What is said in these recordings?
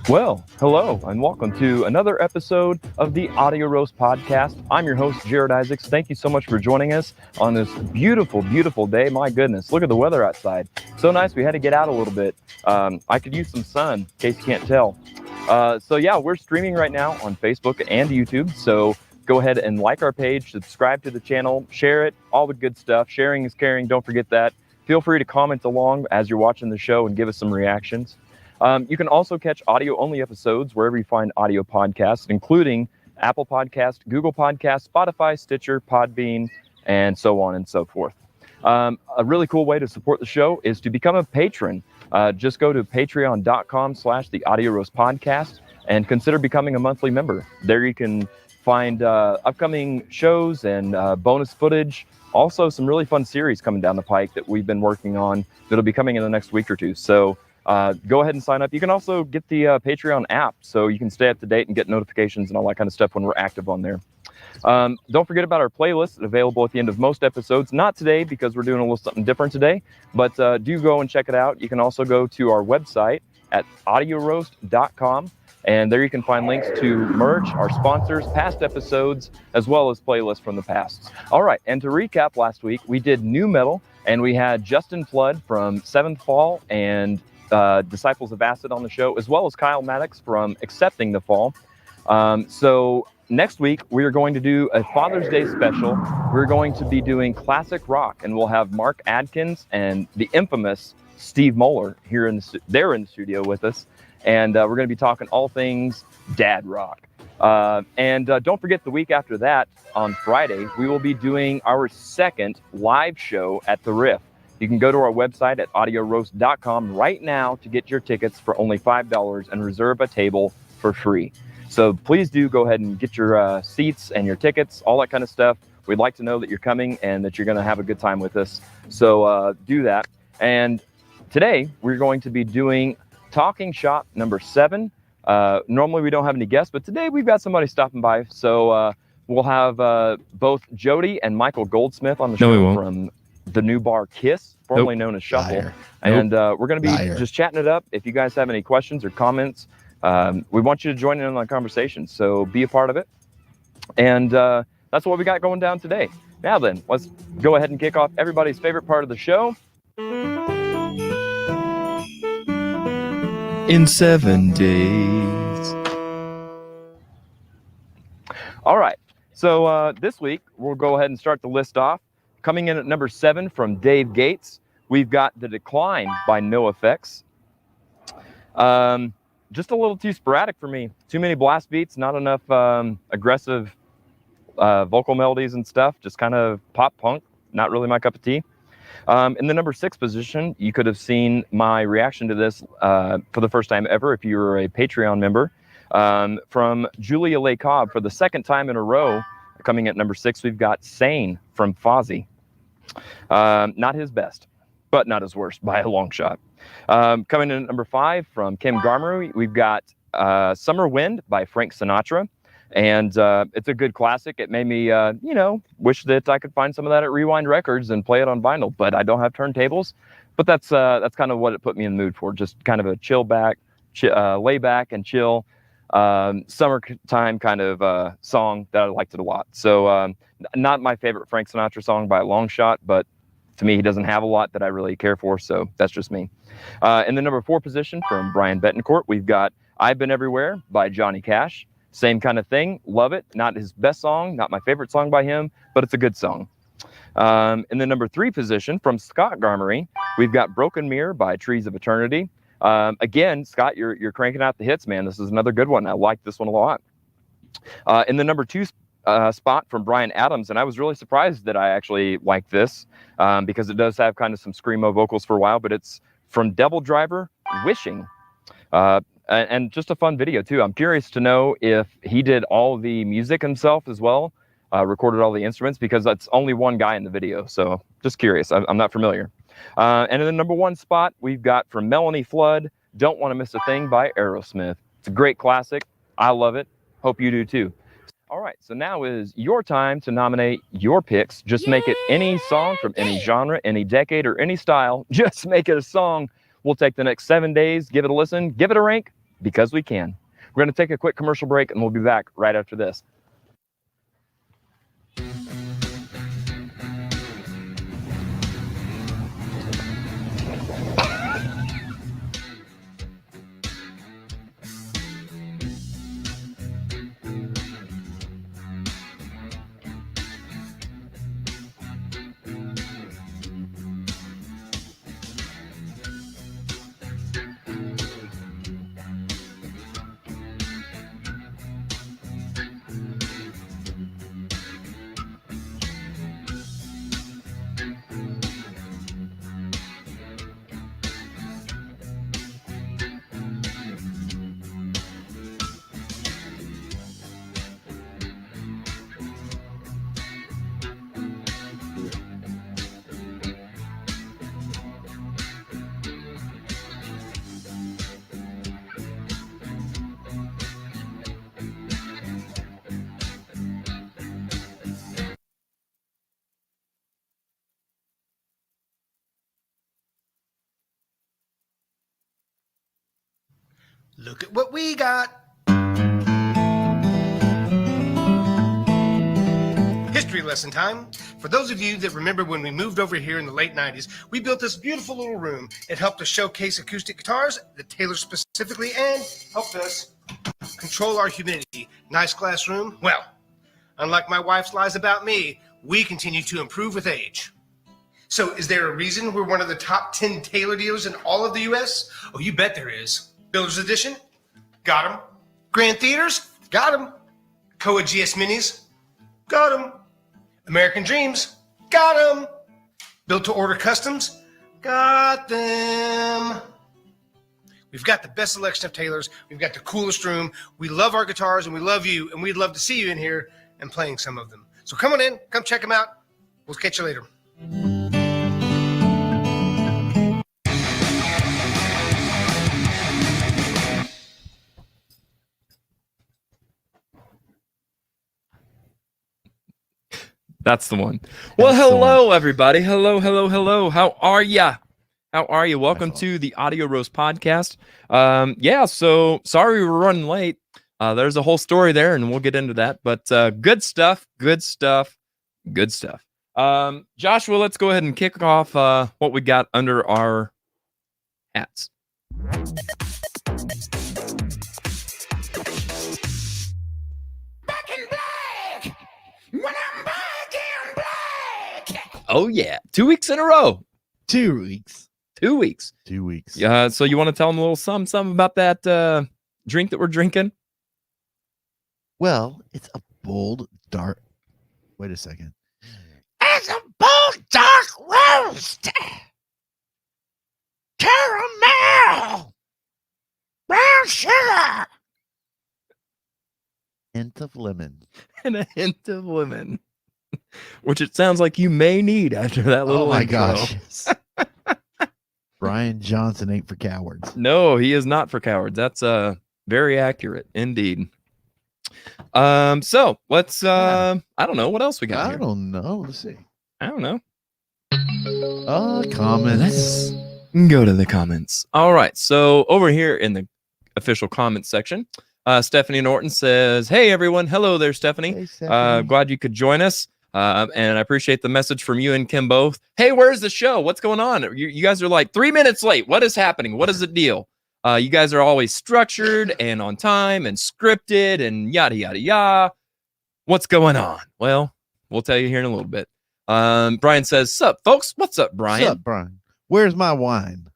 Well, hello, and welcome to another episode of the Audio Roast Podcast. I'm your host, Jared Isaacs. Thank you so much for joining us on this beautiful, beautiful day. My goodness, look at the weather outside. So nice, we had to get out a little bit. I could use some sun, in case you can't tell. So yeah, we're streaming right now on Facebook and YouTube. So go ahead and like our page, subscribe to the channel, share it, all the good stuff. Sharing is caring. Don't forget that. Feel free to comment along as you're watching the show and give us some reactions. You can also catch audio-only episodes wherever you find audio podcasts, including Apple Podcast, Google Podcast, Spotify, Stitcher, Podbean, and so on and so forth. A really cool way to support the show is to become a patron. Just go to patreon.com/the Audio Roast Podcast and consider becoming a monthly member. There you can find upcoming shows and bonus footage. Also, some really fun series coming down the pike that we've been working on that'll be coming in the next week or two. So go ahead and sign up. You can also get the Patreon app so you can stay up to date and get notifications and all that kind of stuff when we're active on there. Don't forget about our playlist available at the end of most episodes. Not today because we're doing a little something different today, but do go and check it out. You can also go to our website at audioroast.com, and there you can find links to merch, our sponsors, past episodes, as well as playlists from the past. All right, and to recap last week, we did new metal, and we had Justin Flood from Seventh Fall and Disciples of Acid on the show, as well as Kyle Maddox from Accepting the Fall. So next week, we are going to do a Father's Day special. We're going to be doing classic rock, and we'll have Mark Adkins and the infamous Steve Moeller here in the studio with us. And we're going to be talking all things dad rock. And don't forget, the week after that, on Friday, we will be doing our second live show at the Riff. You can go to our website at audioroast.com right now to get your tickets for only $5 and reserve a table for free. So please do go ahead and get your seats and your tickets, all that kind of stuff. We'd like to know that you're coming and that you're going to have a good time with us. So do that. And today we're going to be doing Talking Shop number 7. Normally we don't have any guests, but today we've got somebody stopping by. So we'll have both Jody and Michael Goldsmith on the show from the new bar Kiss, formerly known as Shuffle. Liar. And we're going to be just chatting it up. If you guys have any questions or comments, we want you to join in on the conversation. So be a part of it. And that's what we got going down today. Now then, let's go ahead and kick off everybody's favorite part of the show. In 7 days. All right. So this week, we'll go ahead and start the list off. Coming in at number 7 from Dave Gates, we've got The Decline by No Effects. Just a little too sporadic for me. Too many blast beats, not enough aggressive vocal melodies and stuff. Just kind of pop punk, not really my cup of tea. In the number 6 position, you could have seen my reaction to this for the first time ever if you were a Patreon member. From Julia Leigh Cobb, for the second time in a row, coming at number 6, we've got Sane from Fozzy. Not his best, but not his worst by a long shot. Coming in at number 5 from Kim Garmery, we've got Summer Wind by Frank Sinatra. And it's a good classic. It made me, wish that I could find some of that at Rewind Records and play it on vinyl, but I don't have turntables. But that's kind of what it put me in the mood for, just kind of a lay back and chill summertime kind of song that I liked it a lot. So not my favorite Frank Sinatra song by a long shot, but to me, he doesn't have a lot that I really care for, so that's just me. In the number 4 position from Brian Betancourt, we've got I've Been Everywhere by Johnny Cash. Same kind of thing, love it. Not his best song, not my favorite song by him, but it's a good song. In the number 3 position from Scott Garmery, we've got Broken Mirror by Trees of Eternity. Again, Scott, you're cranking out the hits, man. This is another good one. I like this one a lot. In the number 2 spot from Bryan Adams, and I was really surprised that I actually liked this because it does have kind of some screamo vocals for a while, but it's from Devil Driver, Wishing. And just a fun video too. I'm curious to know if he did all the music himself as well, recorded all the instruments, because that's only one guy in the video. So just curious. I'm not familiar. And in the number 1 spot, we've got from Melanie Flood, Don't Want to Miss a Thing by Aerosmith. It's a great classic. I love it. Hope you do too. All right, so now is your time to nominate your picks. Just make it any song from any genre, any decade, or any style. Just make it a song. We'll take the next 7 days, give it a listen, give it a rank, because we can. We're going to take a quick commercial break, and we'll be back right after this. Look at what we got. History lesson time. For those of you that remember when we moved over here in the late 90s, we built this beautiful little room. It helped us showcase acoustic guitars, the Taylor specifically, and helped us control our humidity. Nice glass room? Well, unlike my wife's lies about me, we continue to improve with age. So is there a reason we're one of the top 10 Taylor dealers in all of the U.S.? Oh, you bet there is. Builder's Edition? Got them. Grand Theaters? Got them. Koa GS Minis? Got them. American Dreams? Got them. Built to order customs? Got them. We've got the best selection of Taylors. We've got the coolest room. We love our guitars and we love you, and we'd love to see you in here and playing some of them. So come on in, come check them out. We'll catch you later. That's the one. Well, hello, everybody. Hello. How are ya? How are you? Welcome to the Audio Roast podcast. So sorry we were running late. There's a whole story there, and we'll get into that. But good stuff. Joshua, let's go ahead and kick off what we got under our hats. Back in black! When I'm back in black! Oh, yeah. 2 weeks in a row. 2 weeks. 2 weeks. 2 weeks. So you want to tell them a little something about that drink that we're drinking? Well, it's a bold, dark. Wait a second. It's a bold, dark roast. Caramel. Brown sugar. Hint of lemon. And a hint of lemon. Which it sounds like you may need after that little Oh my intro. gosh. Brian Johnson ain't for cowards. No, he is not for cowards. That's very accurate indeed. So let's I don't know what else we got I here. don't know. Let's see. I don't know. Comments. Let's go to the comments. All right. So over here in the official comments section, Stephanie Norton says, "Hey everyone, hello there, Stephanie. Hey, Stephanie. Glad you could join us. And I appreciate the message from you and Kim both. Hey, where's the show? What's going on? You guys are like 3 minutes late. What is happening? What is the deal? You guys are always structured and on time and scripted and yada, yada, yada. What's going on? Well, we'll tell you here in a little bit. Brian says, sup, folks? What's up, Brian? What's up, Brian? Where's my wine?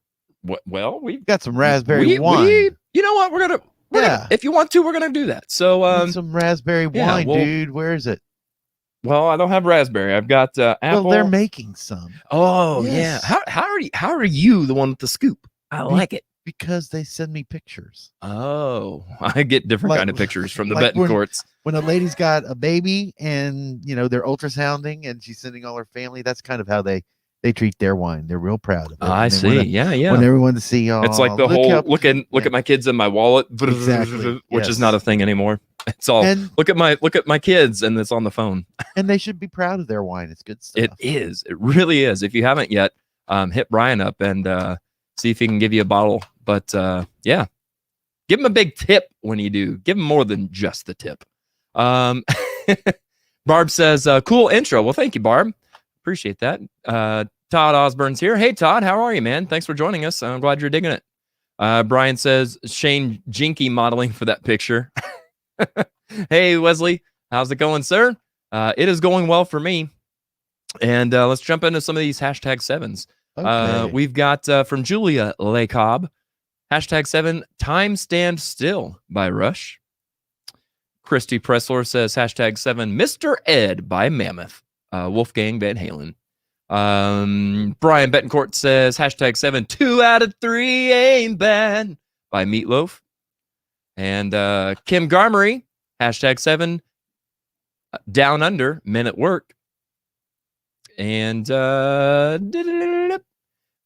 Well, we've Got some raspberry wine. You know what? We're gonna, if you want to, we're going to do that. So, Need some raspberry wine, dude. Where is it? Well, I don't have raspberry. I've got apple. Well, they're making some. Oh, Yes. yeah. How are you the one with the scoop? I like it. Because they send me pictures. Oh, I get different Like- kind of pictures from the like betting courts. When a lady's got a baby and, they're ultrasounding and she's sending all her family, that's kind of how they treat their wine. They're real proud of it. I And they see. wanna- Yeah. Want everyone to see. Oh, It's like the whole look at my kids in my wallet, Exactly, which is yes. not a thing anymore. It's all and look at my kids, and it's on the phone. and they should be proud of their wine. It's good stuff. It is. It really is. If you haven't yet, hit Brian up and see if he can give you a bottle. But yeah, give him a big tip when you do. Give him more than just the tip. Barb says, cool intro. Well, thank you, Barb. Appreciate that. Todd Osborne's here. Hey, Todd, how are you, man? Thanks for joining us. I'm glad you're digging it. Brian says, Shane Jinky modeling for that picture. Hey, Wesley, how's it going, sir? It is going well for me. And let's jump into some of these #7s. Okay. We've got from Julia Lacob, #7, Time Stand Still by Rush. Christy Pressler says #7, Mr. Ed by Mammoth, Wolfgang Van Halen. Brian Betancourt says #7, 2 out of 3 ain't bad by Meatloaf. And Kim Garmery, #7, Down Under, Men at Work. And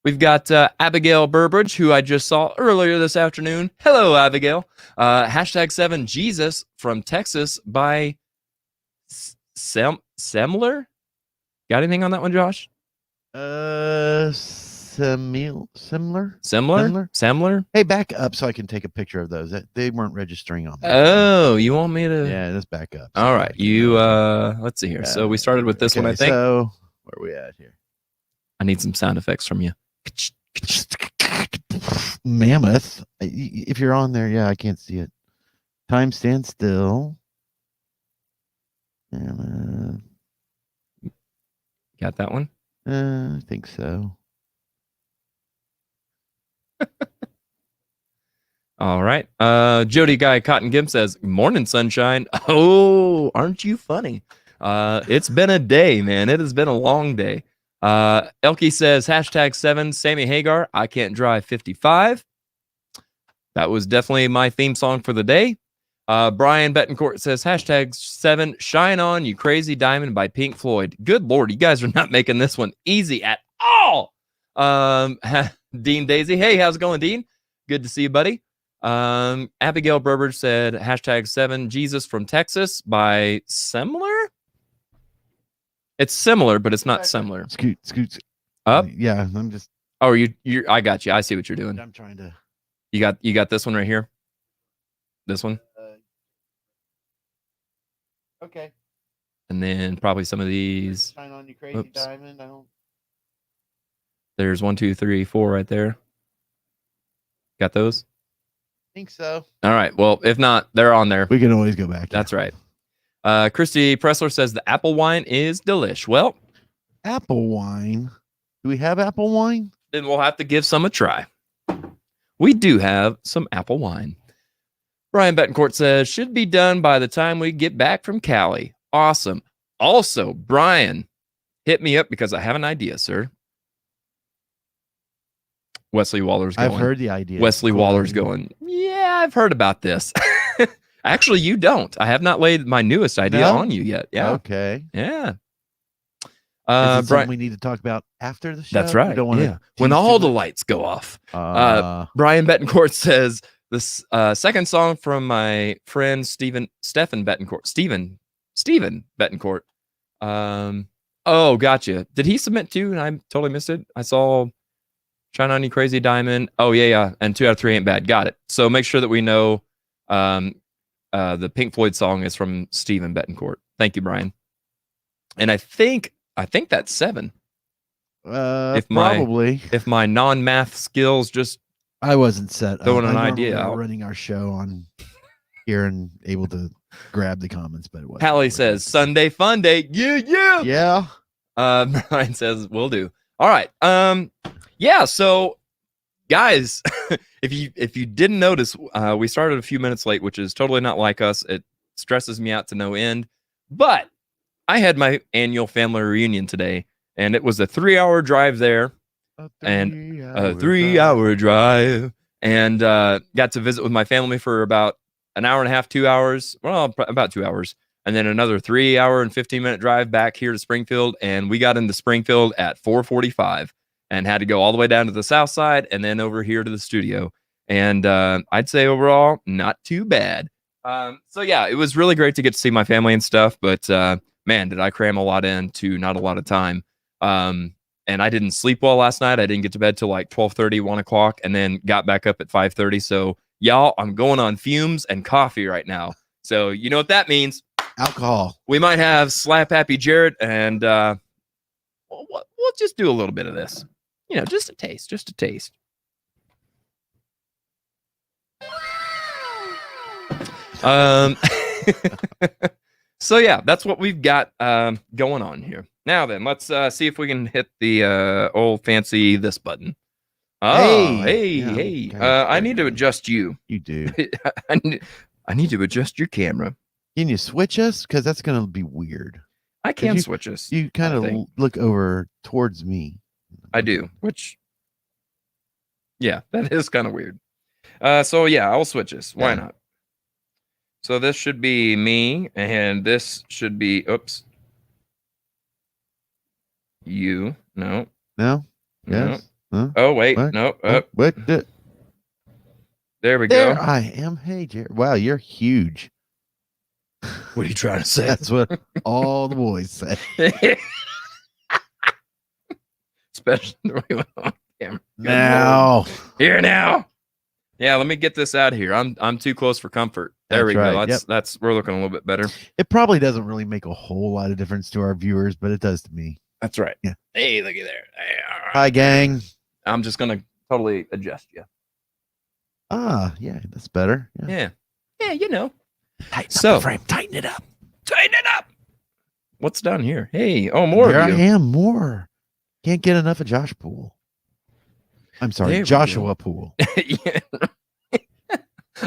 we've got Abigail Burbridge, who I just saw earlier this afternoon. Hello, Abigail. #7, Jesus from Texas by Semler. Got anything on that one, Josh? similar. Similar? Hey, back up so I can take a picture of those. They weren't registering on my Oh, you want me to? Yeah, just back up. All right. You let's see here. So we started with this one, I think. So where are we at here? I need some sound effects from you. Mammoth. If you're on there, yeah, I can't see it. Time stands still. Mammoth. Got that one? I think so. All right. Jody Guy Cotton Gimp says, "Morning, sunshine." Oh, aren't you funny? It's been a day, man. It has been a long day. Elkie says, #7 Sammy Hagar. I can't drive 55. That was definitely my theme song for the day. Brian Betancourt says, #7 Shine On You Crazy Diamond by Pink Floyd. Good Lord, you guys are not making this one easy at all. Dean Daisy. Hey, how's it going, Dean? Good to see you, buddy. Abigail Burbage said, #7 Jesus from Texas by Similar. It's similar, but it's not similar. Scoot Up. Yeah, I'm just. Oh, you're. I got you. I see what you're doing. I'm trying to. You got this one right here. This one. Okay. And then probably some of these. Shine On You Crazy Diamond. I don't. There's 1, 2, 3, 4 right there. Got those? Think so. All right. Well, if not, they're on there. We can always go back. That's right. Christy Pressler says the apple wine is delish. Well, apple wine. Do we have apple wine? Then we'll have to give some a try. We do have some apple wine. Brian Betancourt says, should be done by the time we get back from Cali. Awesome. Also, Brian, hit me up because I have an idea, sir. Wesley Waller's going. I've heard the idea. Wesley Waller's going, yeah, I've heard about this. Actually, you don't. I have not laid my newest idea on you yet. Yeah. Okay. Yeah. Is it something we need to talk about after the show? That's right. Don't want to when all the lights go off. Brian Betancourt says this second song from my friend Stephen Betancourt. Stephen Betancourt. Oh, gotcha. Did he submit too? And I totally missed it. I saw Shine On You Crazy Diamond. Oh, yeah. And 2 out of 3 ain't bad. Got it. So make sure that we know the Pink Floyd song is from Stephen Betancourt. Thank you, Brian. And I think that's 7. Probably. If my non-math skills just I wasn't set. Throwing an idea out. Running our show on here and able to grab the comments, but it wasn't. Hallie says Sunday fun day. Yeah. Brian says will do. All right. Yeah. So, guys, if you didn't notice, we started a few minutes late, which is totally not like us. It stresses me out to no end. But I had my annual family reunion today, and it was a 3-hour drive there. A 3-hour drive, and got to visit with my family for about an hour and a half, 2 hours. Well, about 2 hours, and then another 3-hour and 15-minute drive back here to Springfield. And we got into Springfield at 4:45, and had to go all the way down to the south side, and then over here to the studio. And I'd say overall, not too bad. So yeah, it was really great to get to see my family and stuff. But man, did I cram a lot into not a lot of time. And I didn't sleep well last night. I didn't get to bed till like 12:30, 1 o'clock, and then got back up at 5:30. So y'all, I'm going on fumes and coffee right now. So you know what that means. Alcohol. We might have Slap Happy Jared, and we'll just do a little bit of this. You know, just a taste. So yeah, that's what we've got going on here. Now then, let's see if we can hit the old fancy this button. Oh, hey. I need to adjust you. You do. I need to adjust your camera. Can you switch us? Because that's going to be weird. I can switch us. You kind of look over towards me. I do, which, yeah, that is kind of weird. So yeah, I'll switch us. Why not? So this should be me, and this should be, oops. You. No. Yes. Huh? Oh, wait. What? No. What? There we There go. I am. Hey, Jared. Wow, you're huge. What are you trying to say? That's what all the boys say. Especially the way Good Now. Lord. Here now. Yeah, let me get this out of here. I'm too close for comfort. There we That's go. right. That's we're looking a little bit better. It probably doesn't really make a whole lot of difference to our viewers, but it does to me. That's right. Yeah. Hey, looky there. Hey, all right. Hi, gang. I'm just gonna totally adjust you. Ah, yeah, that's better. Yeah. Yeah, you know. Tighten So- up the frame. Tighten it up. Tighten it up. What's down here? Hey, more There of I you. am. More. Can't get enough of Josh Poole. I'm There sorry, we Joshua Poole. Yeah.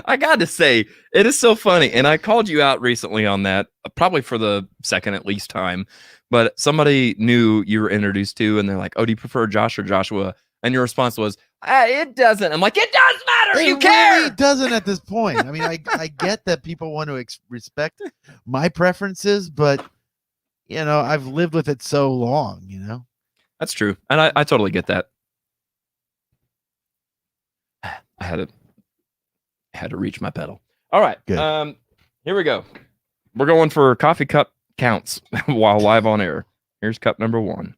I got to say, it is so funny. And I called you out recently on that, probably for the second at least time. But somebody knew you were introduced to, and they're like, oh, do you prefer Josh or Joshua? And your response was, it doesn't. I'm like, it does matter. It You care. really doesn't at this point. I mean, I get that people want to respect my preferences, but you know, I've lived with it so long. You know, That's true. And I totally get that. I had to reach my pedal. All right. Good. Here we go. We're going for coffee cup counts while live on air. Here's cup number 1.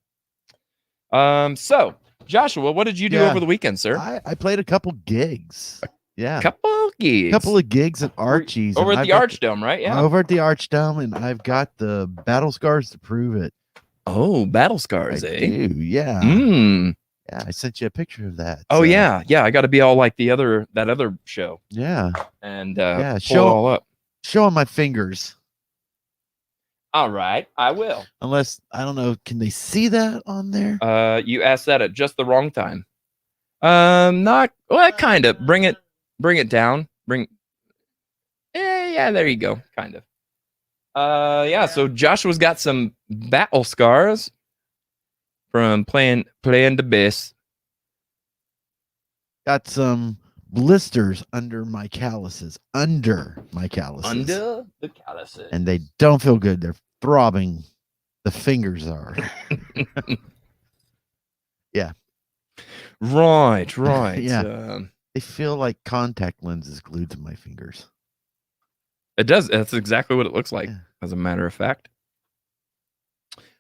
So Joshua, what did you do Yeah. over the weekend, sir? I played a couple gigs. Yeah, Couple gigs. couple of gigs at Archie's over and at I've the got Archdome, right? Yeah. over at the Archdome, and I've got the battle scars to prove it. Oh, battle scars, I eh? do, yeah. Mm. Yeah, I sent you a picture of that. Oh so, yeah. I got to be all like that other show yeah. and Yeah, pull show- it all up. Showing my fingers. All right, I will. Unless I don't know, can they see that on there? You asked that at just the wrong time. Not well, kind of. Bring it down. Yeah, there you go. Kind of. Yeah. So Joshua's got some battle scars from playing the bass. Got some blisters under my calluses. Under my calluses. Under the calluses. And they don't feel good. They're throbbing. The fingers are. Right. Yeah. They feel like contact lenses glued to my fingers. It does. That's exactly what it looks like, Yeah. as a matter of fact.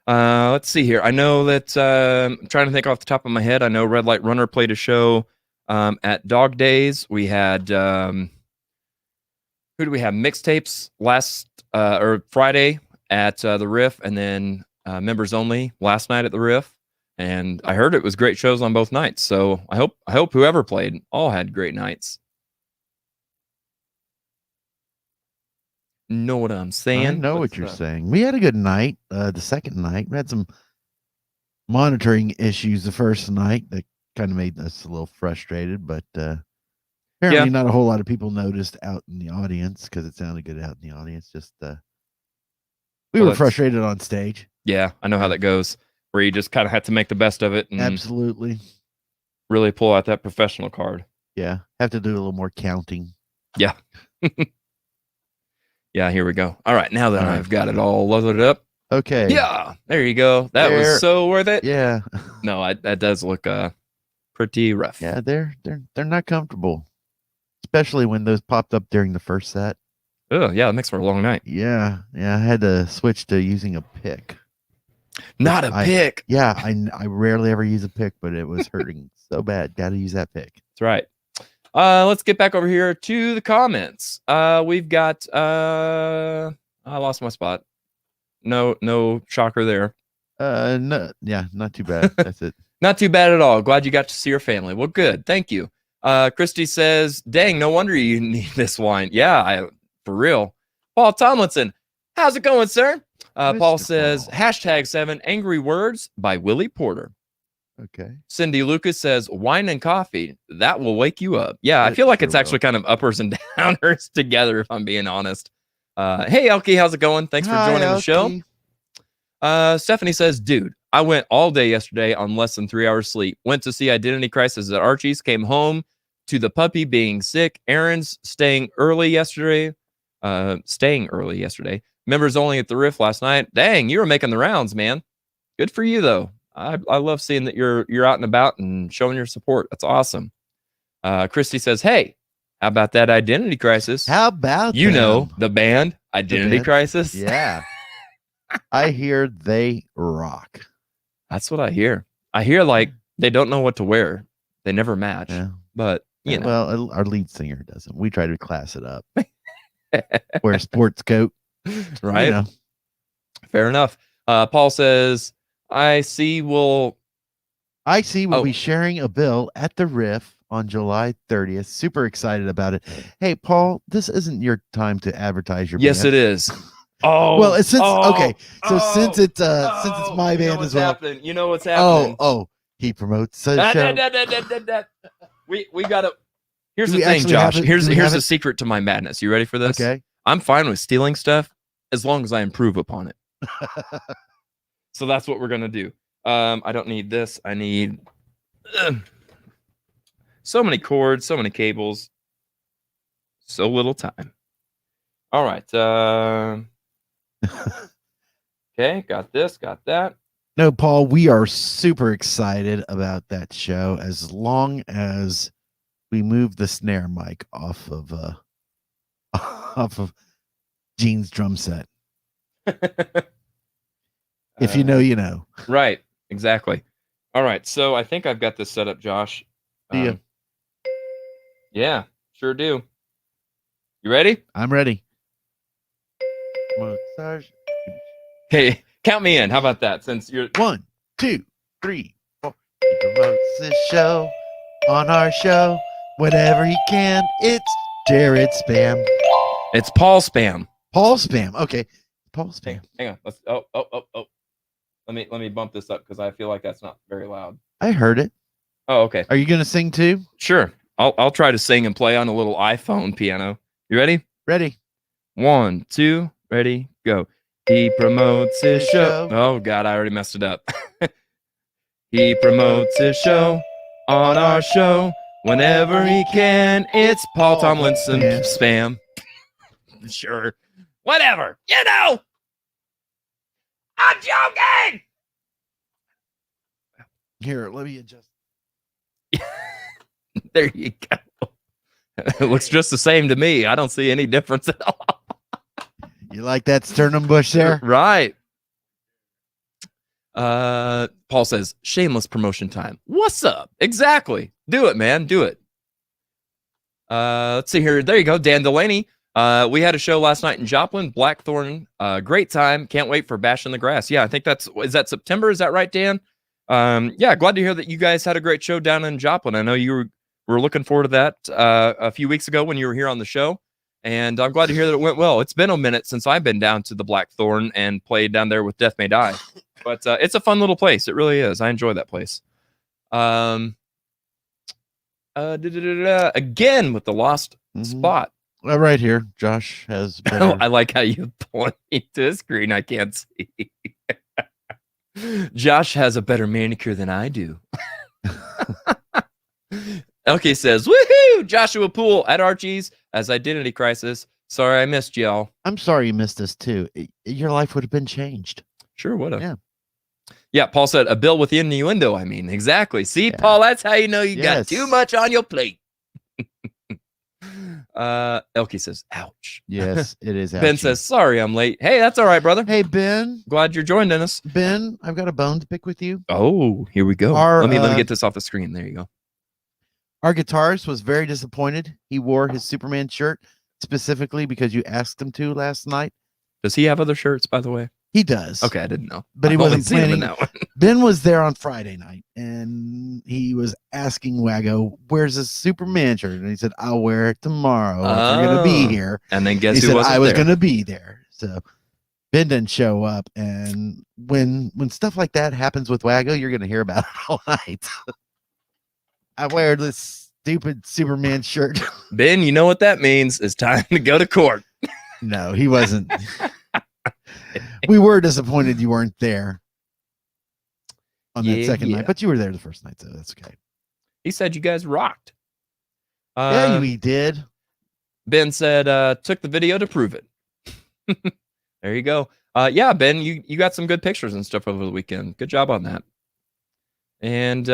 Let's see here. I know that I'm trying to think off the top of my head. I know Red Light Runner played a show at Dog Days. We had who do we have? Mixtapes last or Friday at the Riff, and then members only last night at the Riff. And I heard it was great shows on both nights. So I hope whoever played all had great nights. Know what I'm saying? I know what you're saying. We had a good night. The second night, we had some monitoring issues the first night that kind of made us a little frustrated, but apparently not a whole lot of people noticed out in the audience because it sounded good out in the audience. Just we were frustrated on stage. Yeah, I know how that goes. Where you just kind of have to make the best of it and Absolutely. really pull out that professional card. Yeah. Have to do a little more counting. Yeah. Yeah, here we go. All right, now that All right. I've got it all loaded up. Okay. Yeah, there you go. That was so worth it. Yeah. No, that does look pretty rough. Yeah, they're not comfortable. Especially when those popped up during the first set. Oh, yeah, it makes for a long night. Yeah. Yeah. I had to switch to using a pick. Not a pick. Yeah, I rarely ever use a pick, but it was hurting so bad. Got to use that pick. That's right. Let's get back over here to the comments. We've got I lost my spot. No shocker there. No, yeah, not too bad. That's it. Not too bad at all. Glad you got to see your family. Well, good. Thank you. Christy says, dang, no wonder you need this wine. Yeah, for real. Paul Tomlinson, how's it going, sir? Paul Mr. says, Paul. #7 Angry Words by Willie Porter. Okay. Cindy Lucas says, wine and coffee, that will wake you up. Yeah, I It feel like sure it's actually kind of uppers and downers together, if I'm being honest. Hey, Elkie, how's it going? Thanks for Hi, joining the show. Elkie. Stephanie says, dude, I went all day yesterday on less than 3 hours sleep. Went to see Identity Crisis at Archie's, came home to the puppy being sick. Aaron's staying early yesterday. Members only at the Riff last night. Dang, you were making the rounds, man. Good for you, though. I love seeing that you're out and about and showing your support. That's awesome. Christy says, hey, how about that Identity Crisis? How about You know, them? the band Identity band? Crisis. Yeah. I hear they rock. That's what I hear. I hear like they don't know what to wear. They never match. Yeah. But you know, well, our lead singer doesn't. We try to class it up. Wear a sports coat, right? You know. Fair enough. Paul says, "I see. We'll be sharing a bill at the Riff on July 30th. Super excited about it. Hey, Paul, this isn't your time to advertise your Yes, band. it is. Oh, well, since it's my band as well. You know what's happening. He promotes the show. We gotta. Here's Do the we thing, actually Josh. have it? Here's Do we have the it? secret to my madness. You ready for this? Okay. I'm fine with stealing stuff as long as I improve upon it. So that's what we're gonna do. I don't need this. I need so many cords, so many cables, so little time. All right. Okay, got this, got that. No, Paul, we are super excited about that show as long as we move the snare mic off of Gene's drum set. If you know, you know. Right, exactly. All right, so I think I've got this set up, Josh. Yeah, sure do. You ready? I'm ready. Hey, count me in. How about that? Since you're 1, 2, 3, 4. He promotes this show on our show whenever he can. It's Jared Spam. It's Paul Spam. Paul Spam. Okay. Paul Spam. Hang on. Let's Let me bump this up because I feel like that's not very loud. I heard it. Oh, okay. Are you gonna sing too? Sure. I'll try to sing and play on a little iPhone piano. You ready? Ready. 1, 2, ready, go. He promotes his show. Oh God, I already messed it up. He promotes his show on our show whenever he can. It's Paul Tomlinson Spam. Sure. Whatever. You know. I'm joking. Here, let me adjust. There you go. It looks just the same to me. I don't see any difference at all. You like that sternum bush there? Right. Paul says, shameless promotion time. What's up? Exactly. Do it, man. Do it. Let's see here. There you go. Dan Delaney. We had a show last night in Joplin, Blackthorn. Great time. Can't wait for Bash in the Grass. Yeah, I think is that September? Is that right, Dan? Yeah, glad to hear that you guys had a great show down in Joplin. I know you were looking forward to that a few weeks ago when you were here on the show. And I'm glad to hear that it went well. It's been a minute since I've been down to the Blackthorn and played down there with Death May Die. But it's a fun little place. It really is. I enjoy that place. Again with the lost spot. Well, right here, Josh has. I like how you point to a screen I can't see. Josh has a better manicure than I do. Elke says, woohoo! Joshua Poole at Archie's as Identity Crisis. Sorry I missed y'all. I'm sorry you missed us too. Your life would have been changed. Sure would have. Yeah. Yeah, Paul said, a bill with innuendo, I mean. Exactly. See, yeah. Paul, that's how you know you got too much on your plate. Elke says, ouch. Yes, it is. Ben says, sorry I'm late. Hey, that's all right, brother. Hey, Ben. Glad you're joining us. Ben, I've got a bone to pick with you. Oh, here we go. Let me get this off the screen. There you go. Our guitarist was very disappointed. He wore his Superman shirt specifically because you asked him to last night. Does he have other shirts, by the way? He does. Okay, I didn't know. But he wasn't planning. That one. Ben was there on Friday night, and he was asking Waggo, where's his Superman shirt? And he said, I'll wear it tomorrow. If you're going to be here. And then guess he who said, wasn't I was there? going to be there. So Ben didn't show up. And when stuff like that happens with Waggo, you're going to hear about it all night. I wear this stupid Superman shirt. Ben, you know what that means. It's time to go to court. No, he wasn't. We were disappointed you weren't there on that second night, but you were there the first night, so that's okay. He said you guys rocked. Yeah, we did. Ben said, took the video to prove it. There you go. Yeah, Ben, you got some good pictures and stuff over the weekend. Good job on that. And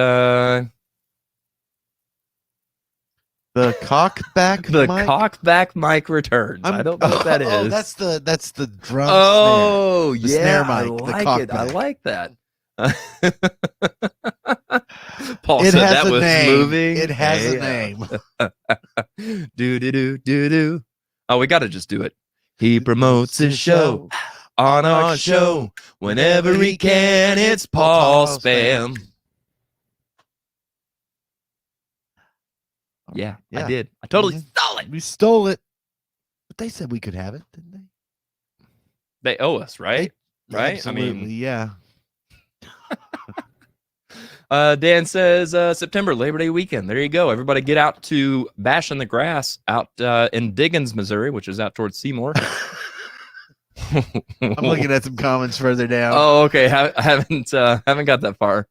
the cockback cockback mic returns. I don't know what that is. Oh, that's the drum. Oh, snare. The yeah, snare mic. I like it. I like that. Paul It said has that a was name. moving. It has Hey, a name. do do do do do. Oh, we got to just do it. He promotes his show on our show whenever he can. It's Paul Spam. Yeah, I did. I totally stole it. We stole it. But they said we could have it, didn't they? They owe us, right? Right? Absolutely, yeah. Dan says September, Labor Day weekend. There you go. Everybody get out to Bash in the Grass out in Diggins, Missouri, which is out towards Seymour. I'm looking at some comments further down. Oh, okay. I haven't got that far.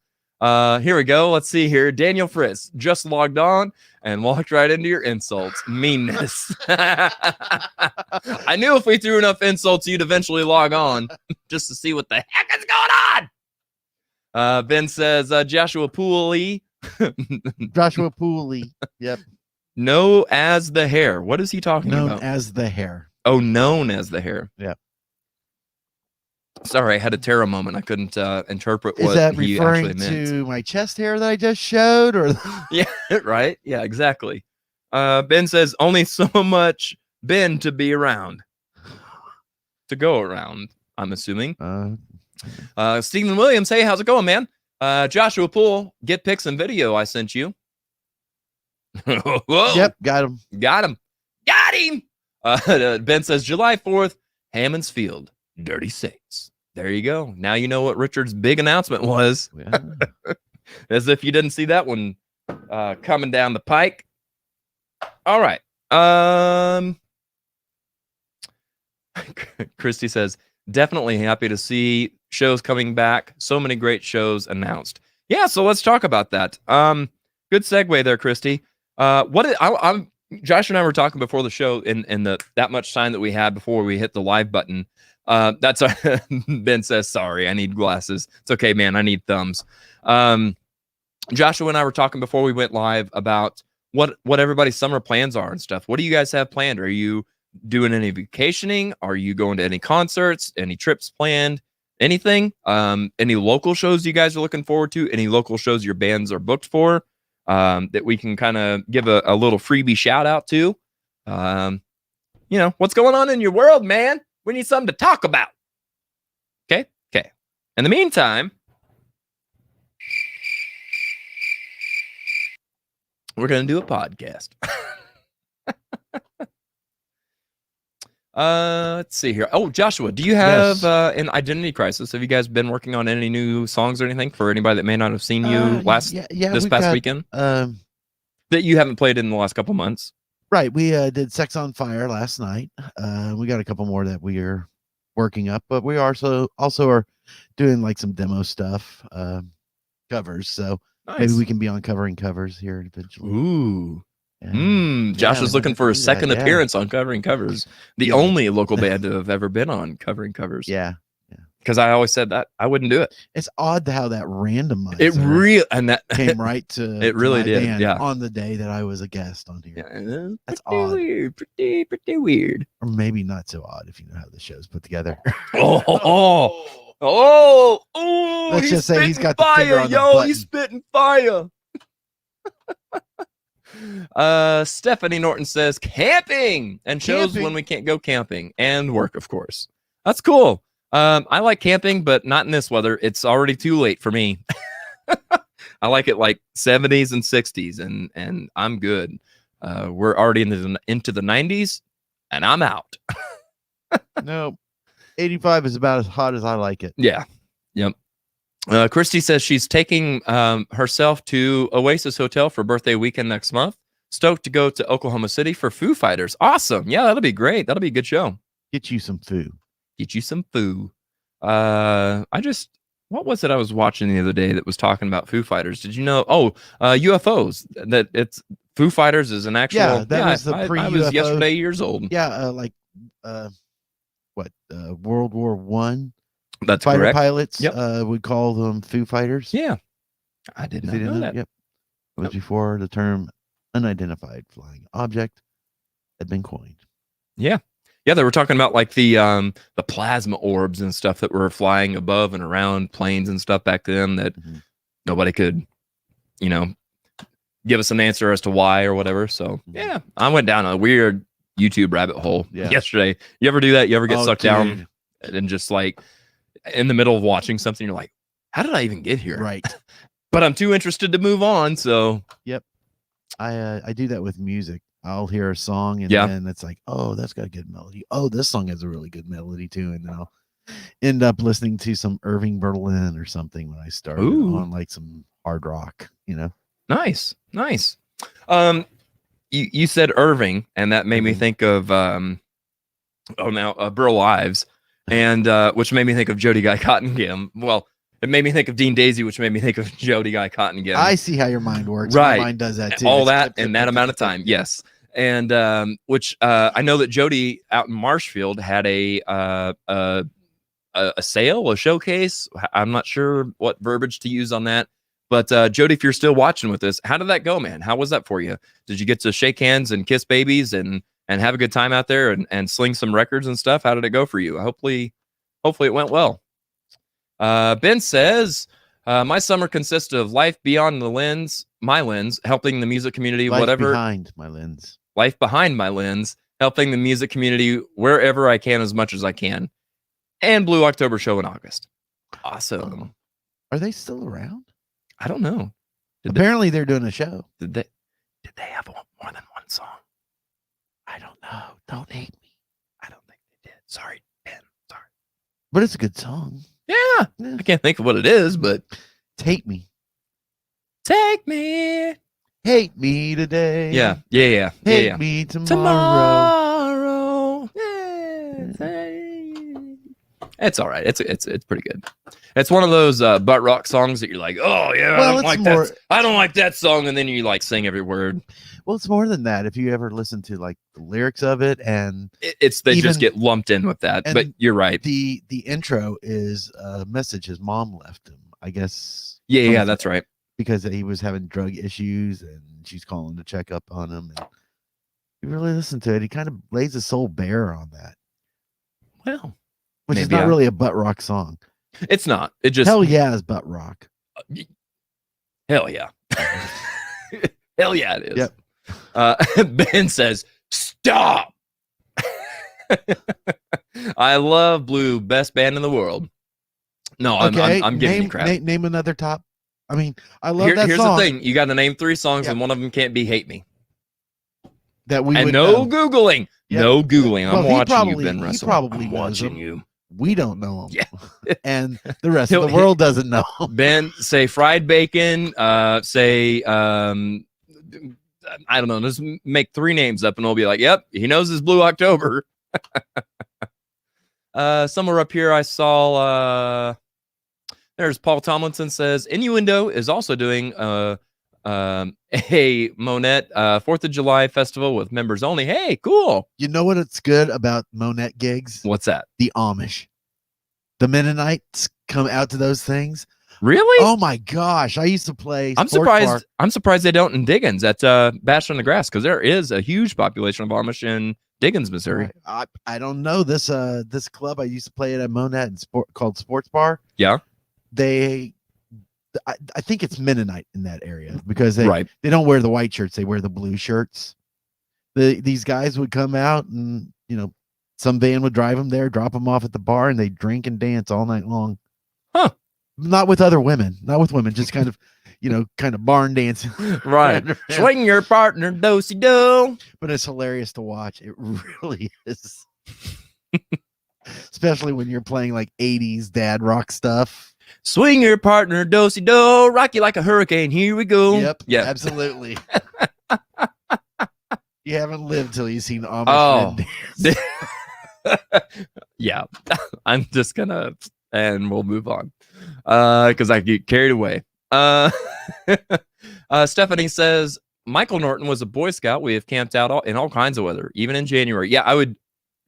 Here we go. Let's see here. Daniel Fritz just logged on and walked right into your insults. Meanness. I knew if we threw enough insults, you'd eventually log on just to see what the heck is going on. Ben says Joshua Pooley. Joshua Pooley. Yep. Know as the hair. What is he talking Known about? as the hair. Oh, known as the hair. Yep. Sorry, I had a terror moment. I couldn't interpret Is what that he referring actually meant. to my chest hair that I just showed? Or Yeah, right. Yeah, exactly. Ben says only so much Ben to be around. To go around, I'm assuming. Stephen Williams, hey, how's it going, man? Joshua Poole, get pics and video I sent you. Whoa. Yep, got him. Got him. Ben says July 4th, Hammond's Field, Dirty Saints. There you go. Now you know what Richard's big announcement was. Yeah. As if you didn't see that one coming down the pike. All right. Christy says, definitely happy to see shows coming back. So many great shows announced. Yeah, so let's talk about that. Good segue there, Christy. Josh and I were talking before the show in the that much time that we had before we hit the live button. That's Ben says, sorry, I need glasses. It's okay, man. I need thumbs. Joshua and I were talking before we went live about what everybody's summer plans are and stuff. What do you guys have planned? Are you doing any vacationing? Are you going to any concerts? Any trips planned? Anything? Any local shows you guys are looking forward to? Any local shows your bands are booked for? That we can kind of give a little freebie shout out to. What's going on in your world, man? We need something to talk about. Okay. In the meantime, we're going to do a podcast. Let's see here. Oh, Joshua, do you have an Identity Crisis? Have you guys been working on any new songs or anything for anybody that may not have seen you this past weekend? That you haven't played in the last couple months? Right. We did Sex on Fire last night. We got a couple more that we are working up, but we also are doing like some demo stuff, covers. So nice. Maybe we can be on covering covers here eventually. Ooh. Josh was looking for a second appearance on Covering Covers. The only local band to have ever been on Covering Covers. Yeah. Because I always said that I wouldn't do it. It's odd how that randomizer that came right to it really did. band Yeah. On the day that I was a guest on here. Yeah, that's odd. Weird. Pretty weird. Or maybe not so odd if you know how the show's put together. Let's just say he's got the finger on the button. He's spitting fire. Stephanie Norton says camping and shows when we can't go camping and work, of course. That's cool. I like camping, but not in this weather. It's already too late for me. I like it like 70s and 60s, and I'm good. We're already into the 90s, and I'm out. No, 85 is about as hot as I like it. Yeah. Yep. Christy says she's taking herself to Oasis Hotel for birthday weekend next month. Stoked to go to Oklahoma City for Foo Fighters. Awesome. Yeah, that'll be great. That'll be a good show. Get you some foo. What was it I was watching the other day that was talking about Foo Fighters? Did you know? UFOs. That it's Foo Fighters is an actual. Yeah, that was the pre-UFO. I was yesterday years old. Yeah, World War One. That's fighter correct. Pilots. Yep. Would call them Foo Fighters. Yeah, I did not know that. Yep, it was before the term unidentified flying object had been coined. Yeah. Yeah, they were talking about like the plasma orbs and stuff that were flying above and around planes and stuff back then that nobody could, give us an answer as to why or whatever. So yeah, I went down a weird YouTube rabbit hole yesterday. You ever do that? You ever get sucked down and just like in the middle of watching something, you're like, how did I even get here? Right. But I'm too interested to move on. So yep. I do that with music. I'll hear a song and then it's like, oh, that's got a good melody. Oh, this song has a really good melody too. And then I'll end up listening to some Irving Berlin or something when I start on like some hard rock, Nice. You said Irving, and that made me think of Burl Ives, and which made me think of Jody Guy Cottongill. Well, it made me think of Dean Daisy, which made me think of Jody Guy Cottongill. I see how your mind works. Right. My mind does that too. All that in that amount of time. Yes. And which I know that Jody out in Marshfield had a sale, a showcase. I'm not sure what verbiage to use on that. But Jody, if you're still watching with this, how did that go, man? How was that for you? Did you get to shake hands and kiss babies and have a good time out there and sling some records and stuff? How did it go for you? Hopefully it went well. Ben says, my summer consisted of life beyond my lens, helping the music community, life whatever. Life behind my lens, helping the music community wherever I can as much as I can. And Blue October show in August. Awesome. Are they still around? I don't know. Apparently they're doing a show. Did they have more than one song? I don't know. Don't hate me. I don't think they did. Sorry, Ben. Sorry. But it's a good song. Yeah. I can't think of what it is, but Take Me. Take me. Hate me today. Yeah. Hate me tomorrow. It's all right. It's pretty good. It's one of those butt rock songs that you're like, oh yeah, well, I don't like that song, and then you like sing every word. Well, it's more than that. If you ever listen to like the lyrics of it, and they just get lumped in with that. But you're right. The intro is a message his mom left him, I guess. Yeah, that's right. Because he was having drug issues, and she's calling to check up on him. And you really listen to it, he kind of lays his soul bare on that. Well, which is not really a butt rock song. It's not. It just hell yeah is butt rock. Hell yeah. Hell yeah it is. Yep. Ben says, stop. I love Blue, best band in the world. No, okay. I'm giving you crap. Name another top. I mean, I love that here's song. Here's the thing. You got to name 3 songs, and one of them can't be Hate Me. That we and would no know. Googling. Yep. No Googling. I'm watching you, Ben Russell. He probably I'm watching you. We don't know him. Yeah. And the rest of the world doesn't know him. Ben, say fried bacon, say I don't know, just make 3 names up and we'll be like, yep, he knows his Blue October. Somewhere up here I saw there's Paul Tomlinson says Innuendo is also doing a Monette 4th of July festival with members only. Hey, cool. You know what it's good about Monette gigs? What's that? The Amish. The Mennonites come out to those things. Really? Oh my gosh. I used to play. I'm surprised they don't in Diggins at Bash on the Grass, because there is a huge population of Amish in Diggins, Missouri. I don't know. This club I used to play at Monette called Sports Bar. Yeah. I think it's Mennonite in that area, because they don't wear the white shirts, they wear the blue shirts. These guys would come out, and some van would drive them there, drop them off at the bar, and they drink and dance all night long. Huh? Not with women, just kind of barn dancing. Right. Swing your partner, do-si-do. But it's hilarious to watch. It really is. Especially when you're playing like 80s dad rock stuff. Swing your partner, do-si-do, rock you like a hurricane. Here we go. Yep. Absolutely. You haven't lived till you've seen Amish men dance. Yeah. I'm just gonna, and we'll move on. Because I get carried away. Stephanie says Michael Norton was a Boy Scout. We have camped out in all kinds of weather, even in January. Yeah, I would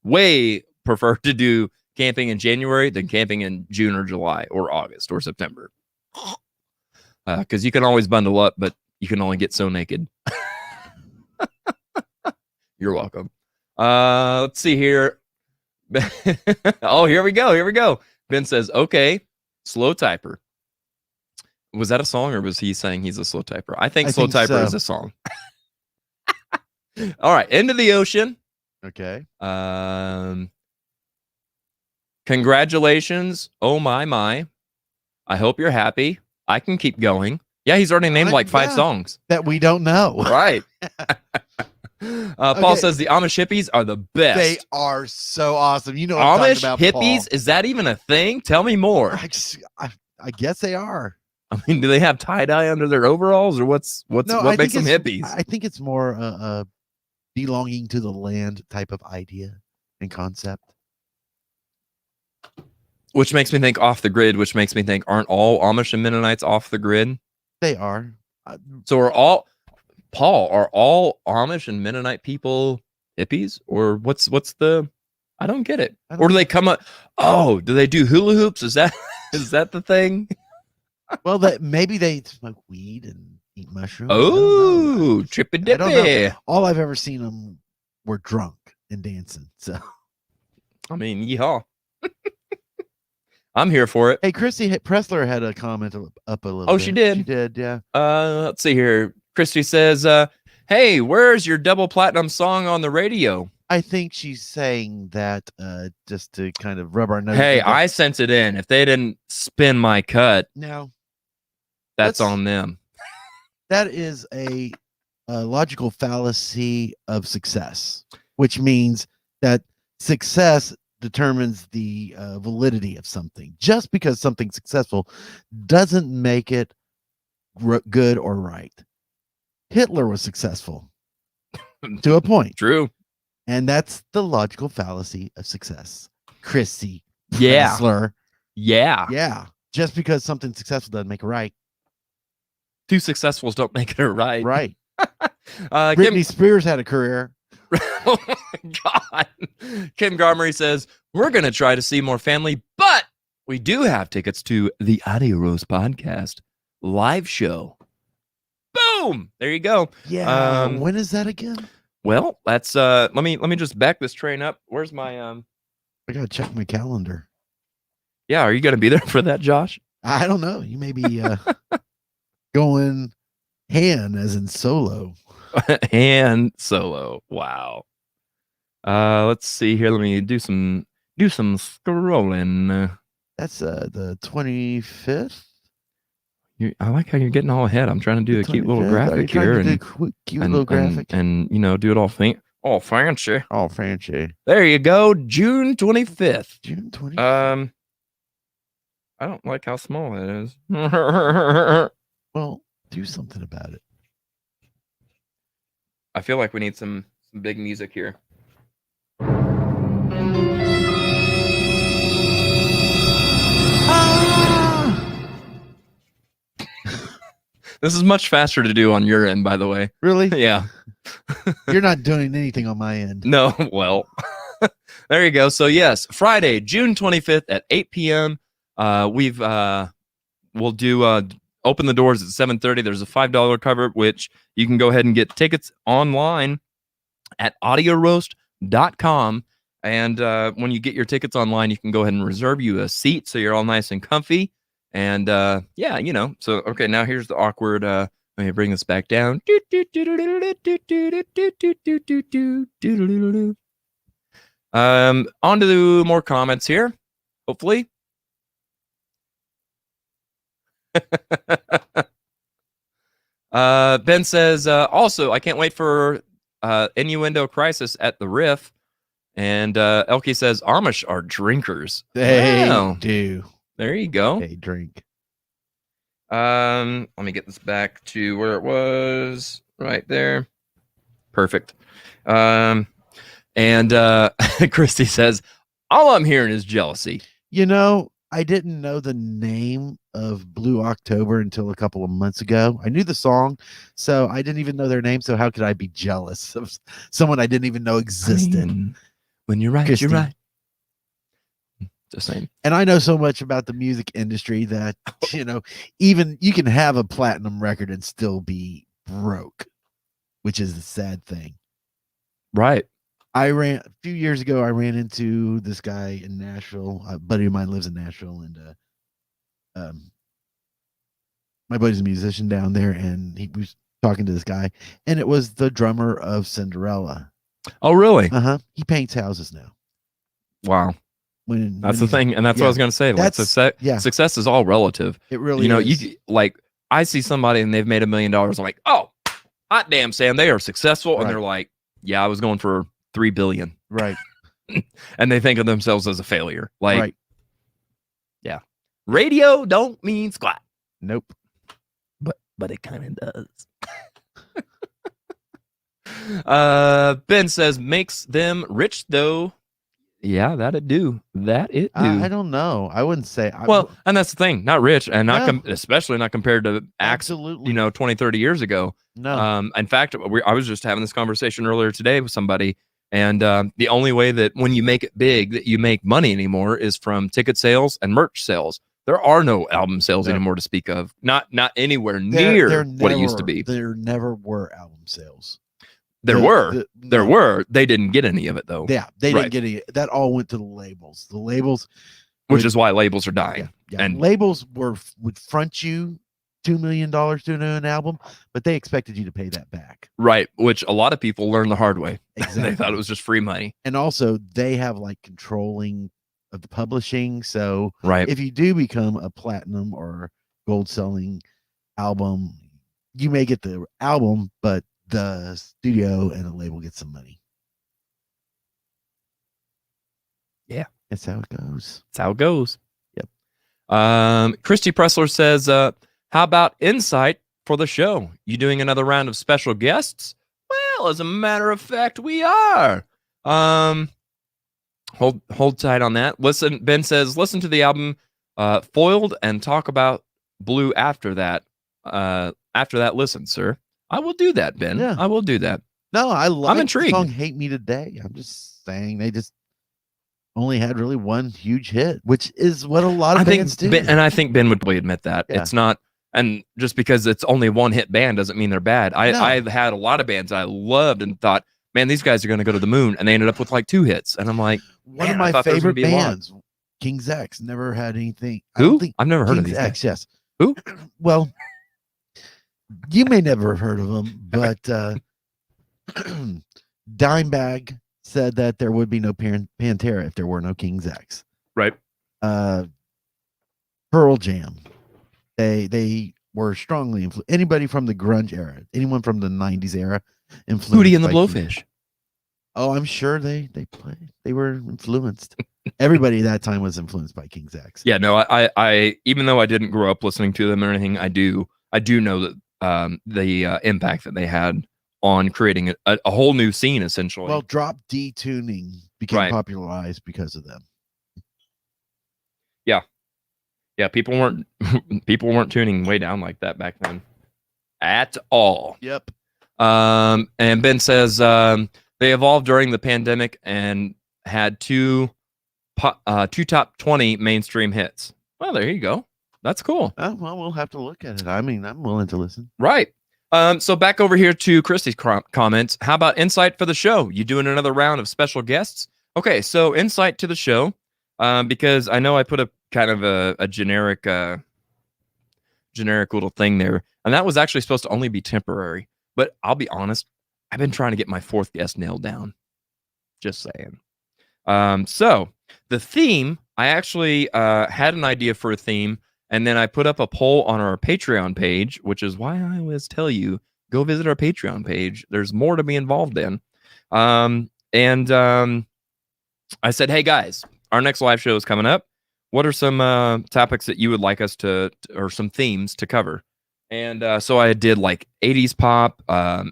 way prefer to do camping in January than camping in June or July or August or September. Because you can always bundle up, but you can only get so naked. You're welcome. Let's see here. Oh, here we go. Ben says, okay, slow typer. Was that a song, or was he saying he's a slow typer? I think I slow think typer so. is a song. All right, Into the Ocean. Okay. Congratulations. Oh my. I hope you're happy. I can keep going. Yeah, he's already named like 5 Yeah. songs. That we don't know. Right. Paul Okay. says the Amish hippies are the best. They are so awesome. You know what I'm Amish talking about, hippies? Paul. Is that even a thing? Tell me more. I guess they are. I mean, do they have tie-dye under their overalls, or what makes them hippies? I think it's more belonging to the land type of idea and concept. Which makes me think off the grid, which makes me think, aren't all Amish and Mennonites off the grid? They are. So are all Amish and Mennonite people hippies? Or what's the, I don't get it. Or do they come up, do they do hula hoops? Is that the thing? Well, maybe they smoke weed and eat mushrooms. Oh, trippy I don't know. dippy. All I've ever seen them were drunk and dancing. So, I mean, yeehaw. I'm here for it. hey, Christy Pressler had a comment up a little bit. Oh, she did? She did, yeah. Let's see here. Christy says, hey, where's your double platinum song on the radio? I think she's saying that just to kind of rub our nose. Hey, I sent it in. If they didn't spin my cut, no, that's on them. That is a logical fallacy of success, which means that success determines the validity of something. Just because something's successful doesn't make it good or right. Hitler was successful to a point. True. And that's the logical fallacy of success. Chrissy. Yeah. Pressler. Yeah. Yeah. Just because something's successful doesn't make it right. 2 successfuls don't make it right. Right. Britney Spears had a career. Oh my God. Kim Garmery says, we're going to try to see more family, but we do have tickets to the Audio Rose podcast live show. Boom. There you go. Yeah. When is that again? Well, that's let me just back this train up. Where's my I gotta check my calendar. Yeah, are you gonna be there for that, Josh? I don't know. You may be going hand as in solo. And solo. Wow. Let's see here. Let me do some scrolling. That's the 25th. I like how you're getting all ahead. I'm trying to do a cute little graphic here, and little graphic, and do it all fancy. All fancy. There you go. June 25th. June 25th. I don't like how small it is. Well, do something about it. I feel like we need some big music here. This is much faster to do on your end, by the way. Really? Yeah. You're not doing anything on my end. No, well, there you go. So yes, Friday, June 25th at 8 p.m. We'll do open the doors at 7:30. There's a $5 cover, which you can go ahead and get tickets online at audioroast.com. And when you get your tickets online, you can go ahead and reserve you a seat so you're all nice and comfy. And yeah, so okay, now here's the awkward. Let me bring this back down. On to more comments here, hopefully. Ben says, also, I can't wait for Innuendo Crisis at the Riff. And Elke says, Amish are drinkers. They do. There you go. They drink. Let me get this back to where it was. Right there. Perfect. And Christy says, all I'm hearing is jealousy. I didn't know the name of Blue October until a couple of months ago. I knew the song, so I didn't even know their name. So how could I be jealous of someone I didn't even know existed? When you're right, Christy. you're right. Just saying. And I know so much about the music industry that, even you can have a platinum record and still be broke, which is the sad thing. Right. A few years ago, I ran into this guy in Nashville. A buddy of mine lives in Nashville, and my buddy's a musician down there, and he was talking to this guy, and it was the drummer of Cinderella. Oh, really? He paints houses now. Wow. That's the thing, and that's what I was going to say. Like, success is all relative. It really is. You like, I see somebody and they've made $1 million. I'm like, oh, hot damn, Sam, they are successful, and they're like, yeah, I was going for 3 billion, right? And they think of themselves as a failure. Like, yeah, radio don't mean squat. Nope. But it kind of does. Ben says makes them rich though. Yeah, that it do. I don't know. I wouldn't say. And that's the thing. Not rich, and not especially not compared to absolutely, 20, 30 years ago. No. In fact, I was just having this conversation earlier today with somebody, and the only way that when you make it big that you make money anymore is from ticket sales and merch sales. There are no album sales anymore to speak of. Not anywhere near what it used to be. There never were album sales. There were. They didn't get any of it though. Yeah, they didn't get any. That all went to the labels. The labels, which is why labels are dying. Yeah. And labels would front you $2 million to do an album, but they expected you to pay that back. Right, which a lot of people learned the hard way. Exactly. They thought it was just free money. And also, they have like controlling of the publishing. So right, if you do become a platinum or gold selling album, you may get the album, but the studio and the label get some money. Yeah, that's how it goes. That's how it goes. Yep. Christy Pressler says, how about insight for the show? You doing another round of special guests? Well, as a matter of fact, we are. Hold tight on that. Listen, Ben says, listen to the album Foiled and talk about Blue after that. Listen, sir. I will do that, Ben. Yeah. I will do that. No, I'm intrigued. The song Hate Me Today. I'm just saying they just only had really one huge hit, which is what a lot of bands do. And I think Ben would probably admit that. Yeah. It's not, and just because it's only one hit band doesn't mean they're bad. I've had a lot of bands I loved and thought, man, these guys are going to go to the moon, and they ended up with like 2 hits. And I'm like, one of my favorite bands, King's X, never had anything. Who? I've never heard of these X, yes. Who? Well, you may never have heard of them, but Dimebag said that there would be no Pantera if there were no King's X. Right. Pearl Jam. They were strongly influenced. Anybody from the grunge era, anyone from the 90s era, influenced. Hootie and the Blowfish. Oh, I'm sure they played. They were influenced. Everybody at that time was influenced by King's X. Yeah, no, I even though I didn't grow up listening to them or anything, I do know that the impact that they had on creating a whole new scene, essentially. Well, drop D tuning became popularized because of them. Yeah, people weren't tuning way down like that back then at all. Yep. And Ben says they evolved during the pandemic and had two top 20 mainstream hits. Well, there you go. That's cool. Well, we'll have to look at it. I mean, I'm willing to listen. Right. So back over here to Christy's comments. How about insight for the show? You doing another round of special guests? Okay, so insight to the show, because I know I put a kind of a generic little thing there, and that was actually supposed to only be temporary. But I'll be honest, I've been trying to get my 4th guest nailed down. Just saying. So the theme, I actually had an idea for a theme, and then I put up a poll on our Patreon page, which is why I always tell you, go visit our Patreon page. There's more to be involved in. I said, hey guys, our next live show is coming up. What are some topics that you would like us to or some themes to cover? And so I did like 80s pop, I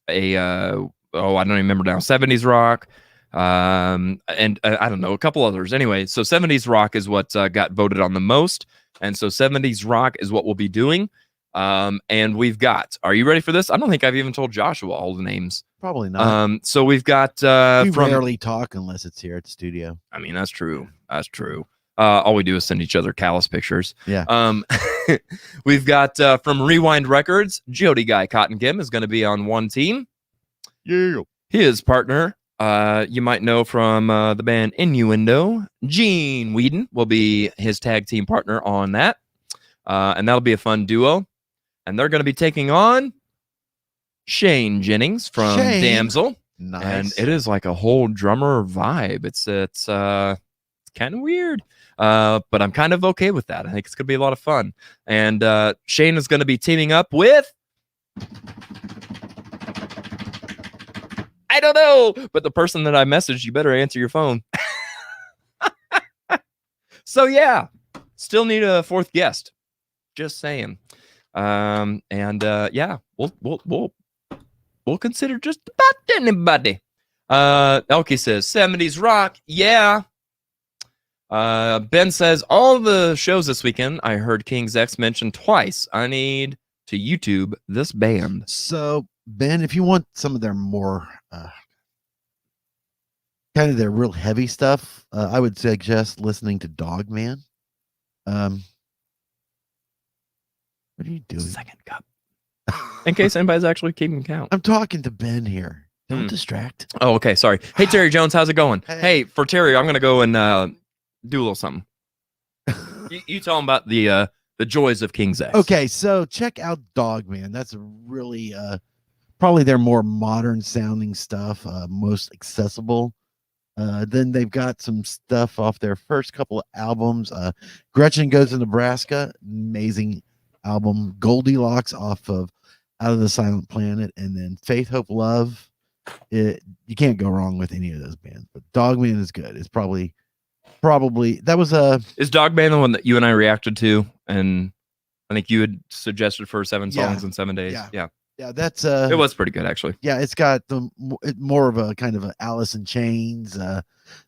don't even remember now, 70s rock, and I don't know, a couple others. Anyway, so 70s rock is what got voted on the most. And so 70s rock is what we'll be doing. And we've got, are you ready for this? I don't think I've even told Joshua all the names. Probably not. So we've got, we rarely talk unless it's here at the studio. I mean, that's true. That's true. All we do is send each other callus pictures. Yeah. We've got from Rewind Records, Jody Guy Cotton Kim is going to be on one team. Yeah. His partner, you might know from the band Innuendo, Gene Whedon will be his tag team partner on that. And that'll be a fun duo. and they're going to be taking on Shane Jennings from Shane. Damsel. Nice. And it is like a whole drummer vibe. It's kind of weird, but I'm kind of okay with that. I think it's gonna be a lot of fun. And Shane is going to be teaming up with, I don't know, but the person that I messaged, you better answer your phone. So yeah, still need a fourth guest. Just saying. Yeah, we'll consider just about anybody. Elkie says 70s rock. Yeah. Ben says all the shows this weekend I heard King's X mentioned twice. I need to YouTube this band. So Ben, if you want some of their more kind of their real heavy stuff, I would suggest listening to Dogman. What are you doing? Second cup. In case anybody's actually keeping count. I'm talking to Ben here. Don't distract. Oh, okay. Sorry. Hey, Terry Jones, how's it going? Hey. Hey, for Terry, I'm gonna go and do a little something. you tell him about the joys of King's X. Okay, so check out Dogman. That's a really probably their more modern sounding stuff, most accessible. Then they've got some stuff off their first couple of albums. Gretchen Goes to Nebraska, amazing album. Goldilocks off of Out of the Silent Planet, and then Faith, Hope, Love. You can't go wrong with any of those bands. But Dogman is good. It's probably that was Is Dogman the one that you and I reacted to? And I think you had suggested for 7 songs in 7 days. Yeah. Yeah, that's it was pretty good actually. Yeah, it's got more of a kind of a Alice in Chains,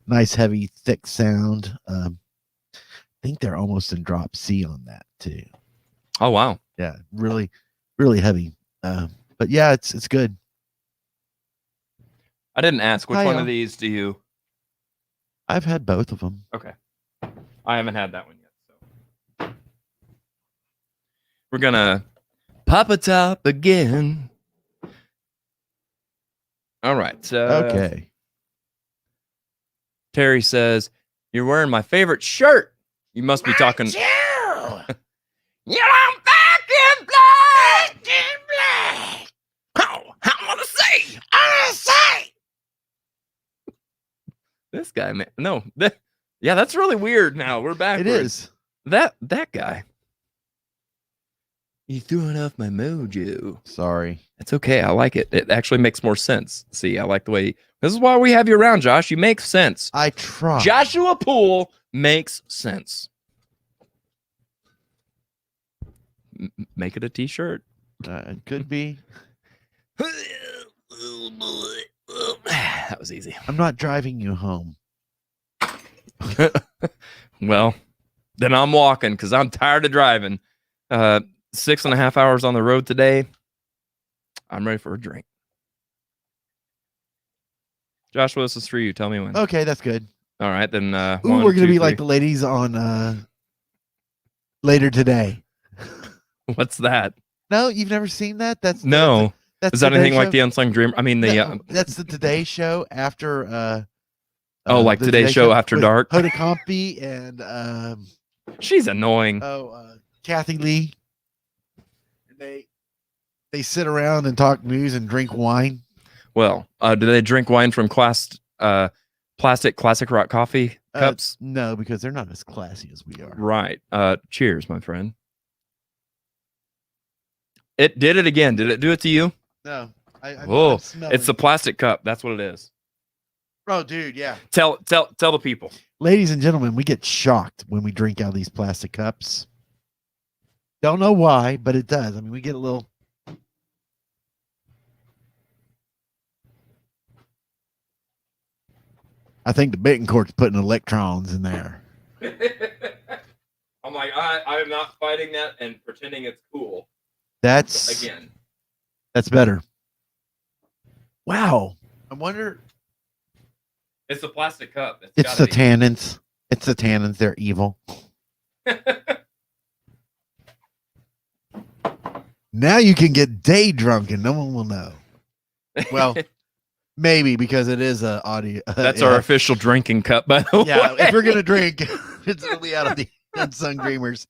nice heavy thick sound. I think they're almost in drop C on that too. Oh wow. Yeah, really heavy. But yeah, it's good. I didn't ask which Hi, one y'all. of these do you. I've had both of them. Okay. I haven't had that one yet. So we're gonna pop a top again. All right. Okay. Terry says, "You're wearing my favorite shirt. You must be talking." You! You're on back in black! Back in black! Oh, I want to say! I want to say! This guy, man. No. Yeah, that's really weird now. We're back. It is. That guy. You throwing off my mojo. Sorry. It's okay. I like it. It actually makes more sense. See, I like the way. This is why we have you around, Josh. You make sense. I try. Joshua Poole makes sense. Make it a t-shirt. It could be. That was easy. I'm not driving you home. Well, then I'm walking because I'm tired of driving. 6.5 hours on the road today. I'm ready for a drink. Joshua, this is for you. Tell me when. Okay, that's good. All right, then. Ooh, we're gonna be like the ladies on Later Today. What's that? No, you've never seen that? That's No. That's Is that Today anything like Show? the Unsung Dreamer? I mean, the No, that's the Today Show after. like the Today Show After with Dark. Hoda Kotb and She's annoying. Kathy Lee. They sit around and talk news and drink wine. Well, do they drink wine from plastic classic rock coffee cups? No, because they're not as classy as we are. Right. Cheers, my friend. It did it again. Did it do it to you? No. Oh, I'm smelling it's the plastic cup. That's what it is. Oh, dude, yeah. Tell the people. Ladies and gentlemen, we get shocked when we drink out of these plastic cups. Don't know why, but it does. I mean, we get a little. I think the Bittencourt's putting electrons in there. I'm like, I am not fighting that and pretending it's cool. That's Again. That's better. Wow. I wonder. It's a plastic cup. It's the tannins. It's the tannins. They're evil. Now you can get day drunk and no one will know. Well, maybe because it is a audio. That's our official drinking cup, by the Yeah, way. if we're gonna drink, it's only out of the Unsung Dreamers.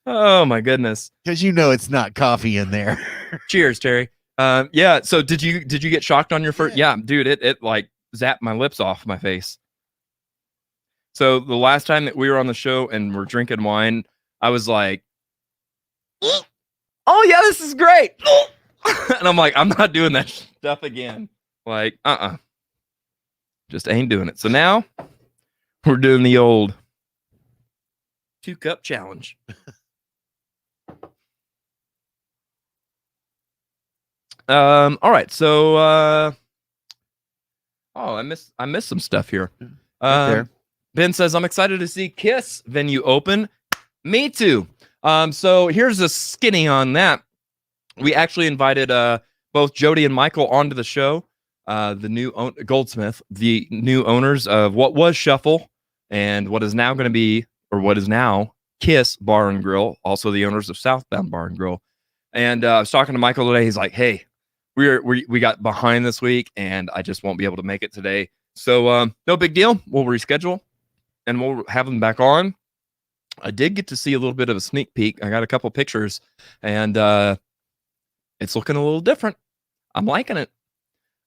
Oh my goodness. Because you know it's not coffee in there. Cheers, Terry. Yeah. So did you get shocked on your first? Yeah, dude. It like zapped my lips off my face. So the last time that we were on the show and we're drinking wine, I was like, "Oh yeah, this is great," and I'm like, "I'm not doing that stuff again." Like, just ain't doing it. So now we're doing the old 2-cup challenge. All right. So, I missed some stuff here. Right there. Ben says, I'm excited to see Kiss venue open. Me too. So here's a skinny on that. We actually invited both Jody and Michael onto the show. The new Goldsmith, the new owners of what was Shuffle and what is now going to be, or what is now Kiss Bar and Grill, also the owners of Southbound Bar and Grill. And I was talking to Michael today. He's like, hey, we got behind this week and I just won't be able to make it today. So no big deal. We'll reschedule and we'll have them back on. I did get to see a little bit of a sneak peek. I got a couple pictures and it's looking a little different. I'm liking it.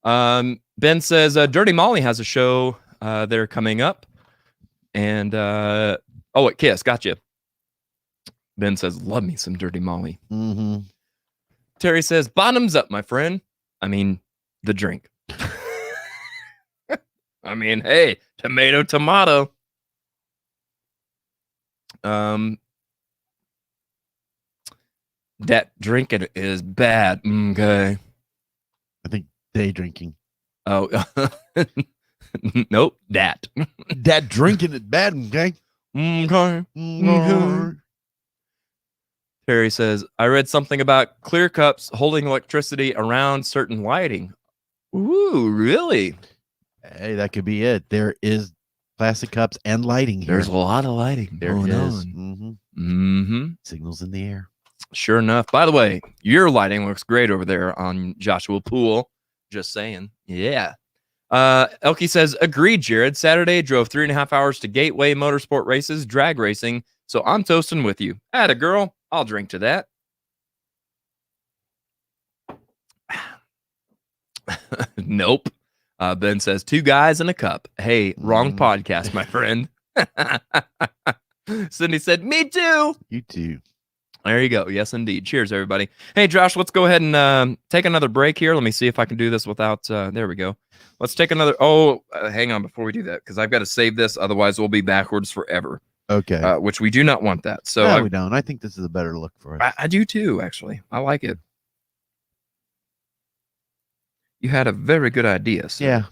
Ben says Dirty Molly has a show there coming up. And at Kiss, gotcha. Ben says, love me some Dirty Molly. Mm-hmm. Terry says, bottoms up, my friend. I mean, the drink. I mean, hey, tomato. That drinking is bad. Okay. I think day drinking. Oh, nope. That drinking is bad. Okay. Okay. Terry says, I read something about clear cups holding electricity around certain lighting. Ooh, really? Hey, that could be it. There is plastic cups and lighting here. There's a lot of lighting going on. Mm-hmm. Mm-hmm. Signals in the air. Sure enough. By the way, your lighting looks great over there on Joshua Pool. Just saying. Yeah. Elkie says, agreed, Jared. Saturday, drove 3.5 hours to Gateway Motorsport Races, drag racing. So I'm toasting with you. Atta girl. I'll drink to that. Nope. Ben says, 2 guys and a cup. Hey, wrong podcast, my friend. Cindy said, me too. You too. There you go. Yes, indeed. Cheers, everybody. Hey, Josh, let's go ahead and take another break here. Let me see if I can do this without... there we go. Let's take another... hang on before we do that, because I've got to save this. Otherwise, we'll be backwards forever. Okay. Which we do not want that. So no, we don't. I think this is a better look for us. I do too, actually. I like it. You had a very good idea. So. Yeah.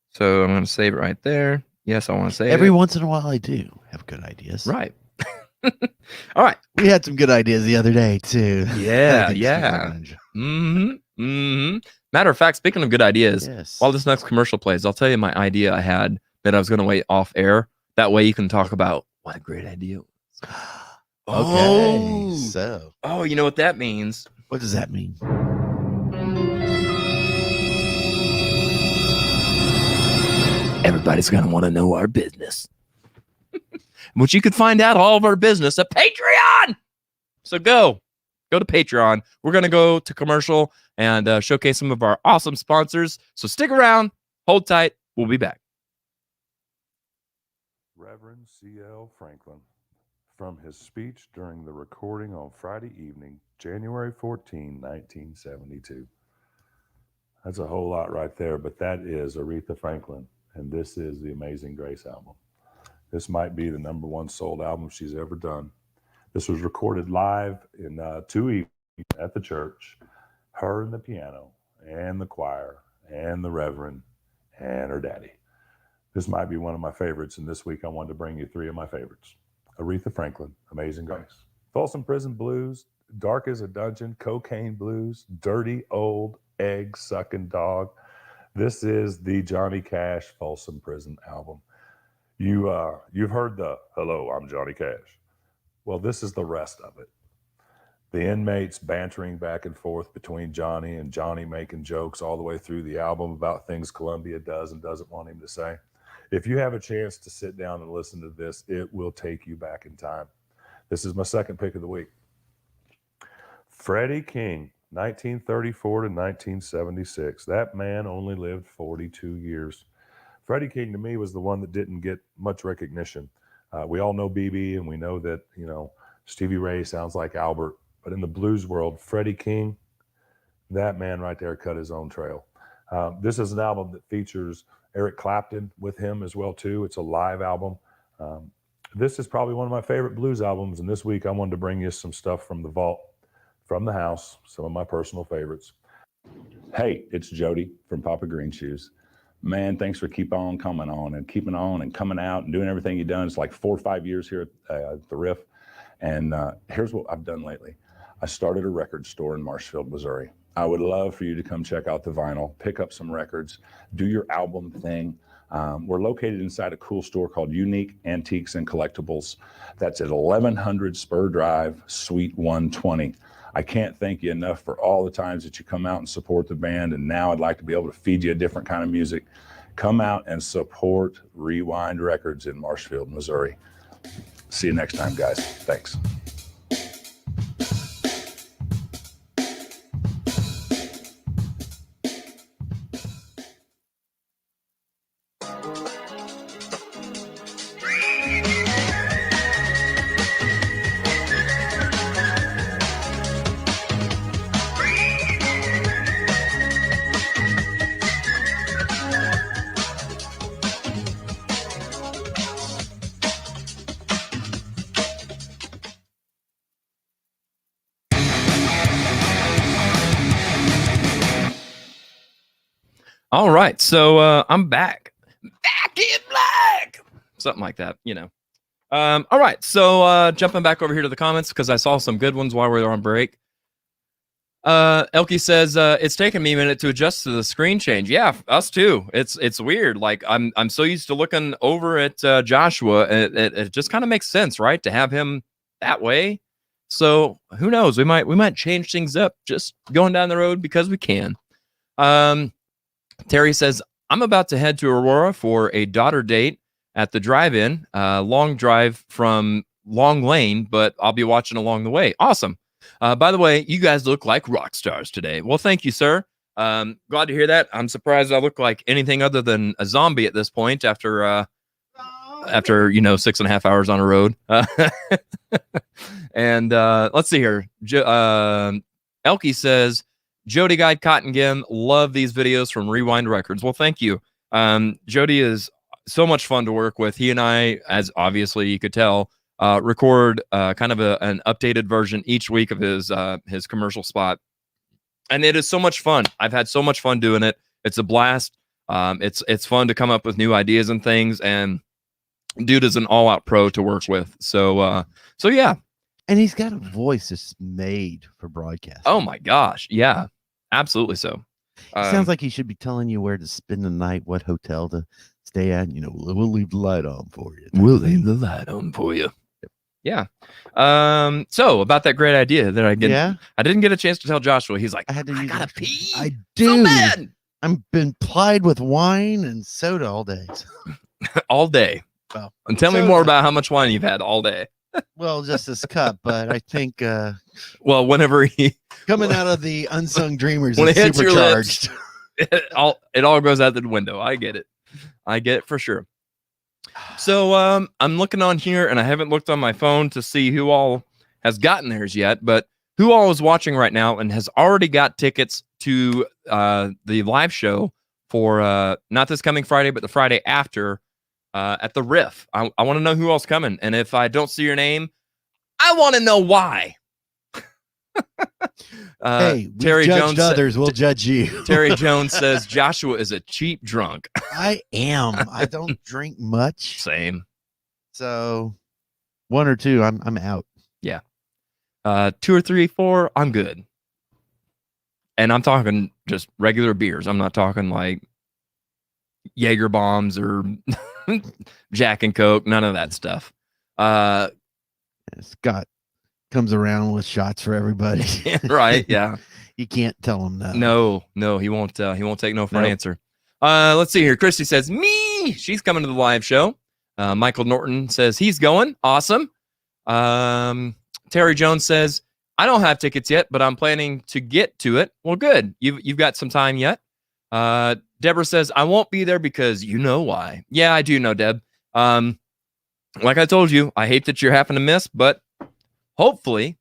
So I'm going to save it right there. Yes, I want to save Every it. once in a while, I do have good ideas. Right. All right. We had some good ideas the other day, too. Yeah, yeah. Matter of fact, speaking of good ideas, while this next commercial plays, I'll tell you my idea I had that I was going to wait off air. That way you can talk about what a great idea it was. Okay. So. Oh, you know what that means? What does that mean? Everybody's going to want to know our business. Which you can find out all of our business at Patreon. So go to Patreon. We're going to go to commercial and showcase some of our awesome sponsors. So stick around, hold tight. We'll be back. Reverend C.L. Franklin, from his speech during the recording on Friday evening, January 14, 1972. That's a whole lot right there, but that is Aretha Franklin, and this is the Amazing Grace album. This might be the #1 sold album she's ever done. This was recorded live in 2 evenings at the church. Her and the piano, and the choir, and the Reverend, and her daddy. This might be one of my favorites, and this week I wanted to bring you 3 of my favorites. Aretha Franklin, Amazing Grace. Folsom Prison Blues, Dark as a Dungeon, Cocaine Blues, Dirty Old Egg-Sucking Dog. This is the Johnny Cash Folsom Prison album. You've heard the, hello, I'm Johnny Cash. Well, this is the rest of it. The inmates bantering back and forth between Johnny and Johnny making jokes all the way through the album about things Columbia does and doesn't want him to say. If you have a chance to sit down and listen to this, it will take you back in time. This is my second pick of the week. Freddie King, 1934 to 1976. That man only lived 42 years. Freddie King, to me, was the one that didn't get much recognition. We all know BB, and we know that, Stevie Ray sounds like Albert. But in the blues world, Freddie King, that man right there cut his own trail. This is an album that features Eric Clapton with him as well, too. It's a live album. This is probably one of my favorite blues albums, and this week I wanted to bring you some stuff from the vault, from the house, some of my personal favorites. Hey, it's Jody from Papa Green Shoes. Man, thanks for keeping on and coming out and doing everything you've done. It's like 4 or 5 years here at the Riff. And here's what I've done lately. I started a record store in Marshfield, Missouri. I would love for you to come check out the vinyl, pick up some records, do your album thing. We're located inside a cool store called Unique Antiques and Collectibles. That's at 1100 Spur Drive, Suite 120. I can't thank you enough for all the times that you come out and support the band. And now I'd like to be able to feed you a different kind of music. Come out and support Rewind Records in Marshfield, Missouri. See you next time, guys. Thanks. All right, so I'm back in black, something like that, all right, so jumping back over here to the comments because I saw some good ones while we were on break. Elkie says it's taken me a minute to adjust to the screen change. Yeah, us too. It's weird. Like I'm so used to looking over at Joshua. It just kind of makes sense, right, to have him that way. So who knows? We might change things up just going down the road because we can. Terry says, I'm about to head to Aurora for a daughter date at the drive-in. Long drive from Long Lane, but I'll be watching along the way. Awesome. By the way, you guys look like rock stars today. Well, thank you, sir. Glad to hear that. I'm surprised I look like anything other than a zombie at this point after 6.5 hours on a road. And let's see here. Elkie says, Jody Guide Cottongim, love these videos from Rewind Records. Well, thank you. Jody is so much fun to work with. He and I, as obviously you could tell, record kind of an updated version each week of his commercial spot. And it is so much fun. I've had so much fun doing it. It's a blast. It's fun to come up with new ideas and things. And dude is an all-out pro to work with. So yeah. And he's got a voice that's made for broadcast. Oh my gosh. Yeah, absolutely. So sounds like he should be telling you where to spend the night, what hotel to stay at. We'll leave the light on for you. We'll leave the light on for you. Yeah. So about that great idea that I didn't get a chance to tell Joshua. He's like, I gotta pee. I do. So I've been plied with wine and soda all day. All day. Well, and tell me more about how much wine you've had all day. Well, just this cup, but I think well, whenever he coming out of the Unsung Dreamers, when it's it hits supercharged. Your lips, it all goes out the window. I get it for sure. So I'm looking on here, and I haven't looked on my phone to see who all has gotten theirs yet, but who all is watching right now and has already got tickets to the live show for not this coming Friday, but the Friday after. At the Riff. I want to know who else coming. And if I don't see your name, I want to know why. Hey, Terry Jones others, we'll judge you. Terry Jones says Joshua is a cheap drunk. I am. I don't drink much. Same. So 1 or 2, I'm out. Yeah. 2 or 3, 4, I'm good. And I'm talking just regular beers. I'm not talking like Jaeger bombs or Jack and Coke, none of that stuff. Scott comes around with shots for everybody. Right, yeah. You can't tell him no. No, he won't take no for an answer. Let's see here. Christy says, me, she's coming to the live show. Michael Norton says he's going. Awesome. Terry Jones says, I don't have tickets yet, but I'm planning to get to it. Well, good. You've got some time yet. Deborah says, I won't be there because you know why. Yeah, I do know, Deb. Like I told you, I hate that you're having to miss, but hopefully,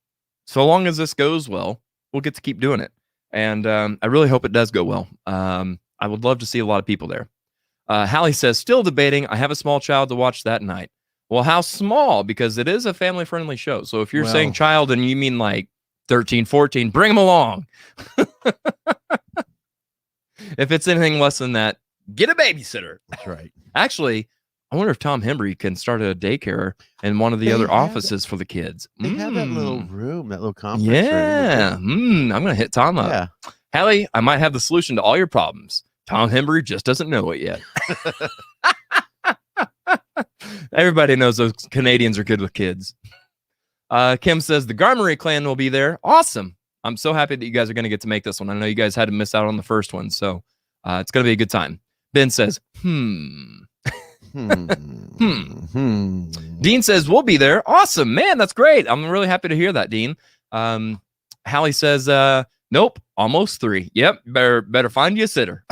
so long as this goes well, we'll get to keep doing it. And I really hope it does go well. I would love to see a lot of people there. Hallie says, still debating. I have a small child to watch that night. Well, how small? Because it is a family-friendly show. So if you're saying child and you mean like 13, 14, bring them along. If it's anything less than that, get a babysitter. That's right. Actually, I wonder if Tom Hembry can start a daycare in one of the other offices for the kids. They have that little room, that little conference room. Yeah. I'm going to hit Tom up. Yeah. Hallie, I might have the solution to all your problems. Tom Hembry just doesn't know it yet. Everybody knows those Canadians are good with kids. Kim says the Garmery clan will be there. Awesome. I'm so happy that you guys are going to get to make this one. I know you guys had to miss out on the first one, so it's going to be a good time. Ben says, Dean says, we'll be there. Awesome, man. That's great. I'm really happy to hear that, Dean. Hallie says, nope, almost 3. Yep, better find you a sitter.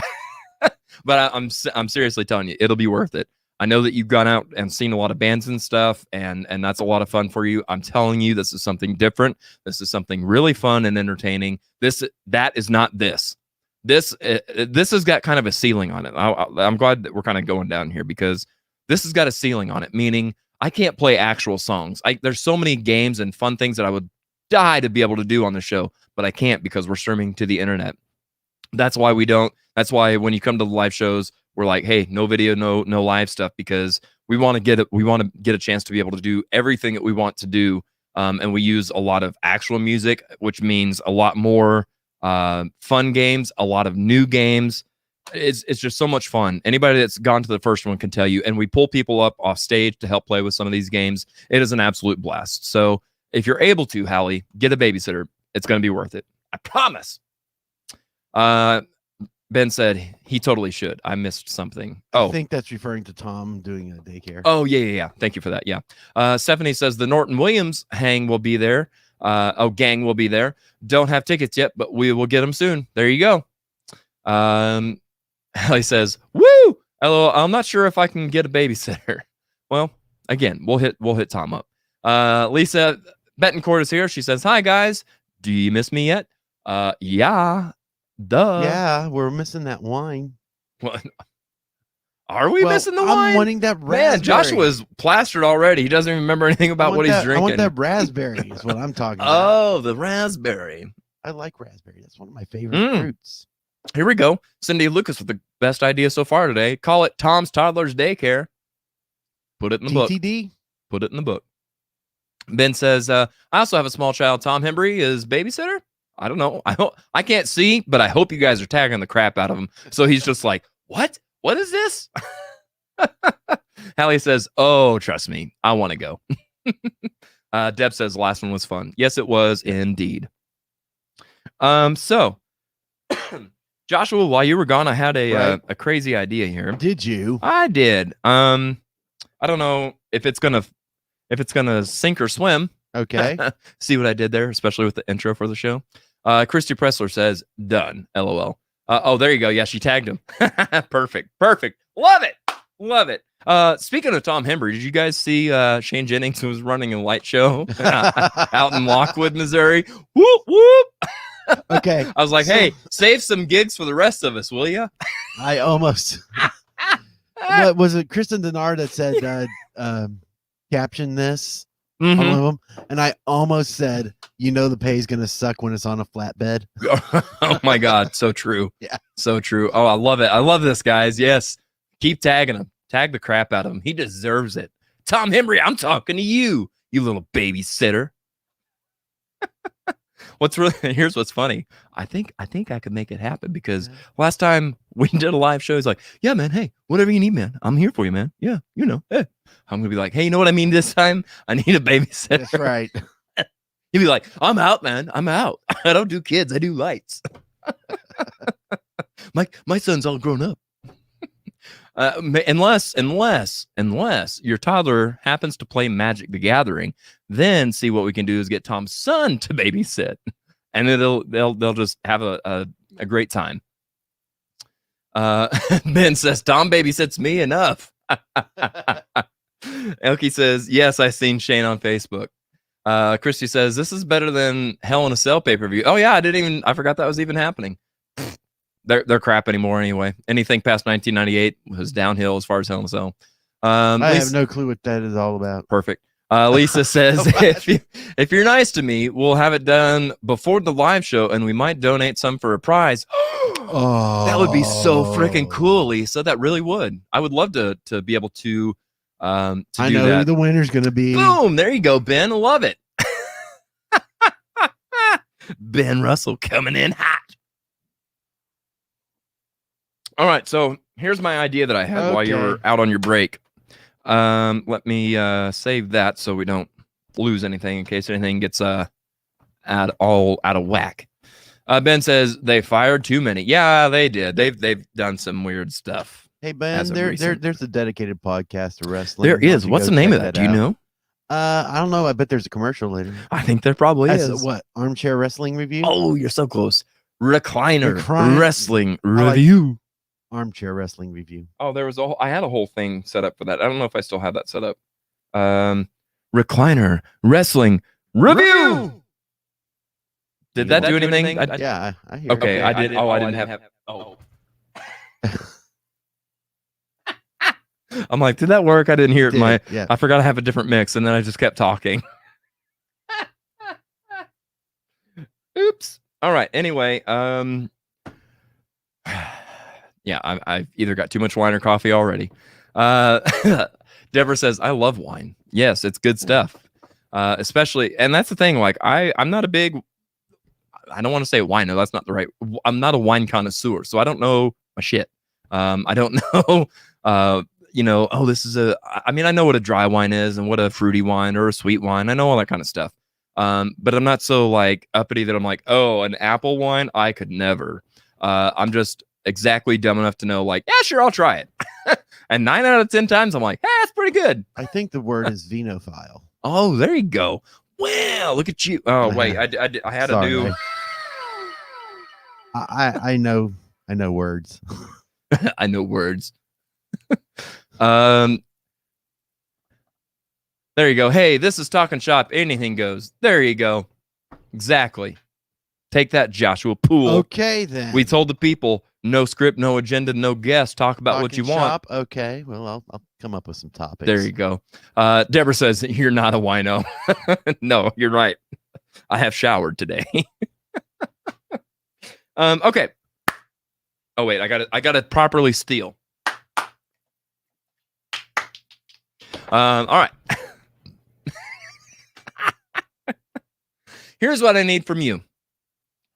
But I'm seriously telling you, it'll be worth it. I know that you've gone out and seen a lot of bands and stuff, and that's a lot of fun for you. I'm telling you, this is something different. This is something really fun and entertaining. That is not this. This has got kind of a ceiling on it. I'm glad that we're kind of going down here because this has got a ceiling on it, meaning I can't play actual songs. There's so many games and fun things that I would die to be able to do on the show, but I can't because we're streaming to the internet. That's why we don't. That's why when you come to the live shows, we're like, hey, no video, no live stuff, because we want to get a chance to be able to do everything that we want to do. And we use a lot of actual music, which means a lot more fun games, a lot of new games. It's just so much fun. Anybody that's gone to the first one can tell you. And we pull people up off stage to help play with some of these games. It is an absolute blast. So if you're able to, Hallie, get a babysitter. It's going to be worth it. I promise. Ben said he totally should. I missed something. I think that's referring to Tom doing a daycare. Oh, yeah. Thank you for that. Yeah. Stephanie says the Norton Williams gang will be there. Gang will be there. Don't have tickets yet, but we will get them soon. There you go. Hallie says, woo! LOL, I'm not sure if I can get a babysitter. Well, again, we'll hit Tom up. Lisa Betancourt is here. She says, hi, guys. Do you miss me yet? Yeah. Duh. Yeah, we're missing that wine. What? Are we missing the wine? I'm wanting that raspberry. Man, Joshua's plastered already. He doesn't even remember anything about what he's drinking. I want that raspberry is what I'm talking about. Oh, the raspberry. I like raspberry. That's one of my favorite fruits. Here we go. Cindy Lucas with the best idea so far today. Call it Tom's Toddler's Daycare. Put it in the book. TTD. Put it in the book. Ben says, I also have a small child. Tom Hembry is babysitter. I don't know. I can't see, but I hope you guys are tagging the crap out of him. So he's just like, what? What is this? Hallie says, oh, trust me. I want to go. Deb says the last one was fun. Yes, it was indeed. So Joshua, while you were gone, I had a crazy idea here. Did you? I did. I don't know if it's gonna sink or swim. Okay. See what I did there, especially with the intro for the show. Christy Pressler says, done. LOL. Oh, there you go. Yeah, she tagged him. Perfect. Love it. Speaking of Tom Hembry, did you guys see Shane Jennings was running a light show out in Lockwood, Missouri? Whoop, whoop. Okay. I was like, hey, save some gigs for the rest of us, will you? I almost. What was it? Kristen Denard that said, caption this. Mm-hmm. All of them, and I almost said, the pay is gonna suck when it's on a flatbed. Oh my God, so true. Yeah, so true. Oh, I love it. I love this, guys. Yes, keep tagging him. Tag the crap out of him. He deserves it. Tom Hembry, I'm talking to you, you little babysitter. Here's what's funny. I think I could make it happen because last time we did a live show, he's like, yeah, man, hey, whatever you need, man, I'm here for you, man. Yeah, hey. I'm gonna be like, hey, you know what I mean this time? I need a babysitter. That's right. He'd be like, I'm out, man. I'm out. I don't do kids. I do lights. My son's all grown up. Unless your toddler happens to play Magic the Gathering, then see what we can do is get Tom's son to babysit, and they'll just have a great time. Ben says Tom babysits me enough. Elkie says yes, I seen Shane on Facebook. Christy says this is better than Hell in a Cell pay-per-view. Oh yeah, I forgot that was even happening. They're crap anymore anyway. Anything past 1998 was downhill as far as Hell in a Cell. I have no clue what that is all about. Perfect. Lisa says if you're nice to me, we'll have it done before the live show, and we might donate some for a prize. Oh, that would be so freaking cool, Lisa. That really would. I would love to be able to I do know that. who the winner's going to be. Boom! There you go, Ben. Love it. Ben Russell coming in hot. All right, so here's my idea that I had while you were out on your break. Let me save that so we don't lose anything in case anything gets out of whack. Ben says they fired too many. Yeah, they did. They've done some weird stuff. Hey Ben, there's a dedicated podcast to wrestling. There is. What's the name of that? Do you know? I don't know. I bet there's a commercial later. I think there probably is. What? Armchair Wrestling Review? Oh, you're so close. Recliner Wrestling Review. Armchair Wrestling Review. Oh, I had a whole thing set up for that. I don't know if I still have that set up. Recliner Wrestling Review. Did that do anything? Yeah, I hear. Okay, I did. I didn't have. Oh. I'm like, did that work? I didn't hear it. Yeah. I forgot I have a different mix, and then I just kept talking. Oops. All right. Anyway, yeah, I've either got too much wine or coffee already. Deborah says, I love wine. Yes, it's good stuff. Especially, and that's the thing, like I'm not a big, I don't want to say wino. That's not the right. I'm not a wine connoisseur, so I don't know my shit. I don't know, this is I mean, I know what a dry wine is and what a fruity wine or a sweet wine. I know all that kind of stuff. But I'm not so like uppity that I'm like, oh, an apple wine. I could never. I'm just exactly dumb enough to know, like, yeah, sure, I'll try it. And 9 out of 10 times, I'm like, hey, that's pretty good. I think the word is vinophile. Oh, there you go. Wow, look at you. Oh, wait, I had to do. I know words. I know words. There you go. Hey, this is Talkin Shop. Anything goes. There you go. Exactly. Take that, Joshua Poole. Okay, then. We told the people, no script, no agenda, no guest. Talk about what you want. Okay, well, I'll come up with some topics. There you go. Deborah says, you're not a wino. No, you're right. I have showered today. Okay. Oh, wait, I got to properly steal. All right. Here's what I need from you.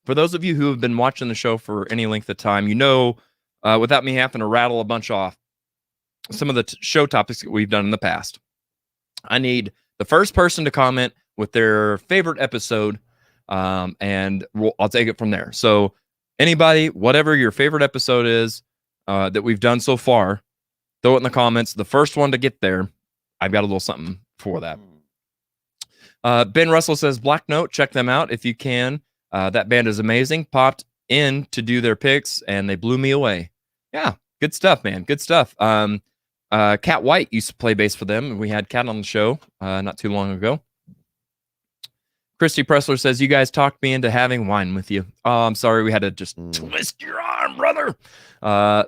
For those of you who have been watching the show for any length of time, without me having to rattle a bunch off, some of the show topics that we've done in the past. I need the first person to comment with their favorite episode, and I'll take it from there. So anybody, whatever your favorite episode is that we've done so far, throw it in the comments. The first one to get there, I've got a little something for that. Ben Russell says, Black Note, check them out if you can. That band is amazing. Popped in to do their picks, and they blew me away. Yeah, good stuff, man. Good stuff. Cat White used to play bass for them, and we had Cat on the show not too long ago. Christy Pressler says, you guys talked me into having wine with you. Oh, I'm sorry. We had to just twist your arm, brother. I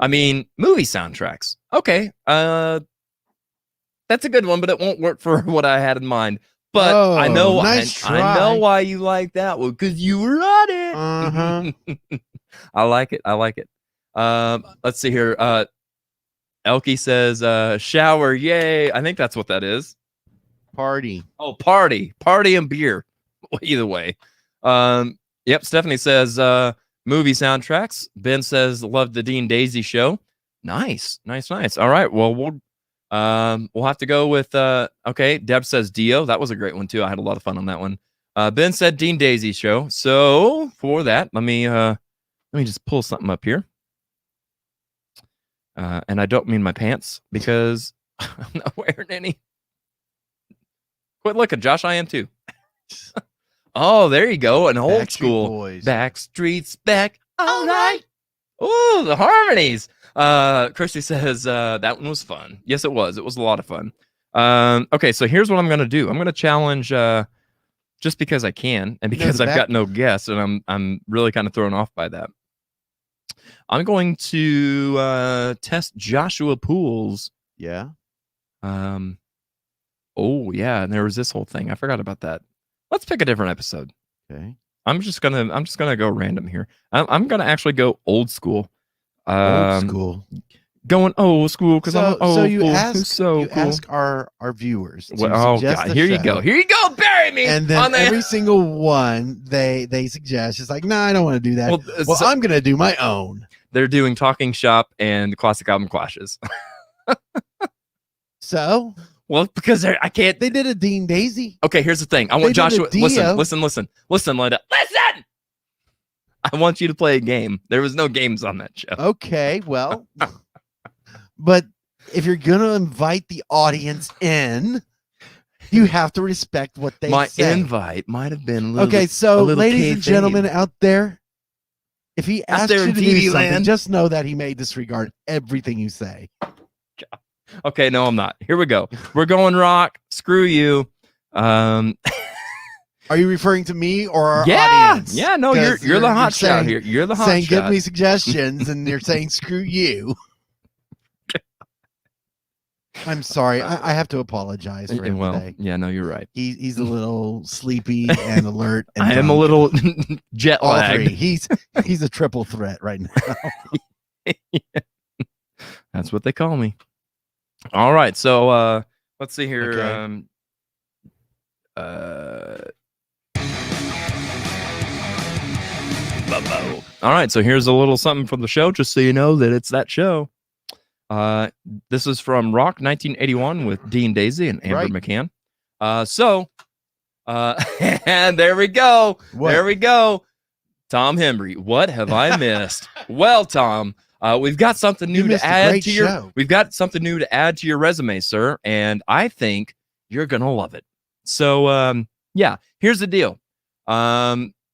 mean, movie soundtracks. Okay. That's a good one, but it won't work for what I had in mind. But I know I know why you like that one, because you were on it. Uh-huh. I like it. I like it. Let's see here. Elkie says, shower, yay. I think that's what that is. Party. Oh, party and beer. Either way. Yep. Stephanie says, movie soundtracks. Ben says, love the Dean Daisy show. Nice. All right. Well, we'll have to go with okay. Deb says Dio. That was a great one too. I had a lot of fun on that one. Ben said Dean Daisy show. So for that, let me just pull something up here. And I don't mean my pants because I'm not wearing any. Quit looking, Josh. I am too. Oh, there you go. An old Backstreet school. Boys. Backstreet's back. All right. Ooh, the harmonies. Kirsty says that one was fun. Yes, it was. It was a lot of fun. Okay, so here's what I'm gonna do. I'm gonna challenge just because I can, and because I've got no guests, and I'm really kind of thrown off by that. I'm going to test Joshua Poole's. Yeah. Oh yeah, and there was this whole thing. I forgot about that. Let's pick a different episode. Okay. I'm just gonna go random here. I'm gonna actually go old school. Old school. Going old school because I'm old. So you fool. ask So you cool. ask our viewers. To Well, oh suggest God, the here you show, go. Here you go. Bury me. And then every single one they suggest is like, no, I don't want to do that. Well, so I'm gonna do my own. they're doing Talking Shop and classic album clashes. So, Well, because I can't. they did a Dean Daisy. Okay, here's the thing. I want They did a Joshua. Dio. Listen, Linda. Listen. I want you to play a game. There was no games on that show. Okay, well, but if you're gonna invite the audience in, you have to respect what they My say. invite might have been a little Okay, bit- so a little ladies and kayfabe. gentlemen out there, if he asks there you in to TV do something, land. just know that he may disregard everything you say. Okay, no, I'm not. Here we go. We're going rock. Screw you. Are you referring to me or our Yeah, audience? yeah. No, 'Cause you're the hot shot saying- here. You're the hot saying, shot. give me suggestions, and you're saying, screw you. I'm sorry. I have to apologize for him Well, today. yeah, no, you're right. He's a little sleepy and alert. And I am a drunk. little jet All three. lagged. He's a triple threat right now. That's what they call me. All right, so let's see here. Okay. All right, so here's a little something from the show, just so you know that it's that show. This is from Rock 1981 with Dean Daisy and Amber Right. McCann. And there we go. What? There we go. Tom Hembry, what have I missed? Well, Tom, we've got something new to missed a add great to your. show. We've got something new to add to your resume, sir, and I think you're gonna love it. So, yeah, here's the deal.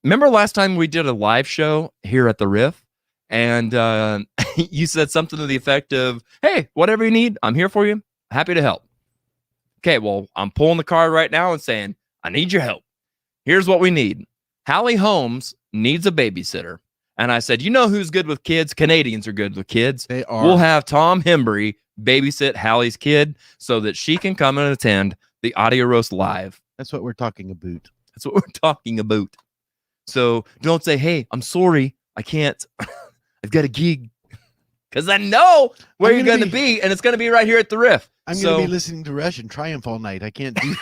Remember last time we did a live show here at the Riff, and you said something to the effect of, "Hey, whatever you need, I'm here for you. Happy to help." Okay, well, I'm pulling the card right now and saying, I need your help. Here's what we need. Hallie Holmes needs a babysitter. And I said, you know who's good with kids? Canadians are good with kids. They are. We'll have Tom Hembry babysit Hallie's kid so that she can come and attend the Audio Roast Live. That's what we're talking about. That's what we're talking about. So don't say, hey, I'm sorry, I can't. I've got a gig. Because I know where I'm you're gonna going to be, and it's going to be right here at the Riff. I'm So- going to be listening to Russian Triumph all night. I can't do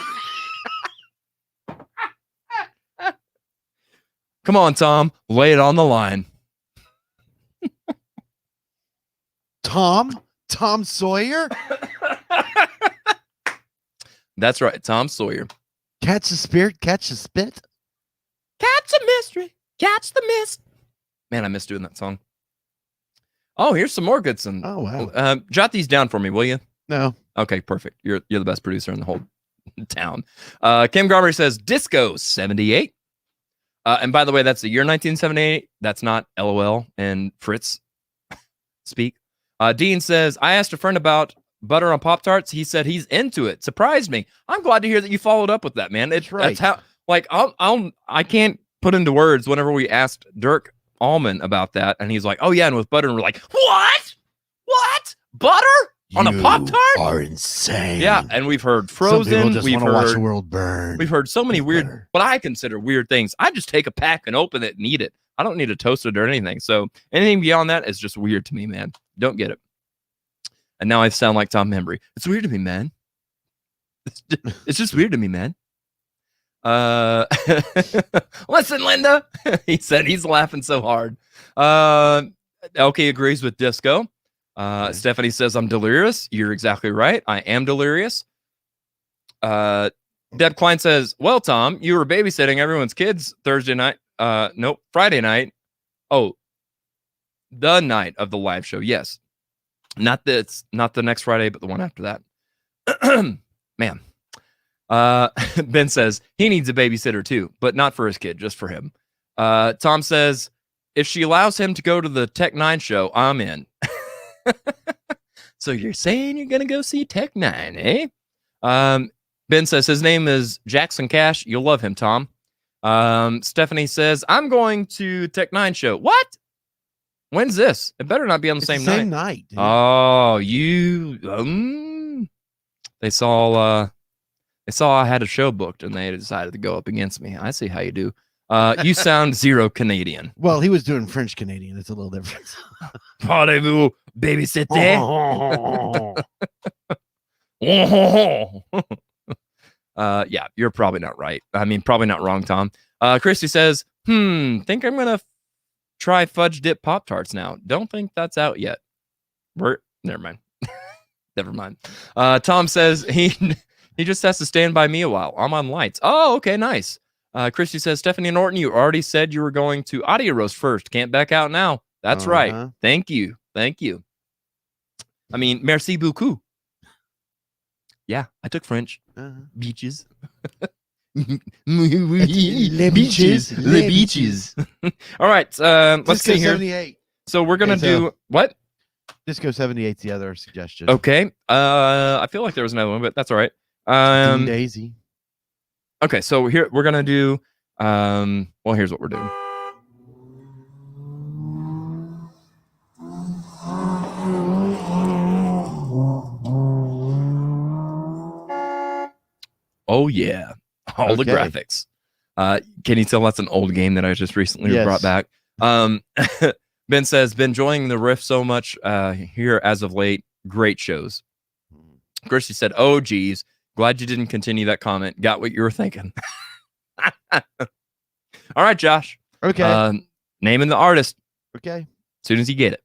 Come on, Tom, lay it on the line. Tom Sawyer. That's right, Tom Sawyer. Catch the spirit, catch the spit. Catch the mystery, catch the mist. Man, I miss doing that song. Oh, here's some more good some. Oh wow. Jot these down for me, will you? No. Okay, perfect. You're the best producer in the whole town. Kim Garber says Disco 78. And by the way, that's the year 1978. That's not LOL and Fritz speak. Dean says, I asked a friend about butter on Pop-Tarts. He said he's into it. Surprised me. I'm glad to hear that you followed up with that, man. That's right. That's how, like, I can't put into words whenever we asked Dirk Allman about that. And he's like, oh, yeah, and with butter. And we're like, what? What? Butter? On a Pop-Tart? Are insane. Yeah, and we've heard Some people Frozen. just We've want to watch the heard world burn. we've heard so many with weird, butter. what I consider weird things. I just take a pack and open it and eat it. I don't need to toast it or anything. So anything beyond that is just weird to me, man. Don't get it. And now I sound like Tom Hembry. It's weird to me, man. It's just weird to me, man. Listen, Linda. He said he's laughing so hard. LK agrees with Disco. Stephanie says, I'm delirious. You're exactly right. I am delirious. Deb Klein says, well, Tom, you were babysitting everyone's kids Thursday night. Nope, Friday night. Oh, the night of the live show. Yes. Not the next Friday, but the one after that. Man. Ben says he needs a babysitter too, but not for his kid, just for him. Tom says, if she allows him to go to the Tech 9 show, I'm in. So you're saying you're going to go see Tech 9, eh? Ben says his name is Jackson Cash. You'll love him, Tom. Stephanie says, I'm going to Tech 9 show. What? When's this? It better not be on the same night. Dude. Oh, they saw I had a show booked and they decided to go up against me. I see how you do. You sound zero Canadian. Well, he was doing French Canadian. It's a little different. Parlez-vous, babysitter? Yeah, you're probably not right. I mean, probably not wrong, Tom. Christy says, think I'm going to try fudge dip Pop-Tarts now. Don't think that's out yet. Never mind. Never mind. Tom says he just has to stand by me a while. I'm on lights. Oh, okay, nice. Christy says, Stephanie Norton, you already said you were going to Audio Roast first. Can't back out now. That's right. Thank you. Thank you. I mean, merci beaucoup. Yeah, I took French. Beaches. Les beaches. Les beaches. All right. Let's see here. 78. So we're going to do what? Disco 78's the other suggestion. Okay. I feel like there was another one, but that's all right. Daisy. Okay, so here we're gonna do. Well, here's what we're doing. Oh yeah, all the graphics. Can you tell that's an old game that I just recently brought back? Ben says, been enjoying the riff so much here as of late. Great shows. Christy said, oh geez. Glad you didn't continue that comment. Got what you were thinking. All right, Josh. Okay. Naming the artist. Okay. As soon as you get it.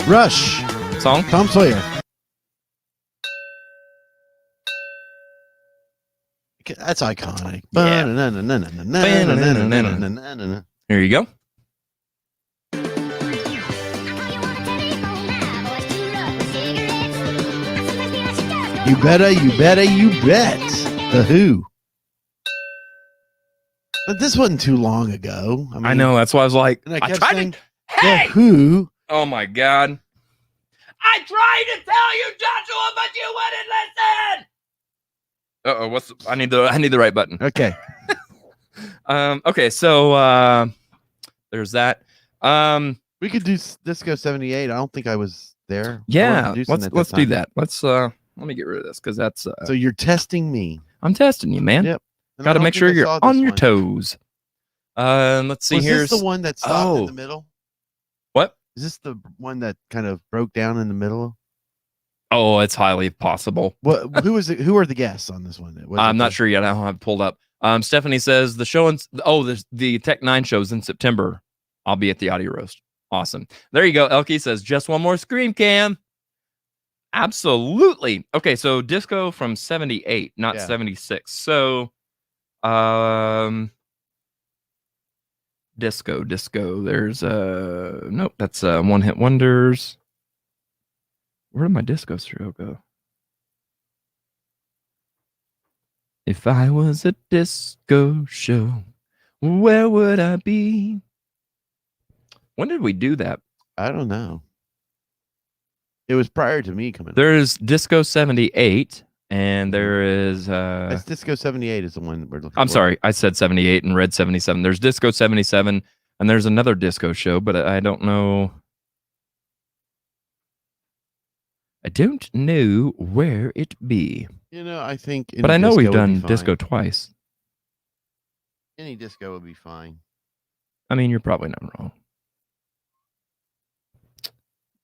Rush. Song? Tom Sawyer. That's iconic. Yeah. Here you go. You better, you better, you bet. The Who. But this wasn't too long ago. I know. That's why I was like, I tried saying, to. Hey! The Who. Oh my God. I tried to tell you, Joshua, but you wouldn't listen. I need the right button. Okay. Okay, so there's that. We could do Disco 78. I don't think I was there. Yeah, let's do that. Let me get rid of this because that's so you're testing me. I'm testing you, man. Yep. Got to make sure you're on your toes. Let's see. Here's the one that stopped in the middle. What? Is this the one that kind of broke down in the middle? Oh, it's highly possible. What? Who is it? Who are the guests on this one? I'm not sure yet. I don't have it pulled up. Stephanie says the show. The Tech 9 shows in September. I'll be at the Audio Roast. Awesome. There you go. Elkie says just one more scream cam. Absolutely. Okay, so disco from 78, not 76. So, disco. There's nope. That's one hit wonders. Where did my disco show go? If I was a disco show, where would I be? When did we do that? I don't know. It was prior to me coming. There's Disco 78, and there is That's Disco 78 is the one that we're looking for. I'm sorry, I said 78 and read 77. There's Disco 77, and there's another disco show, but I don't know. I don't know where it be. You know, I think. But I know we've done disco twice. Any disco would be fine. I mean, you're probably not wrong.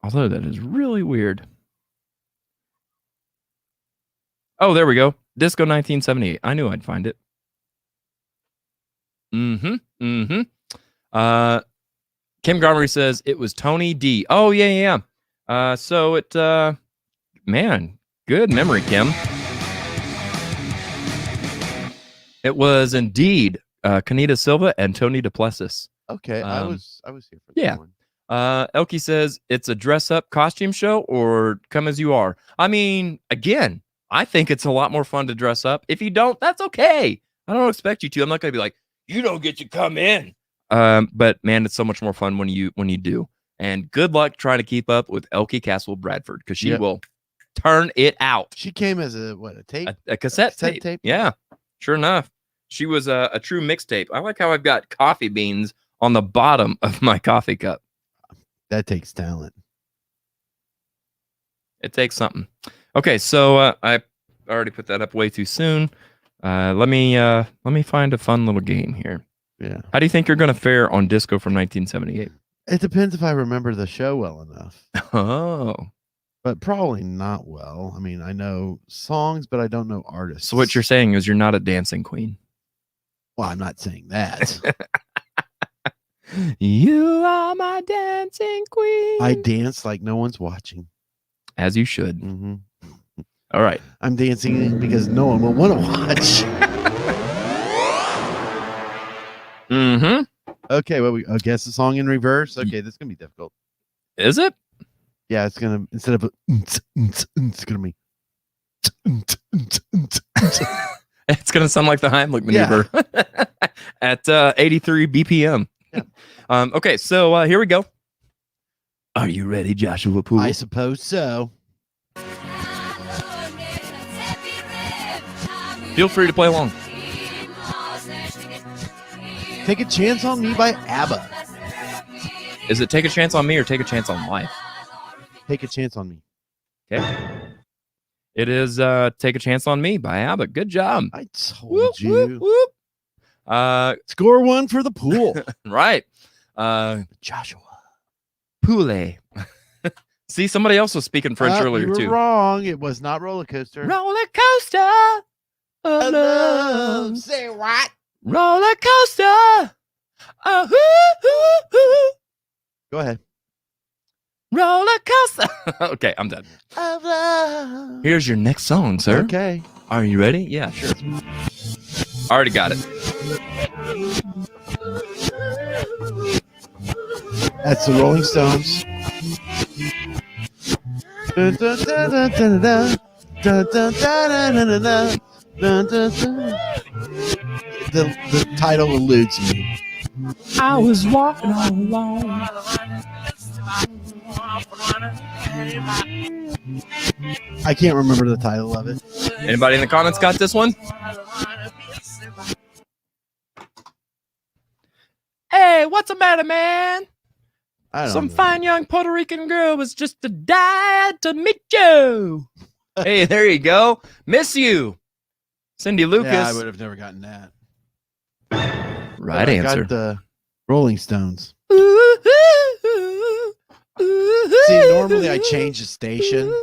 Although that is really weird. Oh, there we go. Disco 1978. I knew I'd find it. Kim Garmery says it was Tony D. Oh, yeah. So it, man, good memory, Kim. It was indeed Kanita Silva and Tony Duplessis. Okay, I was here for yeah. that one. Elkie says it's a dress up costume show or come as you are. I mean, again, I think it's a lot more fun to dress up. If you don't, that's okay. I don't expect you to. I'm not going to be like, you don't get to come in. But man, it's so much more fun when you do. And good luck trying to keep up with Elkie Castle Bradford because she will turn it out. She came as a tape? A cassette tape. Yeah, sure enough. She was a true mixtape. I like how I've got coffee beans on the bottom of my coffee cup. That takes talent. It takes something. Okay, so I already put that up way too soon. Let me find a fun little game here. Yeah. How do you think you're going to fare on Disco from 1978? It depends if I remember the show well enough. Oh. But probably not well. I mean, I know songs, but I don't know artists. So what you're saying is you're not a dancing queen. Well, I'm not saying that. You are my dancing queen. I dance like no one's watching. As you should. Mm-hmm. All right. I'm dancing because no one will want to watch. Mm-hmm. Okay, well, I guess the song in reverse. Okay, this is going to be difficult. Is it? Yeah, it's going to, instead of it's going to be. It's going to sound like the Heimlich maneuver at 83 BPM. Yeah. Okay, so here we go. Are you ready, Joshua Poole? I suppose so. Feel free to play along. Take a Chance on Me by ABBA. Is it Take a Chance on Me or Take a Chance on Life? Take a Chance on Me. Okay. It is Take a Chance on Me by ABBA. Good job. I told you. Whoop, whoop. Score one for the pool. Right. Joshua Poole. See, somebody else was speaking French earlier, you were too. wrong. It was not Roller Coaster. Roller coaster of love. Say what? Roller coaster. Go ahead. Roller coaster. Okay, I'm done. Of love. Here's your next song, sir. Okay. Are you ready? Yeah, sure. Already got it. That's the Rolling Stones. Dun, dun, dun, dun, dun, dun, dun, dun, dun, dun, dun, dun, dun, dun. The title eludes me. I was walking all alone. I can't remember the title of it. Anybody in the comments got this one? Hey, what's the matter, man? I don't Some know. fine young Puerto Rican girl was just a died to meet you. Hey, there you go. Miss you. Cindy Lucas. Yeah, I would have never gotten that. Right But I answer. got the Rolling Stones. See, See, normally I change the station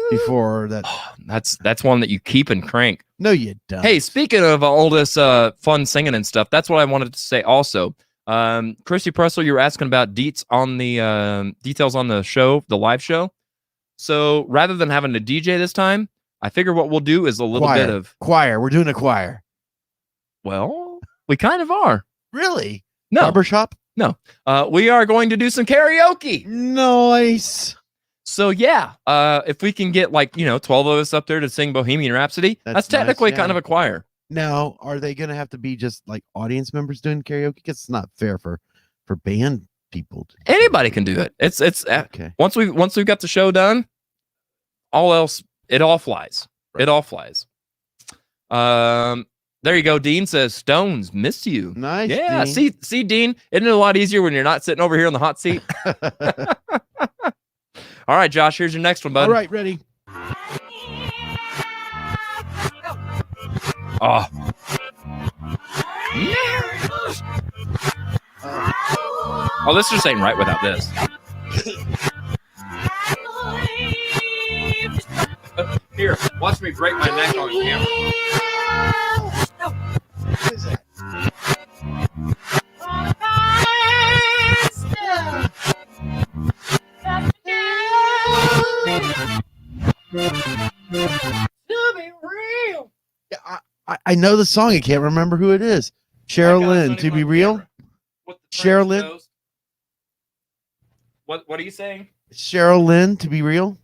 before that. That's one that you keep and crank. No, you don't. Hey, speaking of all this fun singing and stuff, that's what I wanted to say also. Christy Pressel, you were asking about details on the show, the live show. So rather than having to DJ this time, I figure what we'll do is a little bit of choir. We're doing a choir. Well, we kind of are. Really? No. Barbershop? No. We are going to do some karaoke. Nice. So yeah, if we can get 12 of us up there to sing Bohemian Rhapsody, that's technically nice, kind of a choir. Now, are they going to have to be just like audience members doing karaoke? Because it's not fair for band people. Anybody can do it. It's Okay. Once we've got the show done, all else it all flies. Right. It all flies. There you go. Dean says Stones miss you. Nice. Yeah. Dean. See, Dean, isn't it a lot easier when you're not sitting over here in the hot seat? All right, Josh. Here's your next one, bud. All right, ready. Oh. Oh, this just ain't right without this. Here, watch me break my neck on camera. What is that? Yeah, I know the song. I can't remember who it is. Cheryl Lynn, To Be Real. What Cheryl Lynn? What are you saying? Cheryl Lynn, to be real?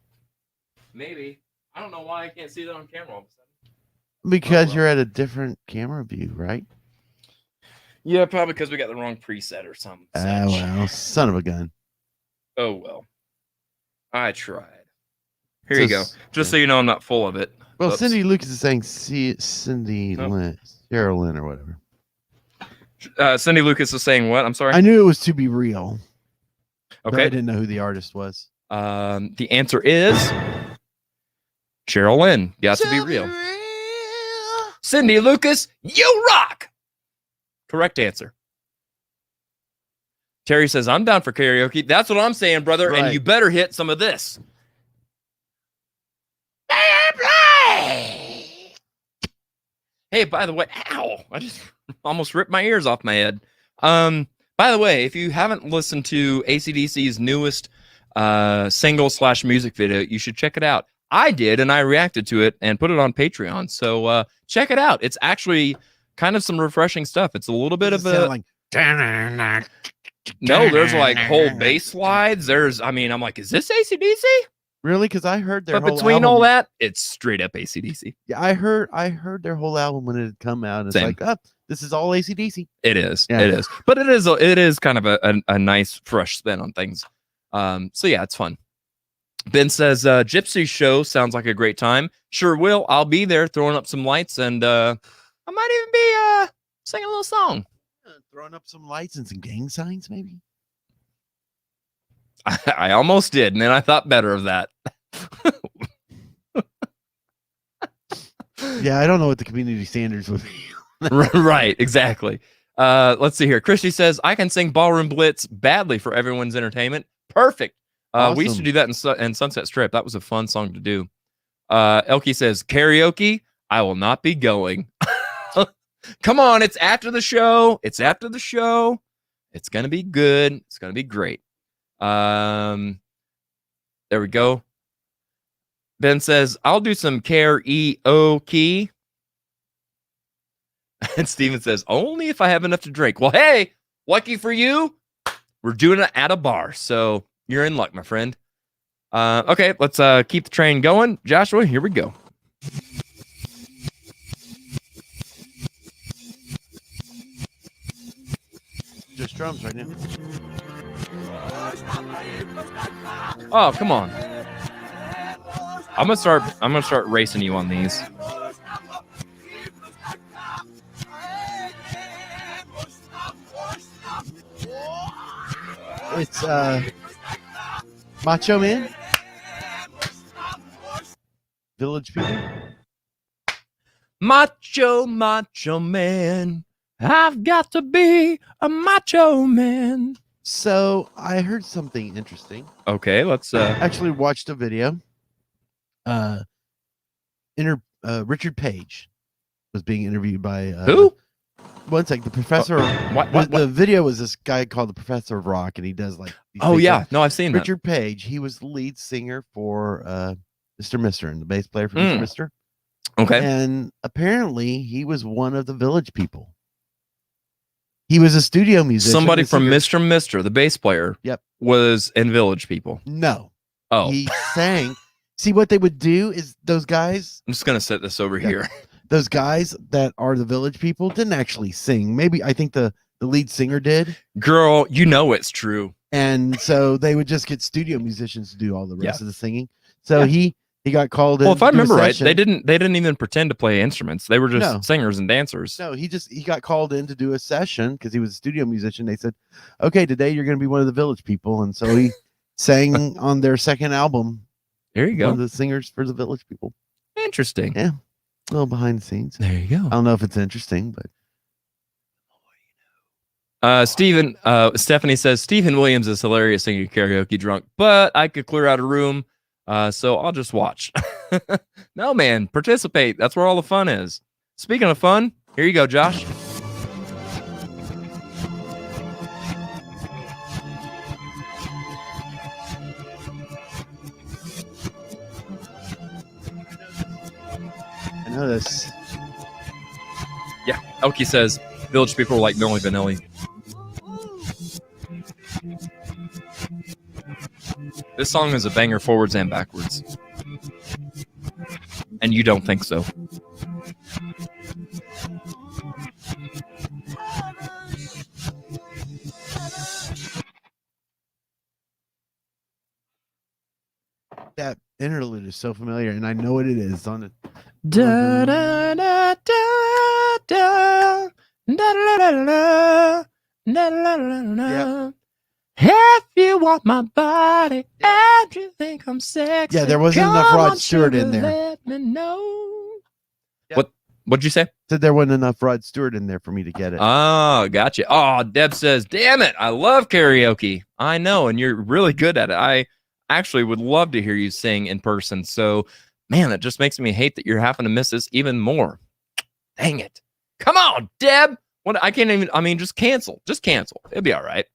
Maybe. I don't know why I can't see that on camera all of a sudden. Because you're at a different camera view, right? Yeah, probably because we got the wrong preset or something. Ah, well, son of a gun. Oh, well. I tried. Here you go. Just so you know I'm not full of it. Well, Oops. Cindy Lucas is saying Cindy Lynn, Cheryl Lynn or whatever. Cindy Lucas is saying what? I'm sorry? I knew it was to be real. Okay. But I didn't know who the artist was. The answer is Cheryl Lynn. Got to be real. Cindy Lucas, you rock! Correct answer. Terry says, I'm down for karaoke. That's what I'm saying, brother. Right. And you better hit some of this. Hey, by the way, ow, I just almost ripped my ears off my head. By the way, if you haven't listened to AC/DC's newest single/music video, you should check it out. I did, and I reacted to it and put it on Patreon. So check it out. It's actually kind of some refreshing stuff. It's a little bit of a... No, there's like whole bass slides. I'm like, is this AC/DC? Really? Because I heard their But whole between album. all that, it's straight up AC/DC. Yeah, I heard their whole album when it had come out. And it's Same. like, oh, this is all AC/DC. It is. Yeah. It is. But it is kind of a nice fresh spin on things. So yeah, it's fun. Ben says Gypsy show sounds like a great time. Sure will. I'll be there throwing up some lights, and I might even be singing a little song. Throwing up some lights and some gang signs, maybe. I almost did, and then I thought better of that. Yeah, I don't know what the community standards would be. Right, exactly. Let's see here. Christy says, I can sing Ballroom Blitz badly for everyone's entertainment. Perfect. We used to do that in Sunset Strip. That was a fun song to do. Elkie says, karaoke, I will not be going. Come on, it's after the show. It's after the show. It's going to be good. It's going to be great. There we go. Ben says, I'll do some karaoke. And Steven says, only if I have enough to drink. Well, hey, lucky for you, we're doing it at a bar. So you're in luck, my friend. Okay, let's keep the train going. Joshua, here we go. Just drums right now. Oh, come on. I'm gonna start racing you on these. It's Macho Man. Village People. Macho Man. I've got to be a macho man. So I heard something interesting. Okay, let's Actually watched a video. Richard Page was being interviewed by who? One sec, the professor. The video was this guy called the Professor of Rock, and he does like. Oh yeah, no, I've seen Richard Page. He was the lead singer for Mr. Mister and the bass player for Mr. Mister. Okay, and apparently he was one of the Village People. He was a studio musician. somebody from Mr. Mister, the bass player. Yep, was in Village People. No. Oh, he sang. See, what they would do is those guys. I'm just gonna set this over here. Those guys that are the Village People didn't actually sing. Maybe I think the lead singer did. Girl, you know it's true. And so they would just get studio musicians to do all the rest of the singing. So he got called in. Well, if I remember right, they didn't even pretend to play instruments. They were just singers and dancers. No, he got called in to do a session because he was a studio musician. They said, "Okay, today you're going to be one of the Village People," and so he sang on their second album. There you go. One of the singers for the Village People. Interesting. Yeah. A little behind the scenes. There you go. I don't know if it's interesting, but Stephanie says Stephen Williams is hilarious singing karaoke drunk, but I could clear out a room, so I'll just watch. No, man, participate. That's where all the fun is. Speaking of fun, here you go, Josh. I know this. Yeah, Elkie says Village People are like Milli Vanilli. This song is a banger forwards and backwards. And you don't think so. That interlude is so familiar, and I know what it is. On it. Da da da da da da da da da. If you want my body and you think I'm sexy, Yeah, there wasn't enough Rod Stewart in there. Let me know. Yep. What'd you say? Said there wasn't enough Rod Stewart in there for me to get it. Oh, gotcha. Oh, Deb says, damn it, I love karaoke. I know, and you're really good at it. I actually would love to hear you sing in person. So, man, that just makes me hate that you're having to miss this even more. Dang it. Come on, Deb. What? I can't even, I mean, just cancel. Just cancel. It'll be all right.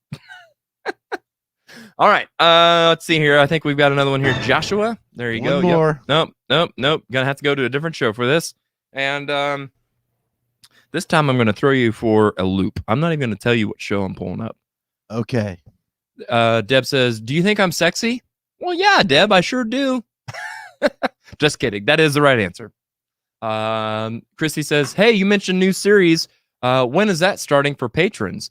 All right. Let's see here. I think we've got another one here. Joshua. There you go. One more. Yep. Nope. Gonna have to go to a different show for this. And this time I'm gonna throw you for a loop. I'm not even gonna tell you what show I'm pulling up. Okay. Deb says, do you think I'm sexy? Well, yeah, Deb, I sure do. Just kidding. That is the right answer. Chrissy says, hey, you mentioned new series. When is that starting for patrons?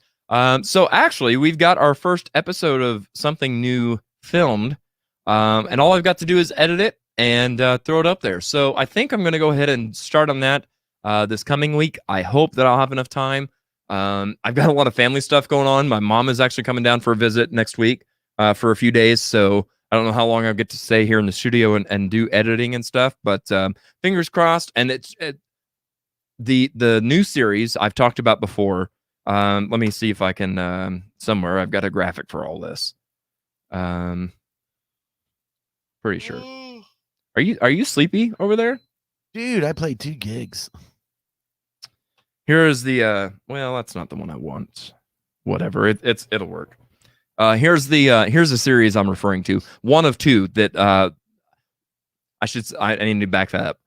So actually, we've got our first episode of something new filmed, and all I've got to do is edit it and throw it up there. So I think I'm going to go ahead and start on that this coming week. I hope that I'll have enough time. I've got a lot of family stuff going on. My mom is actually coming down for a visit next week for a few days, so I don't know how long I'll get to stay here in the studio and do editing and stuff, but fingers crossed. And the new series I've talked about before. Let me see if I can somewhere. I've got a graphic for all this. Pretty sure. Are you sleepy over there? Dude, I played 2 gigs. Here is the well, that's not the one I want. Whatever. It'll work. Here's the series I'm referring to. One of 2 that I need to back that up.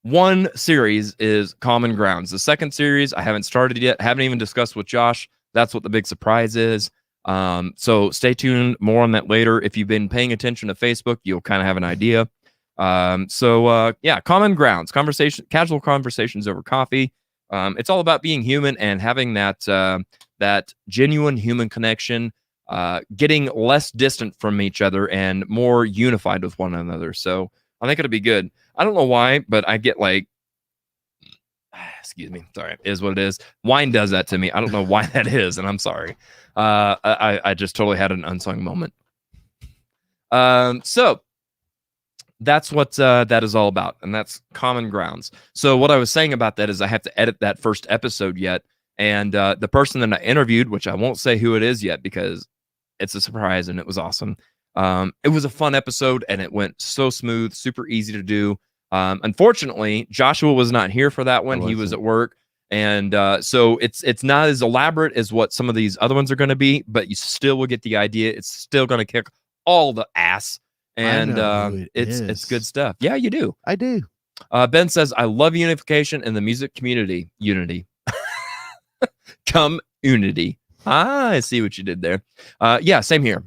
One series is Common Grounds. The second series I haven't started yet. Haven't even discussed with Josh. That's what the big surprise is. So stay tuned. More on that later. If you've been paying attention to Facebook, you'll kind of have an idea. Yeah, Common Grounds, casual conversations over coffee. It's all about being human and having that genuine human connection, getting less distant from each other and more unified with one another. So I think it'll be good. I don't know why, but I get like, excuse me, sorry, it is what it is. Wine does that to me. I don't know why that is, and I'm sorry. I just totally had an unsung moment. So that's what that is all about, and that's Common Grounds. So what I was saying about that is I have to edit that first episode yet, and the person that I interviewed, which I won't say who it is yet because it's a surprise and it was awesome. It was a fun episode and it went so smooth, super easy to do. Unfortunately, Joshua was not here for that one. He was at work. And so it's not as elaborate as what some of these other ones are going to be, but you still will get the idea. It's still going to kick all the ass. And it's good stuff. Yeah, you do. I do. Ben says, I love unification in the music community. Unity. Come unity. I see what you did there. Yeah, same here.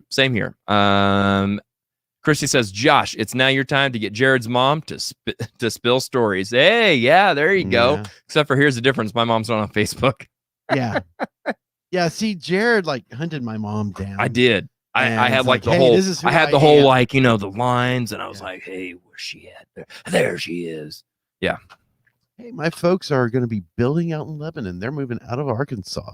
Christy says, Josh, it's now your time to get Jared's mom to spill stories. Hey, yeah, there you go. Except for here's the difference. My mom's not on Facebook. Yeah. Yeah, see, Jared like hunted my mom down. I did. I had like the whole, I had the whole like, you know, the lines, and I was like, hey, where's she at? There she is. Yeah. Hey, my folks are going to be building out in Lebanon. They're moving out of Arkansas.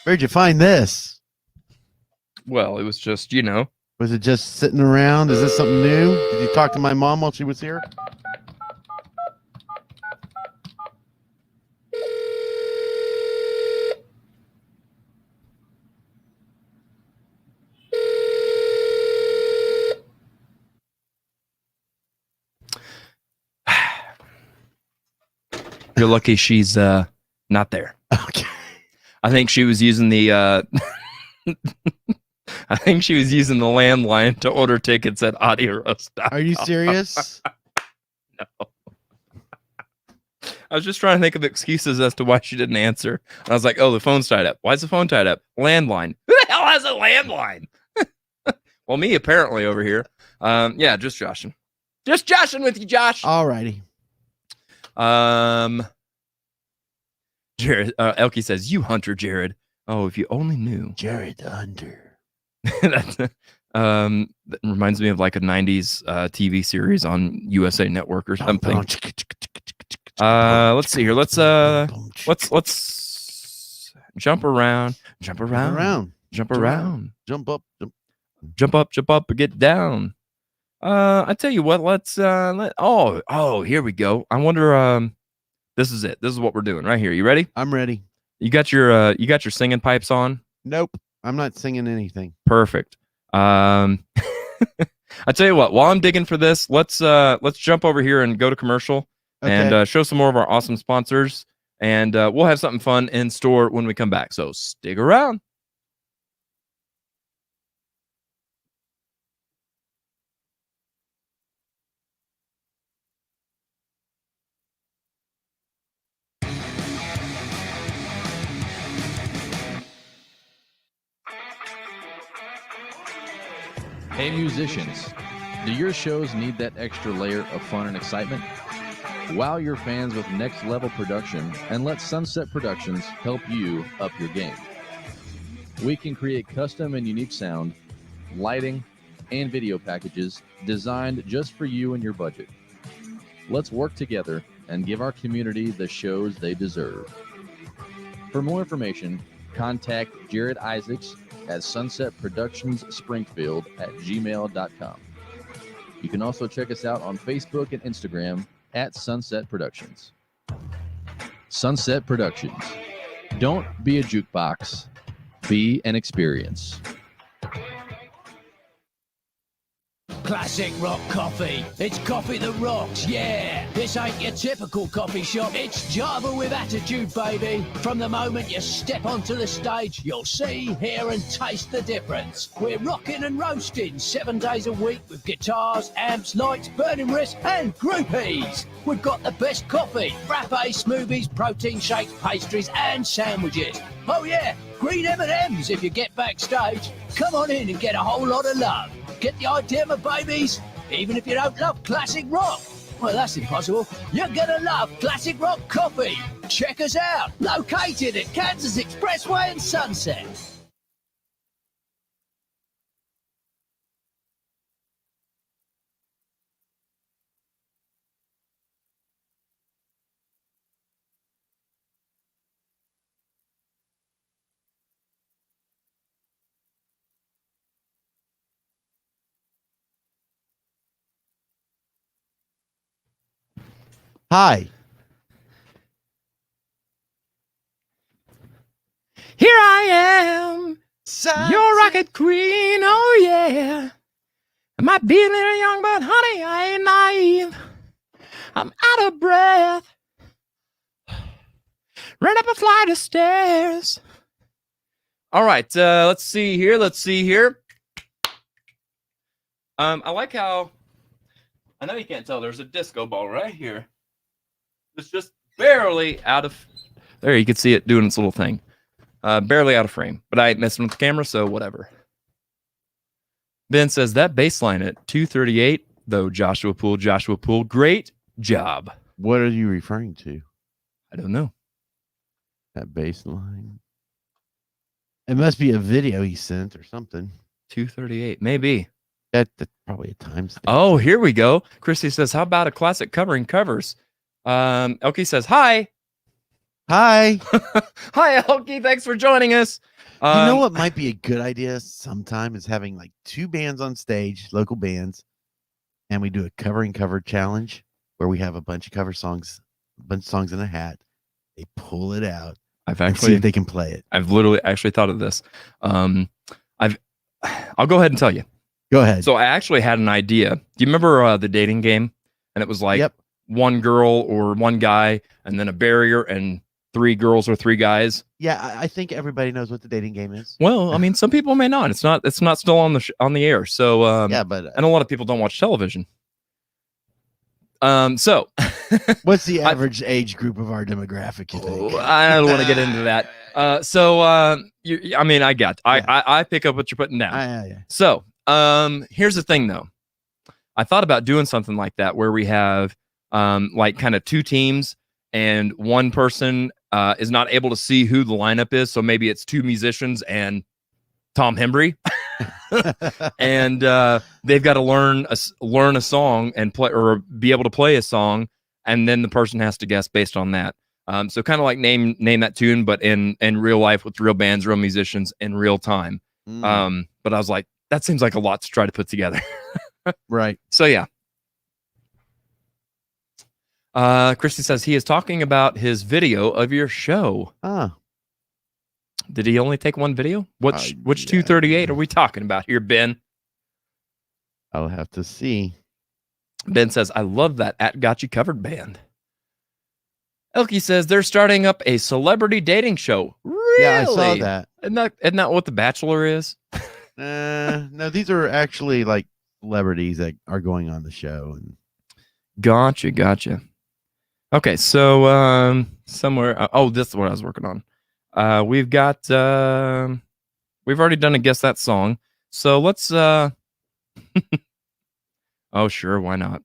Where'd you find this? Well, it was just, you know. Was it just sitting around? Is this something new? Did you talk to my mom while she was here? You're lucky she's not there. Okay. I think she was using the I think she was using the landline to order tickets at Audio Roast. Are you serious? No. I was just trying to think of excuses as to why she didn't answer. And I was like, oh, the phone's tied up. Why is the phone tied up? Landline. Who the hell has a landline? Well, me apparently over here. Yeah, just joshing. Just joshing with you, Josh. All righty. Jared, Elkie says, you hunter, Jared. Oh, if you only knew. Jared the Hunter. That reminds me of like a 90s TV series on USA Network or something. Let's see here. Let's jump around. Jump up and get down. I tell you what, here we go. I wonder this is it. This is what we're doing right here. You ready? I'm ready. You got your singing pipes on? Nope. I'm not singing anything. Perfect. I tell you what, while I'm digging for this, let's jump over here and go to commercial and show some more of our awesome sponsors, and we'll have something fun in store when we come back. So stick around. Hey musicians, do your shows need that extra layer of fun and excitement? Wow your fans with next level production and let Sunset Productions help you up your game. We can create custom and unique sound, lighting, and video packages designed just for you and your budget. Let's work together and give our community the shows they deserve. For more information, contact Jared Isaacs at Sunset Productions Springfield at gmail.com. You can also check us out on Facebook and Instagram at Sunset Productions. Sunset Productions. Don't be a jukebox. Be an experience. Classic rock coffee. It's coffee that rocks, yeah. This ain't your typical coffee shop. It's Java with attitude, baby. From the moment you step onto the stage, you'll see, hear and taste the difference. We're rocking and roasting 7 days a week with guitars, amps, lights, burning wrists and groupies. We've got the best coffee, frappes, smoothies, protein shakes, pastries and sandwiches. Oh yeah, green M&Ms if you get backstage. Come on in and get a whole lot of love. Get the idea, my babies? Even if you don't love classic rock. Well, that's impossible. You're gonna love classic rock coffee. Check us out. Located at Kansas Expressway and Sunset. Hi. Here I am, your rocket queen, oh yeah. I might be a little young, but honey, I ain't naive. I'm out of breath. Ran up a flight of stairs. All right, let's see here. I like how, I know you can't tell, there's a disco ball right here. It's just barely out of, there, you can see it doing its little thing. Barely out of frame, but I ain't messing with the camera, so whatever. Ben says that baseline at 238, though, Joshua Poole, great job. What are you referring to? I don't know. That bass line. It must be a video he sent or something. 238, maybe. That's probably a timestamp. Oh, here we go. Christy says, how about a classic covering covers? Elkie says, hi. Hi. Hi, Elkie. Thanks for joining us. You know what might be a good idea sometime is having like 2 bands on stage, local bands, and we do a cover challenge where we have a bunch of cover songs, in a hat. They pull it out. See if they can play it. I've literally actually thought of this. I'll go ahead and tell you. Go ahead. So I actually had an idea. Do you remember the dating game? And it was like one girl or one guy, and then a barrier, and 3 girls or 3 guys. Yeah, I think everybody knows what the dating game is. Well, I mean, some people may not. It's not still on the air. So yeah, but and a lot of people don't watch television. So What's the average age group of our demographic, you think? I don't want to get into that. I pick up what you're putting down. Yeah. So, here's the thing though. I thought about doing something like that where we have like kind of two teams and one person is not able to see who the lineup is. So maybe it's two musicians and Tom Hembry. And they've got to learn a song and play or be able to play a song, and then the person has to guess based on that. So kind of like name that tune, but in real life with real bands, real musicians in real time. But I was like, that seems like a lot to try to put together. Right. So yeah. Christy says he is talking about his video of your show. Did he only take one video? Which 238 are we talking about here, Ben? I'll have to see. Ben says, I love that at Got You Covered band. Elkie says they're starting up a celebrity dating show. Really? Yeah, I saw that. Isn't that what The Bachelor is? No, these are actually like celebrities that are going on the show. And Gotcha. Okay, so somewhere. This is what I was working on. We've got. We've already done a Guess That Song, so let's. Oh, sure, why not?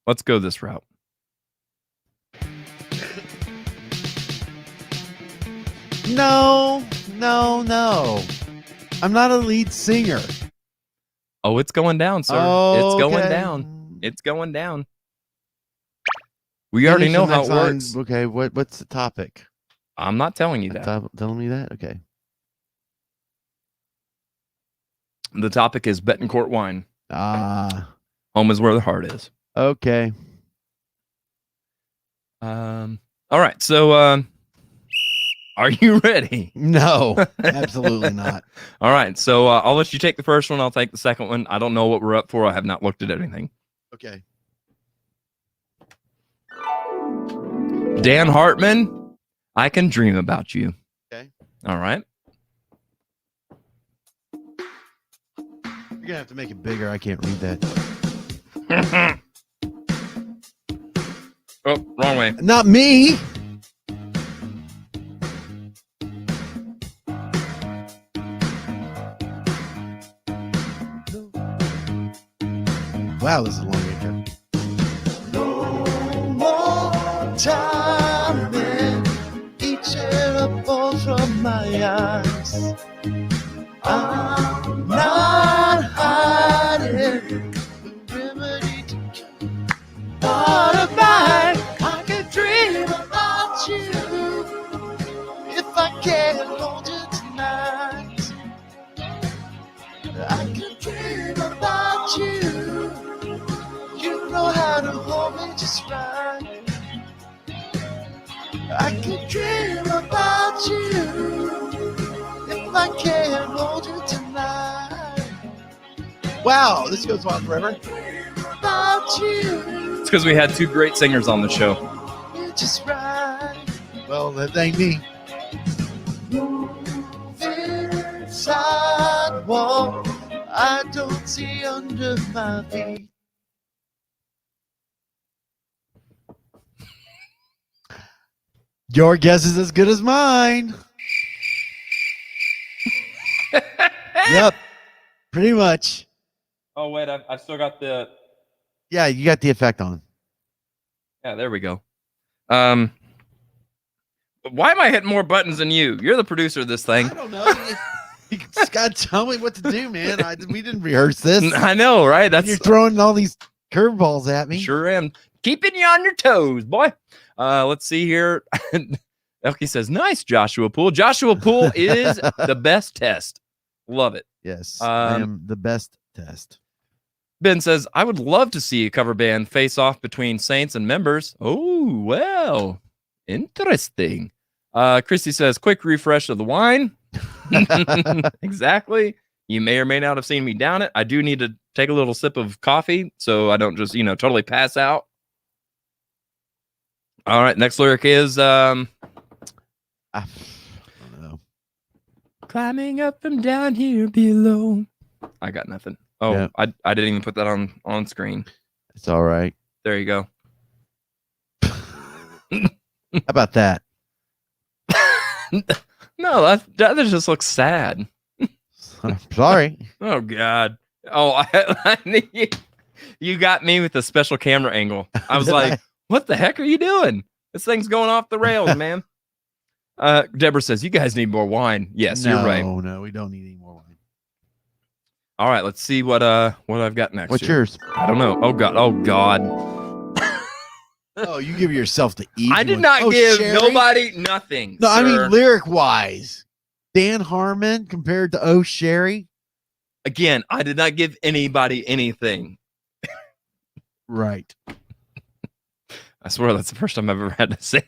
Let's go this route. No. I'm not a lead singer. Oh, it's going down, sir. Oh, it's going okay. down. It's going down. We already know how it works. Okay, what's the topic? I'm not telling you that. Telling me that? Okay. The topic is Betancourt wine. Home is where the heart is. Okay. All right. So, are you ready? No, absolutely not. All right. So I'll let you take the first one. I'll take the second one. I don't know what we're up for. I have not looked at anything. Okay. Dan Hartman, I Can Dream About You. Okay. All right. You're gonna have to make it bigger. I can't read that. Oh, wrong way. Not me. Wow, this is a long intro. No more time in each air falls from my eyes. I'm not hiding the remedy to cure. What about I can dream about you if I can't hold you tonight. I can dream about you. You know how to hold me just right. I can dream about you if I can't hold you tonight. Wow, this goes on forever. About you. It's because we had two great singers on the show. You're just right. Well, that ain't me. Moving sidewalk, I don't see under my feet. Your guess is as good as mine. Yep, pretty much. Oh, wait, I've still got the... Yeah, you got the effect on. Yeah, there we go. Why am I hitting more buttons than you? You're the producer of this thing. I don't know. You just got to tell me what to do, man. We didn't rehearse this. I know, right? You're throwing all these curveballs at me. Sure am. Keeping you on your toes, boy. Let's see here. Elkie says, nice, Joshua Poole. Joshua Poole is the best test. Love it. Yes, I am the best test. Ben says, I would love to see a cover band face off between Saints and members. Oh, well, interesting. Christy says, quick refresh of the wine. Exactly. You may or may not have seen me down it. I do need to take a little sip of coffee so I don't just, totally pass out. All right. Next lyric is, I don't know. Climbing up and down here below. I got nothing. Oh, yeah. I didn't even put that on screen. It's all right. There you go. How about that? No, that just looks sad. I'm sorry. Oh God. Oh, you got me with the special camera angle. I was Did like, I? what the heck are you doing? This thing's going off the rails, man. Deborah says, you guys need more wine. Yes, you're right. No, we don't need any more wine. All right, let's see what I've got next. What's here. yours? I don't know. Oh God. Oh, you give yourself the easy I did one. not Oh, give Sherry? nobody nothing. No, I sir. mean lyric wise. Dan Harmon compared to Oh Sherry. Again, I did not give anybody anything. Right. I swear that's the first time I've ever had to say.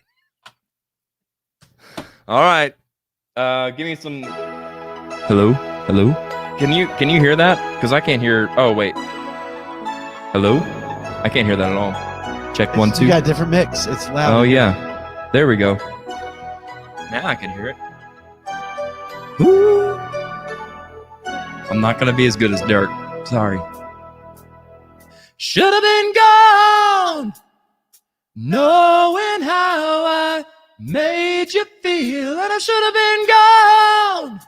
All right. Give me some. Hello? Can you hear that? Because I can't hear. Oh wait. Hello? I can't hear that at all. Check 1 2. You got a different mix. It's loud. Oh yeah. There we go. Now I can hear it. Ooh. I'm not gonna be as good as Derek. Sorry. Should have been gone, knowing how I made you feel, and I should have been gone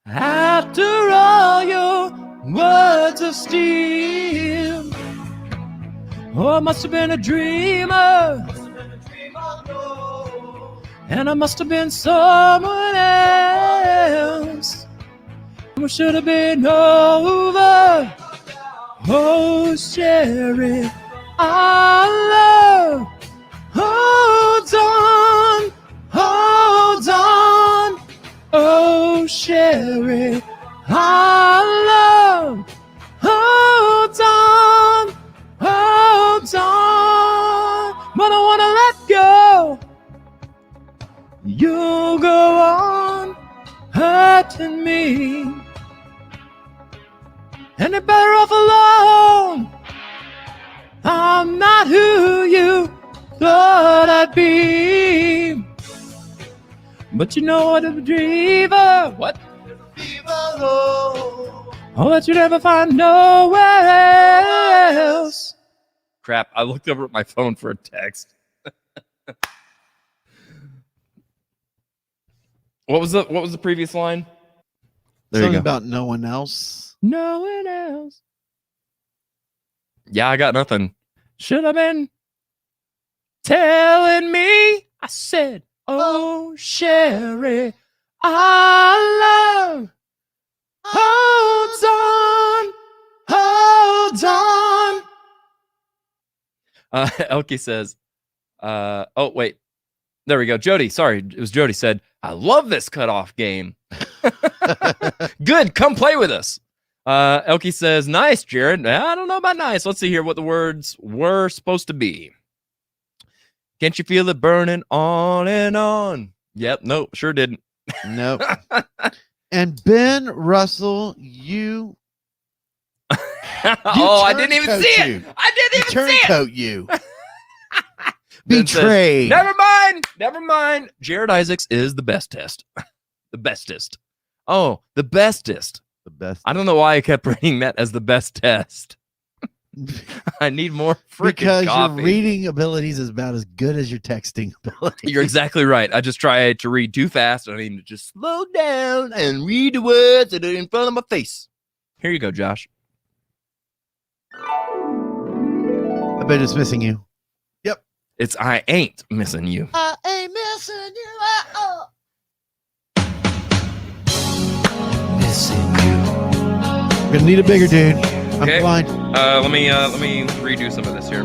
after all your words of steel. Oh, I must have been a dreamer, and I must have been someone else. We should have been over. Oh, Sherry, our love. Hold on, hold on. Oh, Sherry, our love. Hold on, hold on. But I wanna let go. You go on hurting me. And you're better off alone. I'm not who you thought I'd be. But you know what, a dreamer. What? Oh, that you never find nowhere else. Crap, I looked over at my phone for a text. What was the previous line? There Something you go. About no one else. No one else. Yeah, I got nothing. Should have been telling me. I said, oh, Sherry, I love. Hold on. Elke says, oh, wait. There we go. Jody, sorry. It was Jody said, I love this cutoff game. Good. Come play with us. Elke says, nice, Jared. I don't know about nice. Let's see here what the words were supposed to be. Can't you feel it burning on and on? Yep. Nope. Sure didn't. Nope. And Ben Russell, you. Oh, I didn't even see it. I didn't even see it. Turncoat you. Ben says, Betrayed. Never mind. Jared Isaacs is the bestest. The bestest. Oh, the bestest. The best. I don't know why I kept reading that as the best test. I need more freaking because coffee. your reading abilities is about as good as your texting ability. You're exactly right. I just try to read too fast. I need to just slow down and read the words that are in front of my face. Here you go, Josh. I bet it's missing you. Yep. It's I ain't missing you. I ain't missing you at all. Missing you. Gonna need a bigger dude. Okay. I'm blind. Let me redo some of this here.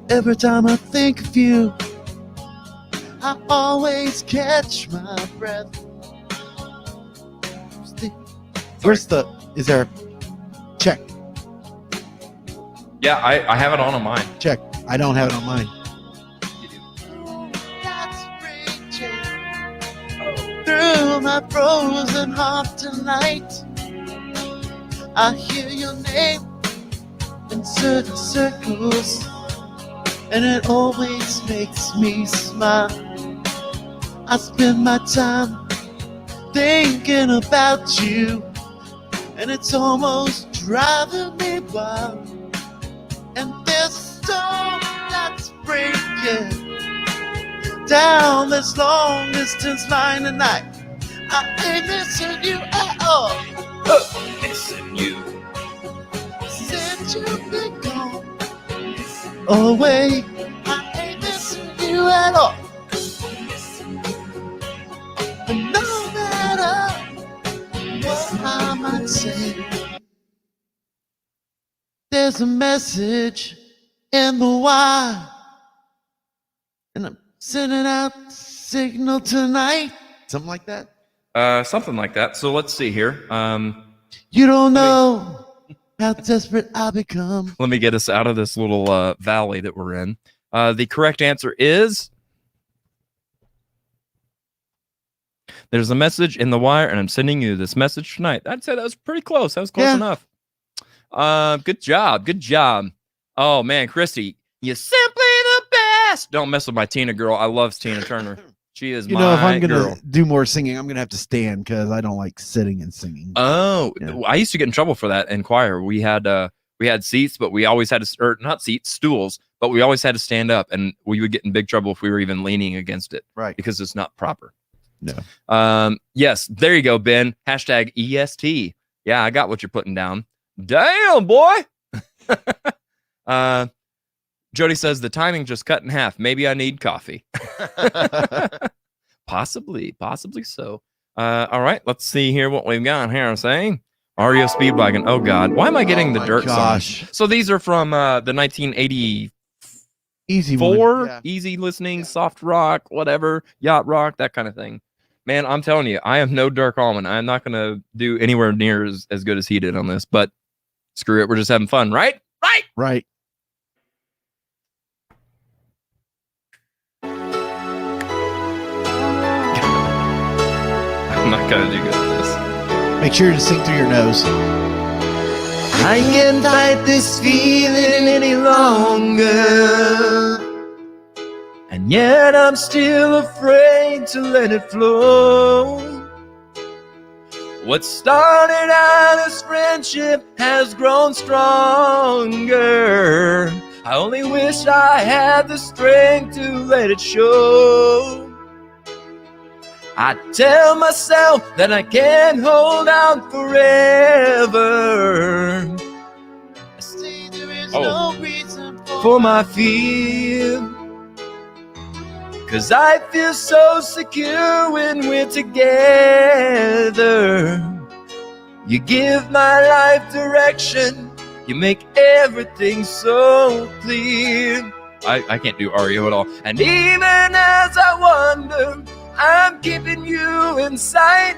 Every time I think of you, I always catch my breath. Where's the? Is there? Check. Yeah, I have it on mine. Check. I don't have it on mine. Through my frozen heart tonight, I hear your name in certain circles, and it always makes me smile. I spend my time thinking about you, and it's almost driving me wild. And there's a storm that's breaking down this long distance line tonight. I ain't missing you at all. Missing you. Since you've been gone away, I ain't missing you at all. But no matter what I might say, there's a message in the wire, and I'm sending out signal tonight. Something like that. Something like that. So let's see here. You don't know how desperate I become. Let me get us out of this little valley that we're in. The correct answer is there's a message in the wire, and I'm sending you this message tonight. I'd say that was pretty close. That was close enough. Good job. Good job. Oh, man, Christy, you're simply the best. Don't mess with my Tina girl. I love Tina Turner. She is my if I'm girl. going to do more singing, I'm going to have to stand because I don't like sitting and singing. Oh, Yeah. I used to get in trouble for that in choir. We had seats, but we always had to, or not seats, stools, but we always had to stand up, and we would get in big trouble if we were even leaning against it. Right. Because it's not proper. No. Yes, there you go, Ben. Hashtag EST. Yeah, I got what you're putting down. Damn, boy. Jody says the timing just cut in half. Maybe I need coffee. Possibly so. All right, let's see here what we've got here. Saying REO Speedwagon. Oh God, why am I getting the dirt gosh. songs? So these are from the 1984 Easy one. Yeah. easy listening, soft rock, whatever, yacht rock, that kind of thing. Man, I'm telling you, I am no Dirk Allman. I'm not gonna do anywhere near as good as he did on this, but screw it, we're just having fun, right? Right. I'm not gonna do good at this. Make sure to sing through your nose. I can't fight this feeling any longer, and yet I'm still afraid to let it flow. What started out as friendship has grown stronger. I only wish I had the strength to let it show. I tell myself that I can't hold out forever. I say there is no reason for my fear, 'cause I feel so secure when we're together. You give my life direction, you make everything so clear. I can't do REO at all. And even as I wonder, I'm keeping you in sight.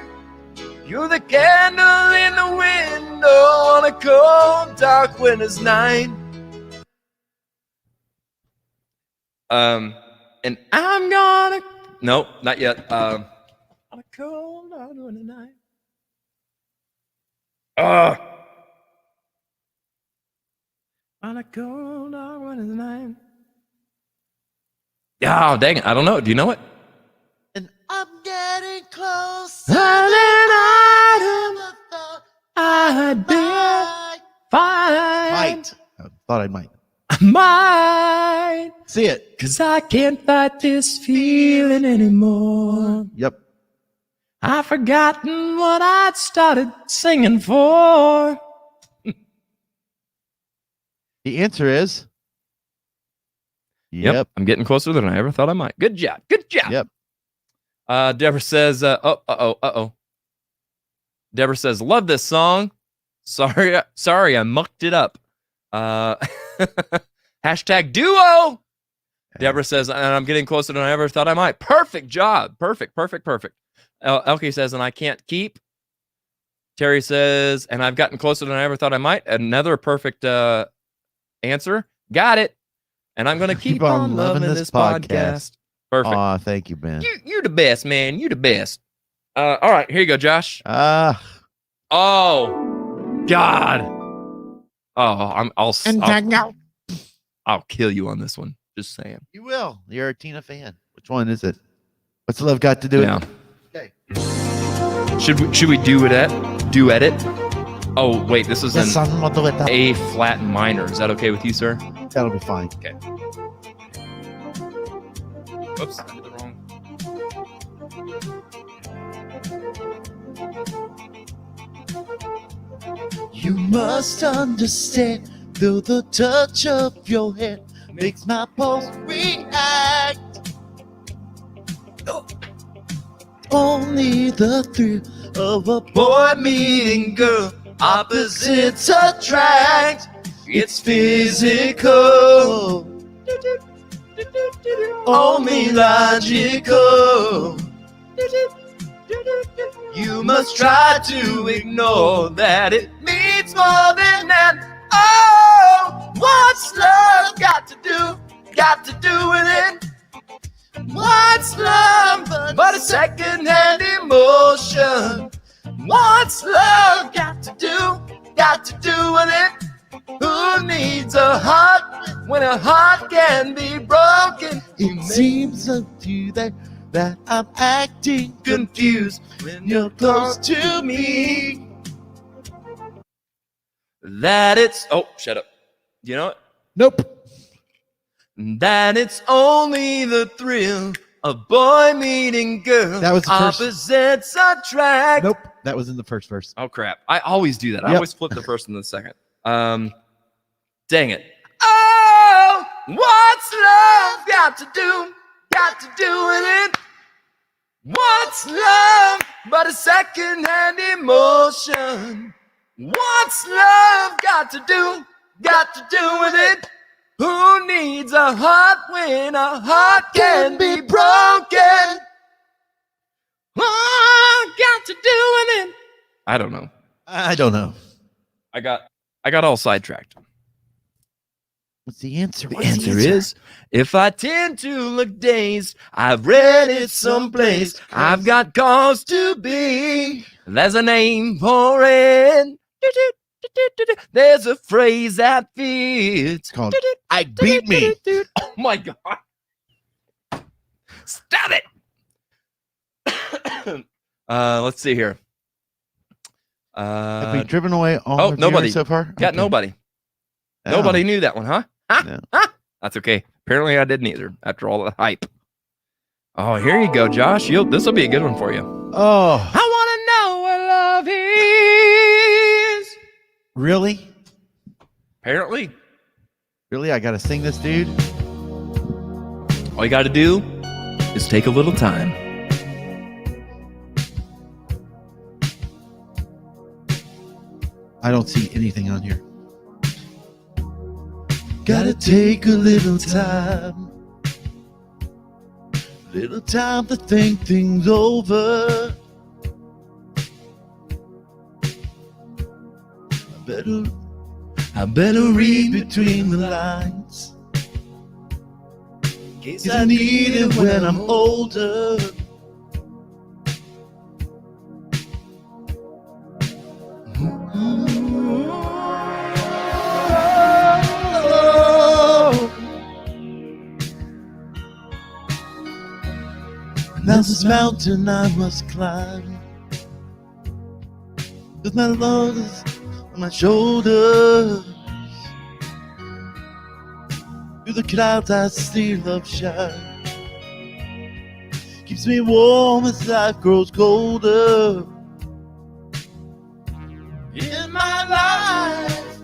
You're the candle in the window on a cold, dark winter's night. And I'm gonna... Nope, not yet. On a cold, dark winter's night. On a cold, dark winter's night. Yeah, dang it. I don't know. Do you know it? And I'm getting close. I'd be fine. Might. I thought I might. Might. See it. 'Cause I can't fight this feeling anymore. Yep. I've forgotten what I'd started singing for. The answer is. Yep. I'm getting closer than I ever thought I might. Good job. Good job. Yep. Deborah says, Deborah says, love this song. Sorry, I mucked it up. Hashtag duo. Deborah says, and I'm getting closer than I ever thought I might. Perfect job. Perfect. Elke says, and I can't keep. Terry says, and I've gotten closer than I ever thought I might. Another perfect answer. Got it. And I'm going to keep on loving this podcast. Perfect. Aw, thank you, Ben. You're the best, man. You're the best. All right, here you go, Josh. Oh, God. I'll kill you on this one. Just saying. you will. You're a Tina fan. Which one is it? What's love got to do Yeah. with it? Okay. Should we duet it? Oh wait, this is Yes, an son, we'll do it. A flat minor. Is that okay with you, sir? That'll be fine. Okay. Oops, I did the wrong. You must understand, though the touch of your hand makes my pulse react. Only the thrill of a boy meeting girl, opposites attract. It's physical, only logical. You must try to ignore that it means more than that. Oh, what's love got to do with it? What's love but a second-hand emotion? What's love got to do with it? Who needs a heart when a heart can be broken? It seems up to that I'm acting confused when you're close to me. That it's shut up. You know what? Nope. That it's only the thrill of boy meeting girl. That was the first. Opposites attract. Nope. That was in the first verse. Oh crap! I always do that. I Yep. always flip the first and the second. Dang it! Oh, what's love got to do with it? What's love but a second-hand emotion? What's love got to do with it? Who needs a heart when a heart can be broken? What got to do with it? I don't know. I don't know. I got all sidetracked. What's the answer? The answer is, if I tend to look dazed, I've read it someplace. I've got cause to be. There's a name for it. There's a phrase that fits. It's called I Beat Me. Oh my God. Stop it. Let's see here. Have we driven away all oh, our nobody. viewers so far? Got Okay. nobody. Oh. Nobody knew that one, huh? Huh? No. Huh? That's okay. Apparently I didn't either, after all the hype. Oh, here you go, Josh. This will be a good one for you. Oh, I want to know what love is. really? Apparently, Really? I got to sing this, dude? all you got to do is take a little time. I don't see anything on here. Gotta take a little time. Little time to think things over. I better read between the lines. In case I need it when I'm older. There's this mountain I must climb, with my love is on my shoulders. Through the clouds I see love shine, keeps me warm as life grows colder. In my life,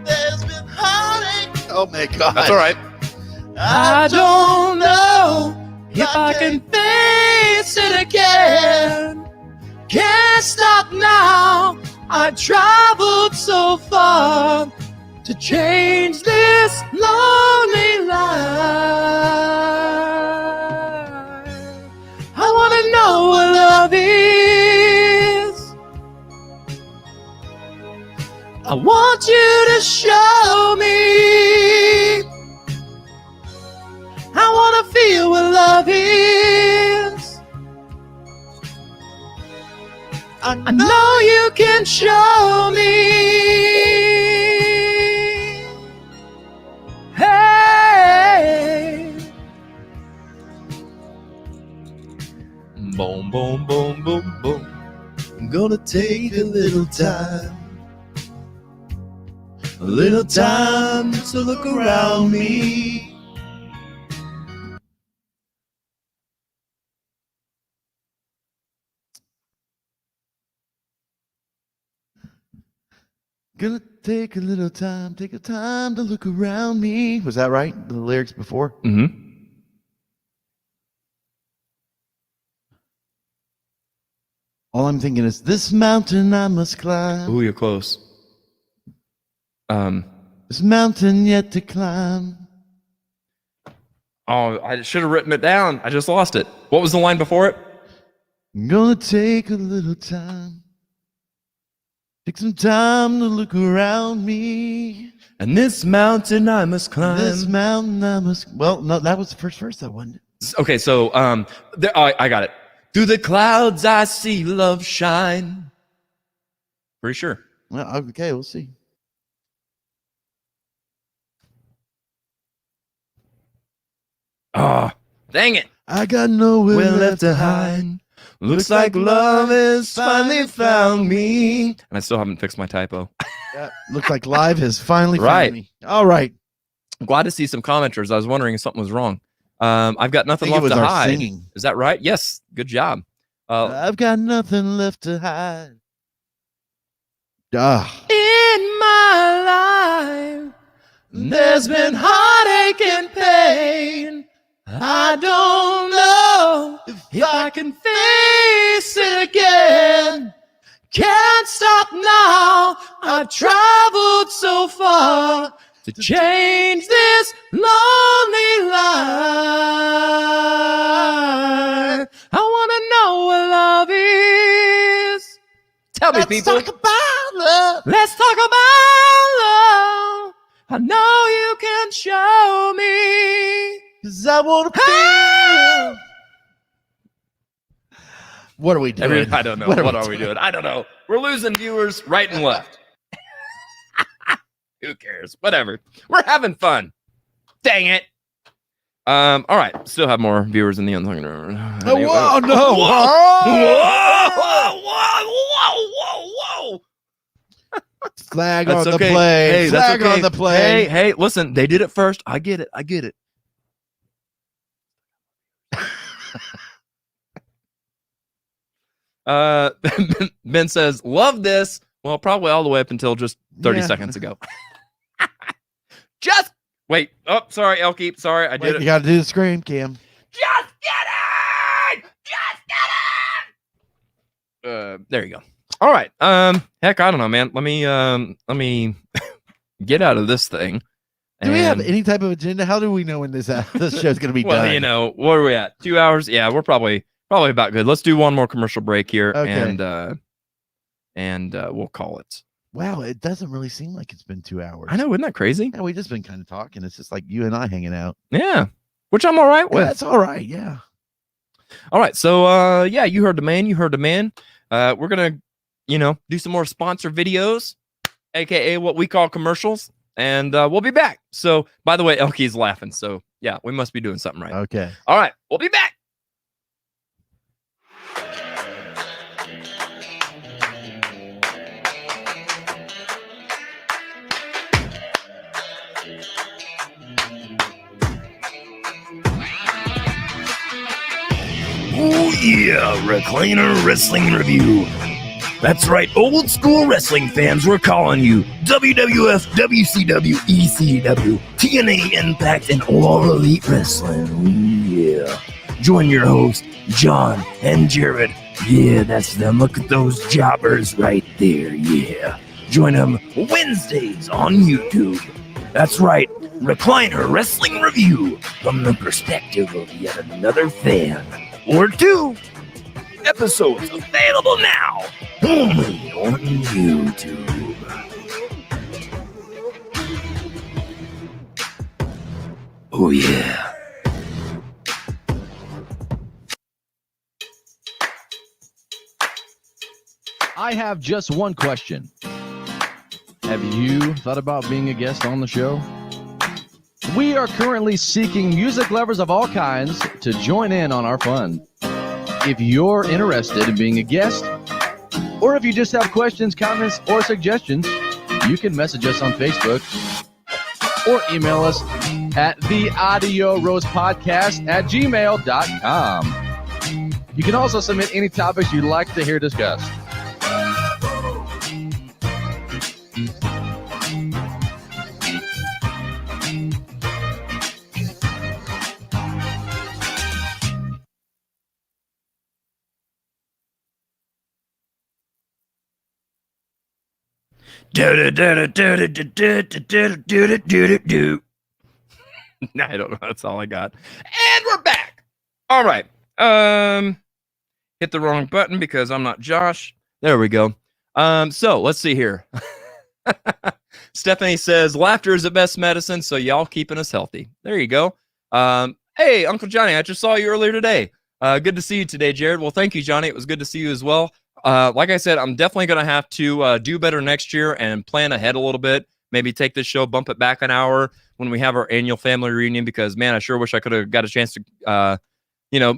there's been heartache. Oh my God. That's all right. I don't know if I can face it again. Can't stop now. I've traveled so far to change this lonely life. I want to know what love is. I want you to show me. I want to feel what love is. I know you can show me. Hey. Boom, boom, boom, boom, boom. I'm gonna take a little time to look around me. Gonna take a little time, take a time to look around me. Was that right? The lyrics before? Mm-hmm. All I'm thinking is, this mountain I must climb. Ooh, you're close. This mountain yet to climb. Oh, I should have written it down. I just lost it. What was the line before it? I'm gonna take a little time. Take some time to look around me. And this mountain I must climb. This mountain I must. Well, no, that was the first verse. That wasn't. Okay, so I got it. Through the clouds I see love shine. Pretty sure. Well, okay, we'll see. Oh, dang it. I got nowhere We're left to hide. Looks like love has finally found me. And I still haven't fixed my typo. Yeah, looks like live has finally Right. found me. All right. I'm glad to see some commenters. I was wondering if something was wrong. I've got I nothing think it left was to our hide. singing. Is that right? Yes. Good job. I've got nothing left to hide. Ah. In my life, there's been heartache and pain. I don't know if I can face it again. Can't stop now. I've traveled so far to change this lonely life. I want to know what love is. Tell me, people. Let's talk about love. Let's talk about love. I know you can show me. 'Cause I want to feel. What are we doing? I don't know. What are we doing? I don't know. We're losing viewers right and left. Who cares? Whatever. We're having fun. Dang it. All right. Still have more viewers in the end. Oh, Anyway. whoa, no. Whoa. Flag That's on okay. the play. Hey, that's Flag okay. on the play. Hey, listen. They did it first. I get it. Ben says, love this. Well, probably all the way up until just 30 Yeah. seconds ago. Just wait. Oh, sorry, Elkie. Sorry, I did Wait, it. you got to do the scream, Cam. Just kidding! There you go. All right. Heck, I don't know, man. Let me get out of this thing. Do we have and- any type of agenda? How do we know when this show's going to be well, done? you know, where are we at? 2 hours? Yeah, we're probably about good. Let's do one more commercial break here, Okay. and we'll call it. Wow, it doesn't really seem like it's been 2 hours. I know, isn't that crazy? Yeah, we've just been kind of talking. It's just like you and I hanging out. Yeah, which I'm all right Yeah, with. that's all right. Yeah. All right, so yeah, you heard the man. We're gonna, do some more sponsor videos, aka what we call commercials, and we'll be back. So, by the way, Elkie's laughing, so yeah, we must be doing something right. Okay. All right, we'll be back. Oh yeah, Recliner Wrestling Review. That's right, old school wrestling fans, we're calling you. WWF, WCW, ECW, TNA, Impact, and All Elite Wrestling. Oh yeah. Join your host, John and Jared. Yeah, that's them. Look at those jobbers right there. Yeah. Join them Wednesdays on YouTube. That's right, Recliner Wrestling Review from the perspective of yet another fan. Or two. Episodes available now, only on YouTube. Oh yeah. I have just one question. Have you thought about being a guest on the show? We are currently seeking music lovers of all kinds to join in on our fun. If you're interested in being a guest, or if you just have questions, comments, or suggestions, you can message us on Facebook or email us at theaudioroastpodcast@gmail.com. You can also submit any topics you'd like to hear discussed. Do. I don't know. That's all I got. And we're back. All right. Hit the wrong button because I'm not Josh. There we go. So let's see here. Stephanie says, laughter is the best medicine, so y'all keeping us healthy. There you go. Hey, Uncle Johnny, I just saw you earlier today. Good to see you today, Jared. Well, thank you, Johnny. It was good to see you as well. Like I said, I'm definitely going to have to do better next year and plan ahead a little bit. Maybe take this show, bump it back an hour when we have our annual family reunion, because, man, I sure wish I could have got a chance to,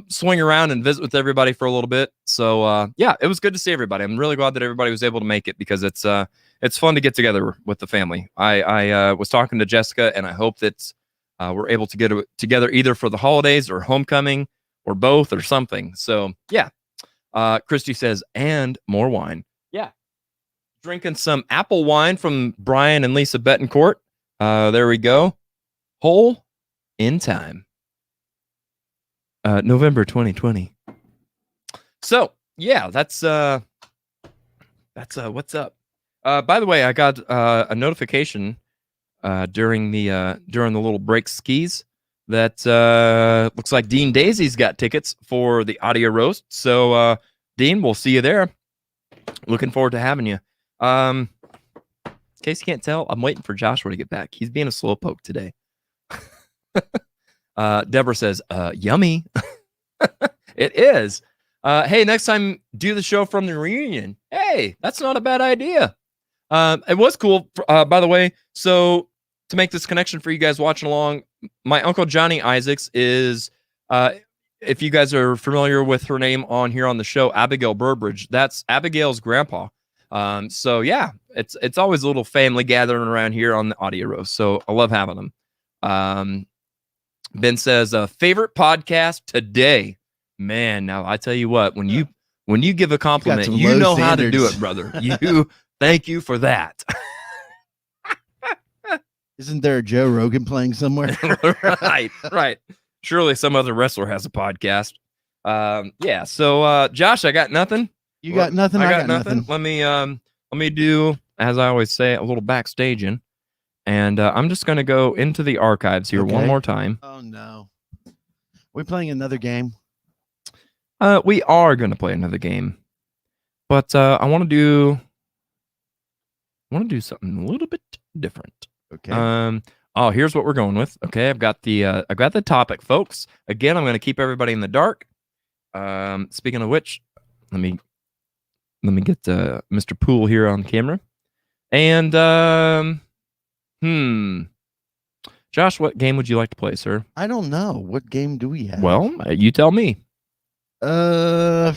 swing around and visit with everybody for a little bit. So, yeah, it was good to see everybody. I'm really glad that everybody was able to make it, because it's fun to get together with the family. I was talking to Jessica, and I hope that we're able to get together either for the holidays or homecoming or both or something. So, yeah. Christy says, and more wine. Yeah. Drinking some apple wine from Brian and Lisa Betancourt. There we go. Hole in time. November 2020. So, yeah, that's what's up. By the way, I got a notification during the little break skis that looks like Dean Daisy's got tickets for the audio roast. So, Dean, we'll see you there. Looking forward to having you. In case you can't tell, I'm waiting for Joshua to get back. He's being a slowpoke today. Deborah says, yummy. It is. Hey, next time, do the show from the reunion. Hey, that's not a bad idea. It was cool, by the way. So, to make this connection for you guys watching along, my Uncle Johnny Isaacs is, if you guys are familiar with her name on here on the show, Abigail Burbridge. That's Abigail's grandpa. So yeah, it's always a little family gathering around here on the audio roast. So I love having them. Ben says, favorite podcast today. Man, now I tell you what, when you give a compliment, you know how to do it, brother. You thank you for that. Isn't there a Joe Rogan playing somewhere? Right. Surely some other wrestler has a podcast. Yeah. So, Josh, I got nothing. You got nothing. I got nothing. Let me do, as I always say, a little backstaging, and I'm just gonna go into the archives here one more time. Oh no, we're playing another game. We are gonna play another game, but I want to do something a little bit different. Okay. Oh, here's what we're going with. Okay, I've got the topic, folks. Again, I'm going to keep everybody in the dark. Speaking of which, let me get Mr. Poole here on camera. And Josh, what game would you like to play, sir? I don't know. What game do we have? Well, you tell me. And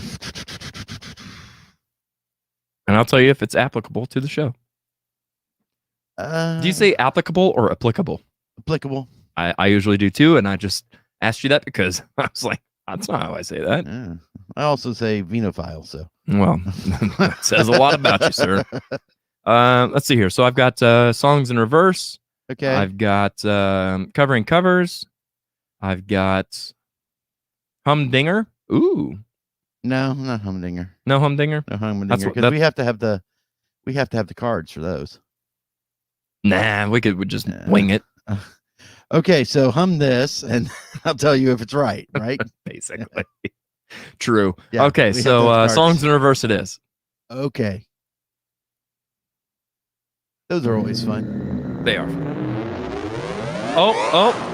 I'll tell you if it's applicable to the show. Do you say applicable or applicable? Applicable. I usually do too, and I just asked you that because I was like, that's not how I say that. Yeah. I also say venophile, so. Well, that says a lot about you, sir. Let's see here. So I've got songs in reverse. Okay. I've got covering covers. I've got humdinger. Ooh. No, not humdinger. No humdinger? No humdinger. Because we have to have the cards for those. Nah, we just wing it. Okay, so hum this, and I'll tell you if it's right? Basically. True. Yeah, okay, so songs in reverse it is. Okay. Those are always fun. They are. Oh.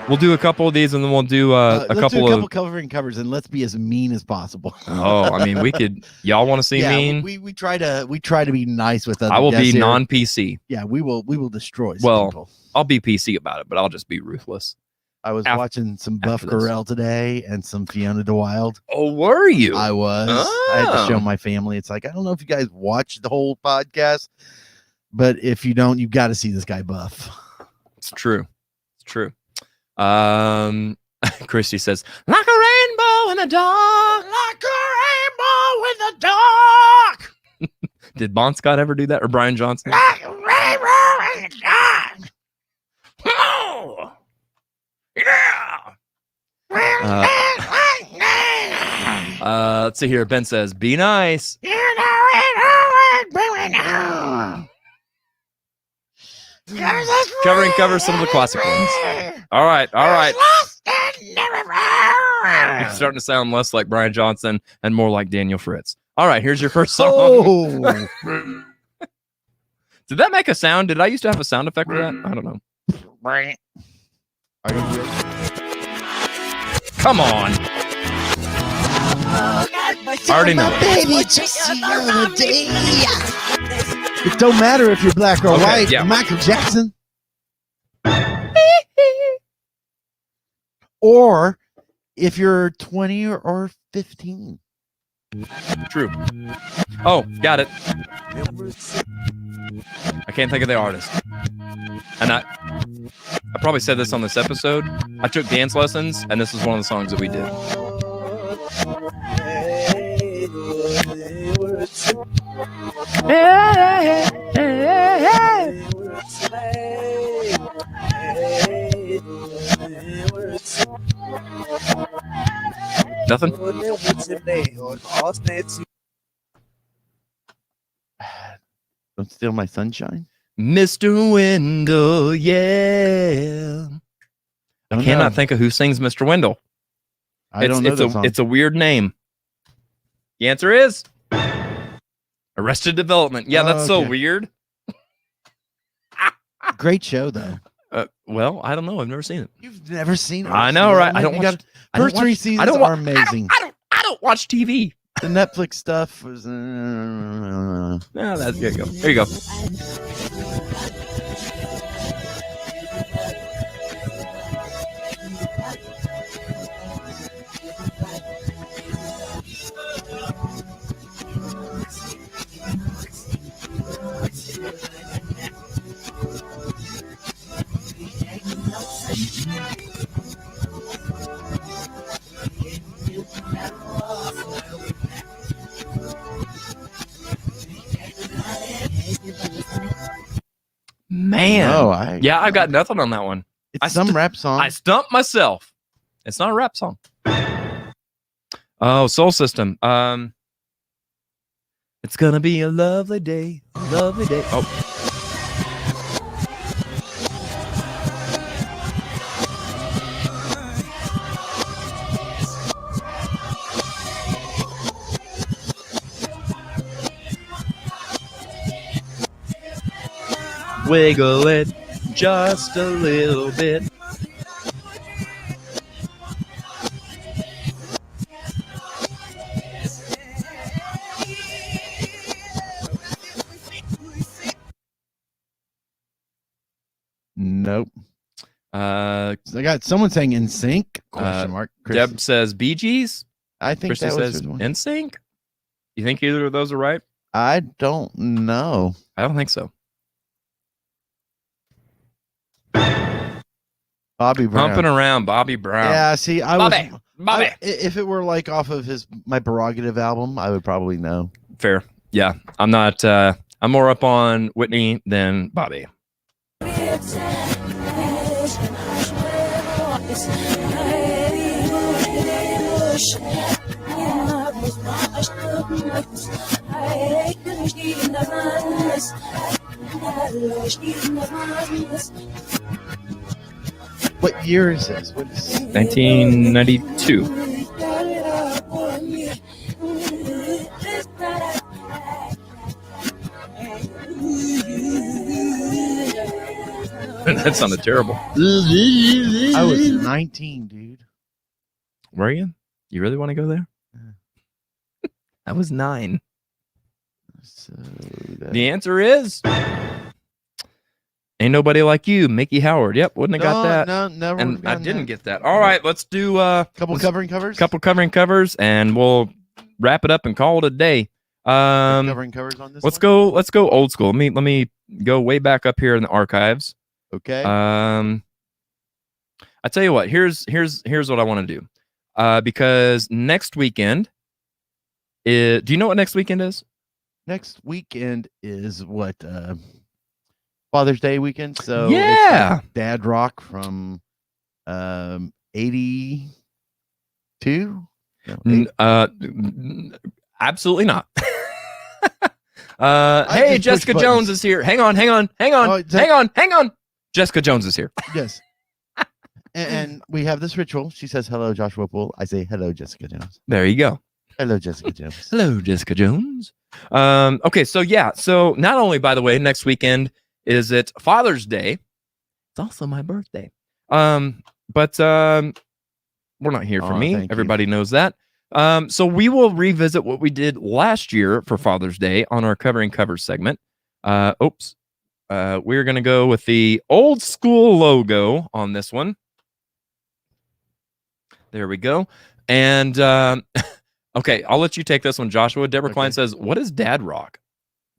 We'll do a couple of these, and then we'll do a couple covering covers, and let's be as mean as possible. Oh, I mean, we could. Y'all want to see mean? We try to be nice with other. I will be here. non-PC. Yeah, we will destroy. People. I'll be PC about it, but I'll just be ruthless. I was watching some Buff after this. Corral today and some Fiona DeWild. Oh, were you? I was. I had to show my family. It's like, I don't know if you guys watch the whole podcast, but if you don't, you've got to see this guy Buff. It's true. It's true. Christy says, like a rainbow in the dark. Like a rainbow in the dark. Did Bon Scott ever do that? Or Brian Johnson? Like a rainbow in the dark. Oh, yeah. Let's see here. Ben says, be nice. You know it always going on. Cover some of the classic ones. All right. It's starting to sound less like Brian Johnson and more like Daniel Fritz. All right, here's your first song. Oh. Did that make a sound? Did I used to have a sound effect for that? I don't know. Are you ready? Come on. I already know. Baby, just the other day. It don't matter if you're black or Okay, white. yeah. Michael Jackson. Or if you're 20 or 15. True. Oh, got it. I can't think of the artist. And I probably said this on this episode. I took dance lessons, and this is one of the songs that we did. Nothing? Don't steal my sunshine. Mr. Wendell, yeah. I cannot think of who sings Mr. Wendell. I don't know. It's a weird name. The answer is Arrested Development. Yeah, that's so Okay. weird. Great show, though. Well, I don't know. I've never seen it. You've never seen it. I know, right? I don't watch. First three seasons are amazing. I don't watch TV. The Netflix stuff was. No, that's there you go. There you go. Man. Oh, yeah, I've got nothing on that one. It's some rap song. I stumped myself. It's not a rap song. Oh, Soul System. It's gonna be a lovely day. Lovely day. Oh. Wiggle it just a little bit. Nope. I got someone saying "In Sync?" Question mark. Deb says Bee Gees. I think Christy that was says his one. In Sync. You think either of those are right? I don't know. I don't think so. Bobby Brown. Humping around, Bobby Brown. Yeah, see, Bobby. If it were like off of my Prerogative album, I would probably know. Fair. Yeah, I'm not. I'm more up on Whitney than Bobby. What year is this? What is 1992. That sounded terrible. I was 19, dude. Were you? You really want to go there? I was 9. So The answer is Ain't Nobody Like You, Mickey Howard. Yep, wouldn't have got that. No, never. And would've I gotten didn't that. get that. All right, let's do Couple covering covers. couple covering covers, and we'll wrap it up and call it a day. Covering covers on this. Let's go old school. Let me go way back up here in the archives. Okay. I tell you what. Here's what I want to do. Because next weekend do you know what next weekend is? Next weekend is what? Father's Day weekend. So yeah, it's Dad Rock from 82. Absolutely not. I Hey, just Jessica push Jones buttons. is here. Hang on. Oh, Hang on. Jessica Jones is here. Yes. And we have this ritual. She says, "Hello, Joshua Poole." I say, "Hello, Jessica Jones." There you go. Hello, Jessica Jones. Hello, Jessica Jones. Okay, so not only, by the way, next weekend is it Father's Day, it's also my birthday. But we're not here for me. Everybody knows that. So we will revisit what we did last year for Father's Day on our covering cover segment. We're gonna go with the old school logo on this one. There we go. And okay, I'll let you take this one, Joshua. Deborah Klein says, "What is Dad Rock?"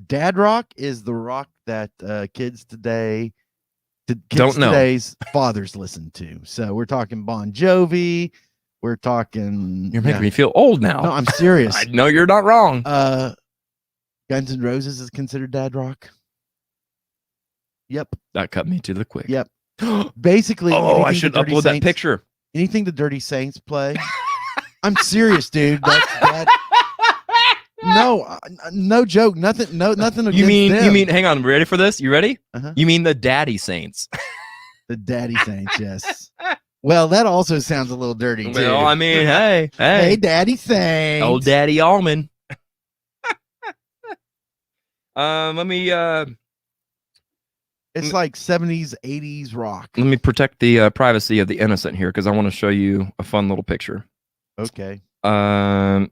Dad Rock is the rock that kids today's fathers listen to. So we're talking Bon Jovi. We're talking. You're making me feel old now. No, I'm serious. I know you're not wrong. Guns N' Roses is considered Dad Rock. Yep. That cut me to the quick. Yep. Basically. Oh, I should upload that picture. Anything the Dirty Saints play. I'm serious, dude. No joke. Nothing. Nothing. You mean? them. Hang on. Ready for this? You ready? Uh-huh. You mean the Daddy Saints? The Daddy Saints. Yes. Well, that also sounds a little dirty too. Well, I mean, hey, Daddy Saints. old Daddy Almond. Let me. It's like 70s, 80s rock. Let me protect the privacy of the innocent here because I want to show you a fun little picture. Okay. And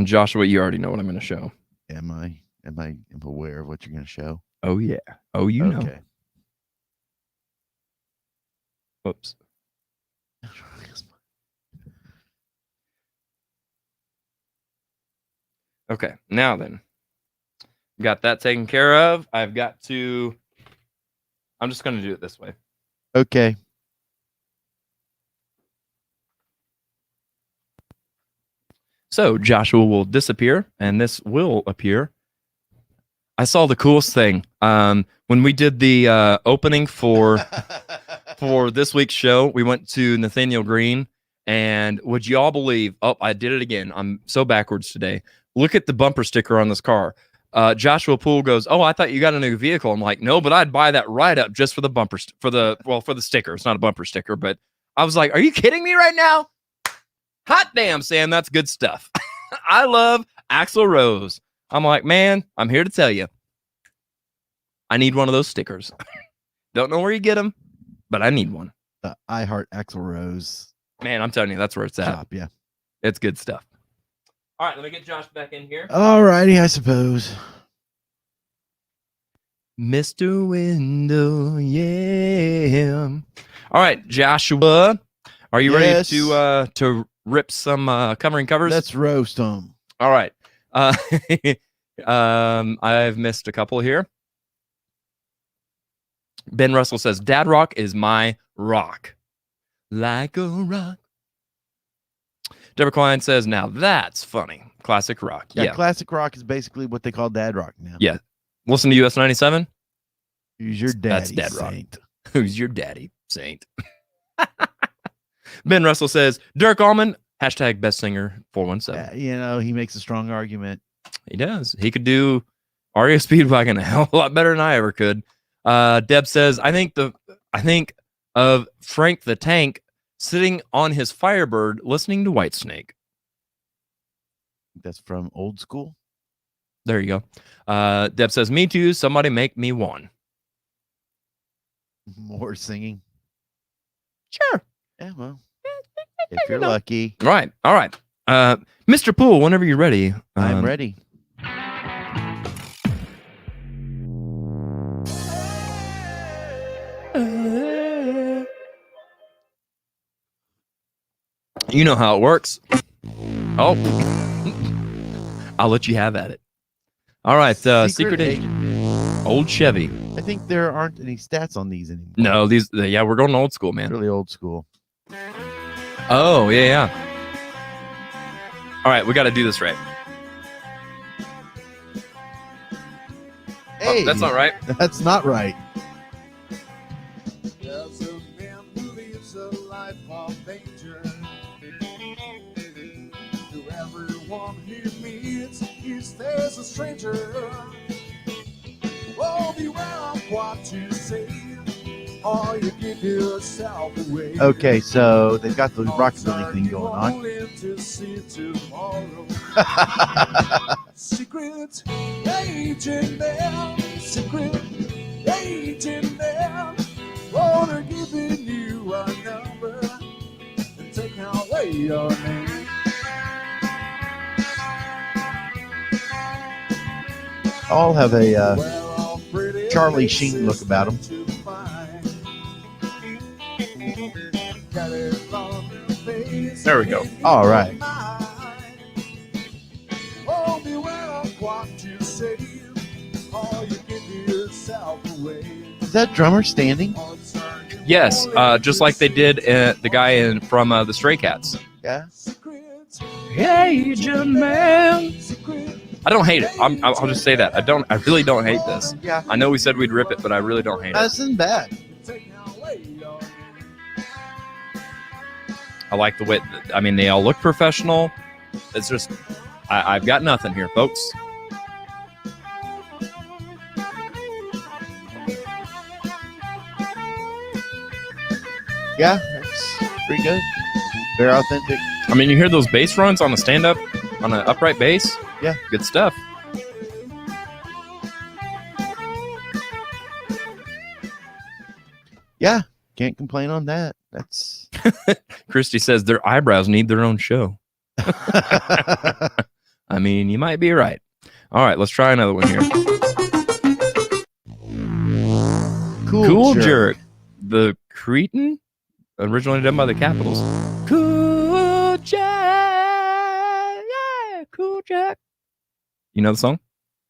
Joshua, you already know what I'm going to show. Am I aware of what you're going to show? Oh yeah. Oh, you know. Okay. Whoops. Okay. Now then, got that taken care of. I'm just going to do it this way. Okay. So Joshua will disappear and this will appear. I saw the coolest thing. When we did the opening for this week's show, we went to Nathaniel Green, and would you all believe, I did it again. I'm so backwards today. Look at the bumper sticker on this car. Joshua Poole goes, "Oh, I thought you got a new vehicle." I'm like, "No, but I'd buy that right up just for the bumper, for the sticker. It's not a bumper sticker, but I was like, are you kidding me right now? Hot damn, Sam, that's good stuff." I love Axl Rose. I'm like, man, I'm here to tell you, I need one of those stickers. Don't know where you get them, but I need one. I Heart Axl Rose. Man, I'm telling you, that's where it's at. Shop, yeah. It's good stuff. All right, let me get Josh back in here. All righty, I suppose. Mr. Window, yeah. All right, Joshua, are you ready to rip some covering covers? Let's roast them. All right. I've missed a couple here. Ben Russell says, "Dad Rock is my rock. Like a rock." Deborah Klein says, "Now that's funny. Classic rock." Yeah. Classic rock is basically what they call Dad Rock now. Yeah. Listen to US 97. Who's your daddy? That's Dad Rock. Saint? Who's your daddy saint? Ben Russell says, "Dirk Allman, hashtag best singer 417. He makes a strong argument. He does. He could do REO Speedwagon a hell of a lot better than I ever could. Deb says, I think of Frank the Tank sitting on his Firebird listening to Whitesnake. That's from Old School. There you go. Deb says, "Me too. Somebody make me one." More singing. Sure. Yeah, well, if you're lucky. Right. All right. Mr. Poole, whenever you're ready. I'm ready. You know how it works. Oh, I'll let you have at it. All right, secret agent. Old Chevy. I think there aren't any stats on these anymore. No, these. Yeah, we're going old school, man. Really old school. Oh, yeah. All right, we got to do this right. Hey, oh, that's not right. That's not right. There's a man who lives a life of danger. To everyone he meets, he stays a stranger. Oh, beware of what you say, or you give yourself away. Okay, so they've got the rockabilly thing going on. To see tomorrow. Secret agent man, secret agent man, wanna giving you a number and take away your name. All have a Charlie Sheen look about them. There we go. All right. Oh, beware of what you say, or you give yourself away. Is that drummer standing? Yes, just like they did the guy from the Stray Cats. Yeah. Agent man. I don't hate it. I'll just say that. I really don't hate this. Yeah. I know we said we'd rip it, but I really don't hate it. That isn't bad. I like the way. I mean, they all look professional. It's just, I've got nothing here, folks. Yeah, that's pretty good. Very authentic. I mean, you hear those bass runs on a stand-up, on an upright bass? Yeah. Good stuff. Yeah, can't complain on that. That's Christy says their eyebrows need their own show. I mean, you might be right. All right, let's try another one here. Cool Jerk. The Cretan, originally done by the Capitals. Cool Jack. Yeah, Cool Jack. You know the song?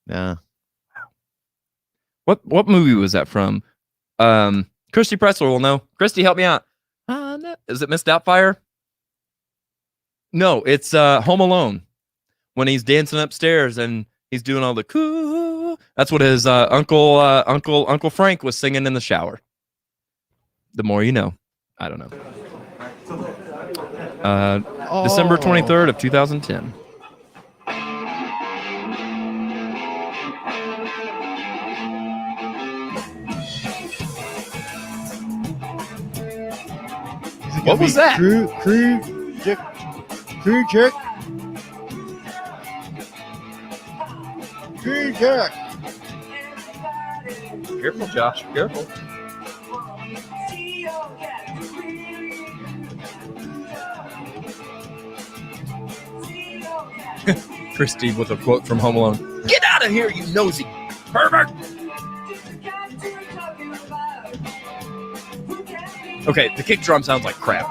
Yeah. What movie was that from? Christy Pressler will know. Christy, help me out. Is it Miss Doubtfire? No, it's Home Alone. When he's dancing upstairs and he's doing all the cool. That's what his Uncle Frank was singing in the shower. The more you know. I don't know. December 23rd of 2010. What was that? Crew jerk. Crew jerk. Crew jerk. Careful, Josh. Careful. Christy with a quote from Home Alone. Get out of here, you nosy pervert! Okay, the kick drum sounds like crap.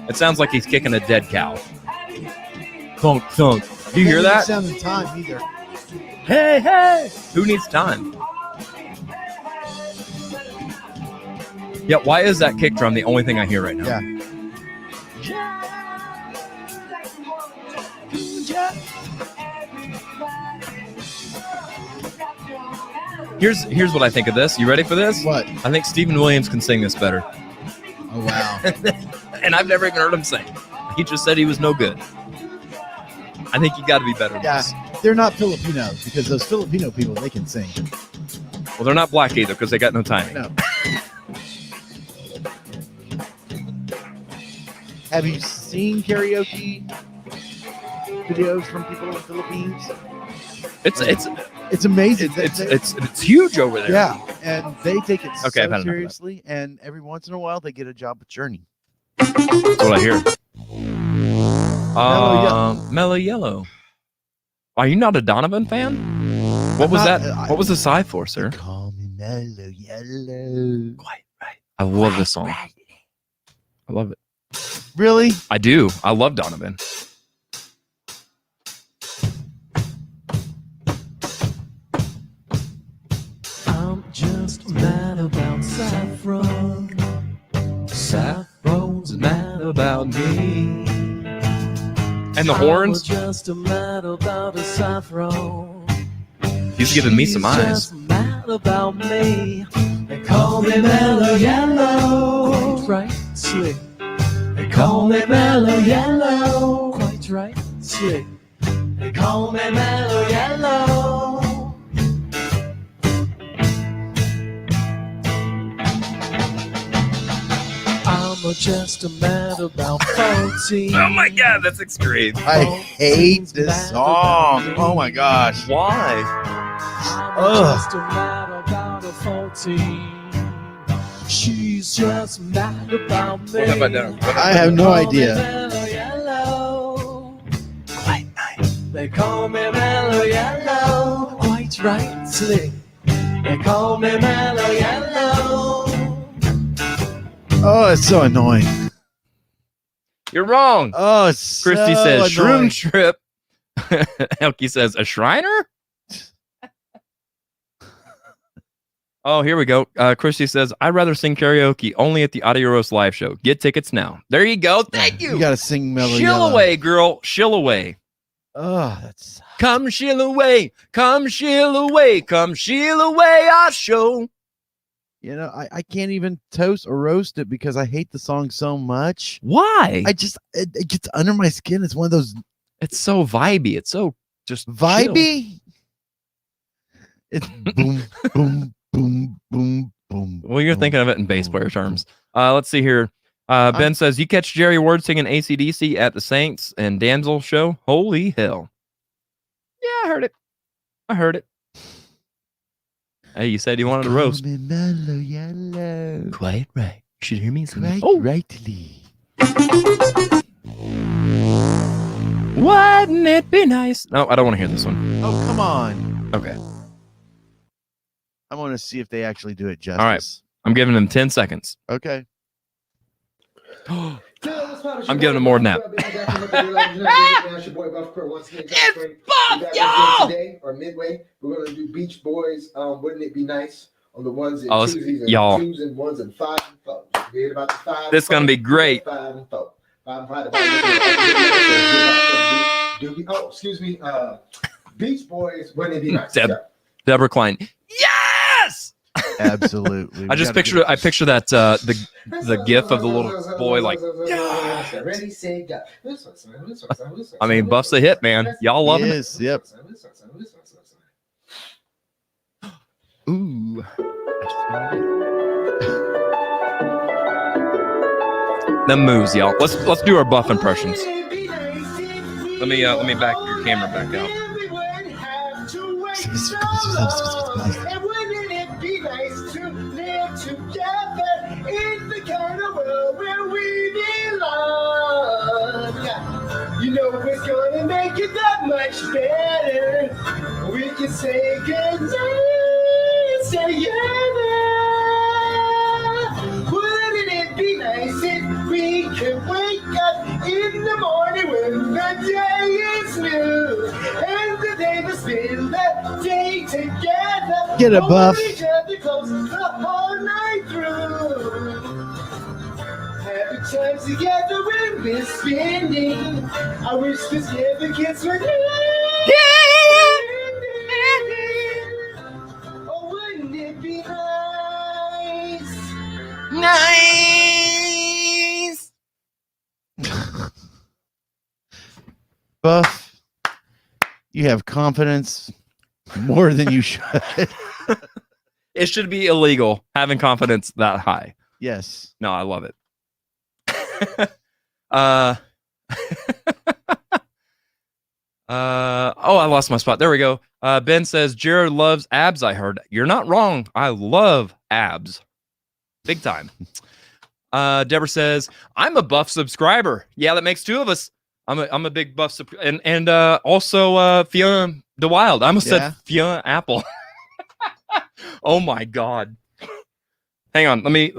It sounds like he's kicking a dead cow. Thunk, thunk. Do you hear that? Sound in time either. Hey, hey! Who needs time? Yeah, why is that kick drum the only thing I hear right now? Yeah. Here's what I think of this. You ready for this? What? I think Stephen Williams can sing this better. Oh, wow. And I've never even heard him sing. He just said he was no good. I think you got to be better than this. They're not Filipinos because those Filipino people, they can sing. Well, they're not black either because they got no timing. No. Have you seen karaoke videos from people in the Philippines? It's amazing. It's huge over there. Yeah, and they take it Okay, I've so had enough of that. seriously, and every once in a while they get a job with Journey. That's what I hear. Mellow Yellow. Are you not a Donovan fan? What was that? What was the sigh for, sir? Call me Mellow Yellow. Quite right. I love this song. I love it. Really? I do. I love Donovan. I'm just mad about Saffron. Saffron's mad about me. And the horns. I'm just mad about a Saffron. He's giving me some eyes. Just mad about me. They call me Mellow Yellow. Quite right, slick. They call me Mellow Yellow. Quite right, slick. They call me Mellow Yellow. I'm just mad about 14. Oh my God, that's extreme. I hate this song. Oh my gosh. Why? I'm just mad about a 14. She's just mad about me. What have I done? I have no idea. Mellow Yellow. Quite nice. They call me Mellow Yellow. Quite right, slick. They call me Mellow Yellow. Oh, it's so annoying. You're wrong. Oh, it's Christy so says annoying. shroom trip. Elkie says a Shriner. Oh, here we go. Christy says, I'd rather sing karaoke only at the Audio Roast live show. Get tickets now. There you go. Thank you. You got to sing Mellow Shill Yellow. away, girl. Shill away. Oh, that's. Come shill away. Come shill away. Come shill away our show. You know, I can't even toast or roast it because I hate the song so much. Why? It gets under my skin. It's one of those. It's so vibey. It's so just vibey. It's boom, boom, boom, boom, boom. Well, you're thinking of it in bass player terms. Let's see here. Ben says, you catch Jerry Ward singing AC/DC at the Saints and Danzel show? Holy hell. Yeah, I heard it. Hey, you said you wanted to roast. Mellow Yellow. Quite right. You should hear me sing. Quite rightly. Wouldn't it be nice? No, I don't want to hear this one. Oh, come on. Okay. I want to see if they actually do it justice. All right. I'm giving them 10 seconds. Okay. I'm giving them more than that. It's Buff, y'all! Today or midway, we're gonna do Beach Boys. Wouldn't it be nice on the ones and twos and y'all. twos and ones and five and four. Forget about the five. This is gonna be great. 5 and 4. 5 and 5. Oh, excuse me. Beach Boys. Wouldn't it be nice? Deborah Klein. Yes. Absolutely. I picture that the gif of the little boy like. Yeah. Ready, say, go. I mean, Buff's a hit, man. Y'all love it. Yep. Ooh. Them moves, y'all. Let's do our Buff impressions. Let me back your camera back out. And wouldn't it be nice to live together in the kind of world where we belong? You know it's gonna make it that much better. We can say goodnight together. Wouldn't it be nice if we could wake up in the morning when the day is new and the day to spend the day together? Get a Buff. Hold each other close the whole night through. Happy times together when we're spending. I wish this never gets rid of. Oh, wouldn't it be nice? Nice. Buff, you have confidence more than you should. It should be illegal having confidence that high. Yes. No, I love it. I lost my spot. There we go. Ben says Jared loves abs. I heard. You're not wrong. I love abs, big time. Deborah says I'm a Buff subscriber. Yeah, that makes two of us. I'm a big Buff and also Fiona DeWild. I almost said Fiona Apple. Oh my God. Hang on. Let me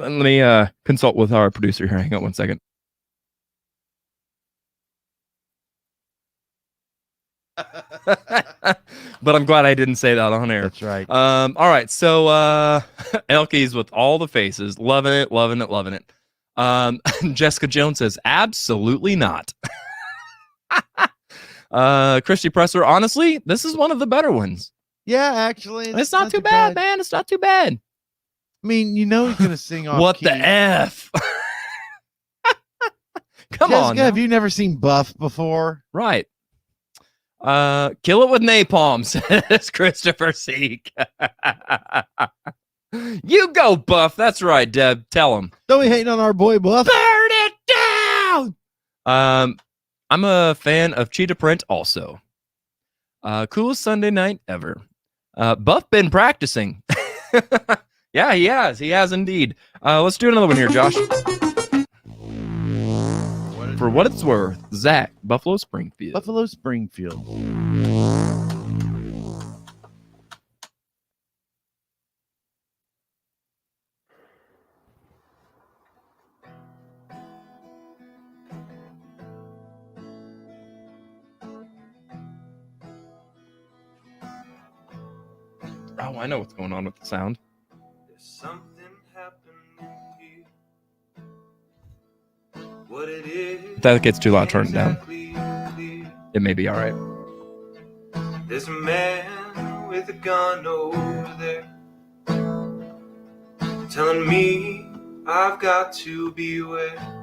consult with our producer here. Hang on one second. But I'm glad I didn't say that on air. That's right. All right. So Elkies with all the faces. Loving it, loving it, loving it. Jessica Jones says, absolutely not. Christy Presser, honestly, this is one of the better ones. Yeah, actually. It's not too bad, man. It's not too bad. I mean, you know he's going to sing off What key. the F? Come Jessica, on. Now. have you never seen Buff before? Right. Kill it with napalm, says Christopher Seek. You go, Buff. That's right, Deb. Tell him. Don't we hating on our boy Buff? Burn it down. I'm a fan of Cheetah Print also. Coolest Sunday night ever. Buff been practicing. Yeah, he has. He has indeed. Let's do another one here, Josh. For what it's worth, Zach, Buffalo Springfield. Buffalo Springfield. Oh, I know what's going on with the sound. There's something happening here. What it is, If that gets too loud, turn it down. exactly clear. It may be all right. There's a man with a gun over there telling me I've got to beware.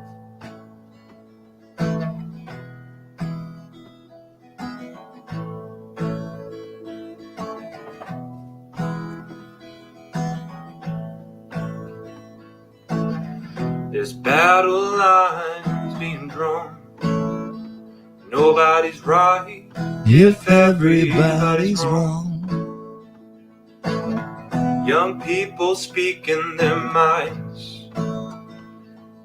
There's battle lines being drawn. Nobody's right if everybody's wrong. Young people speaking their minds,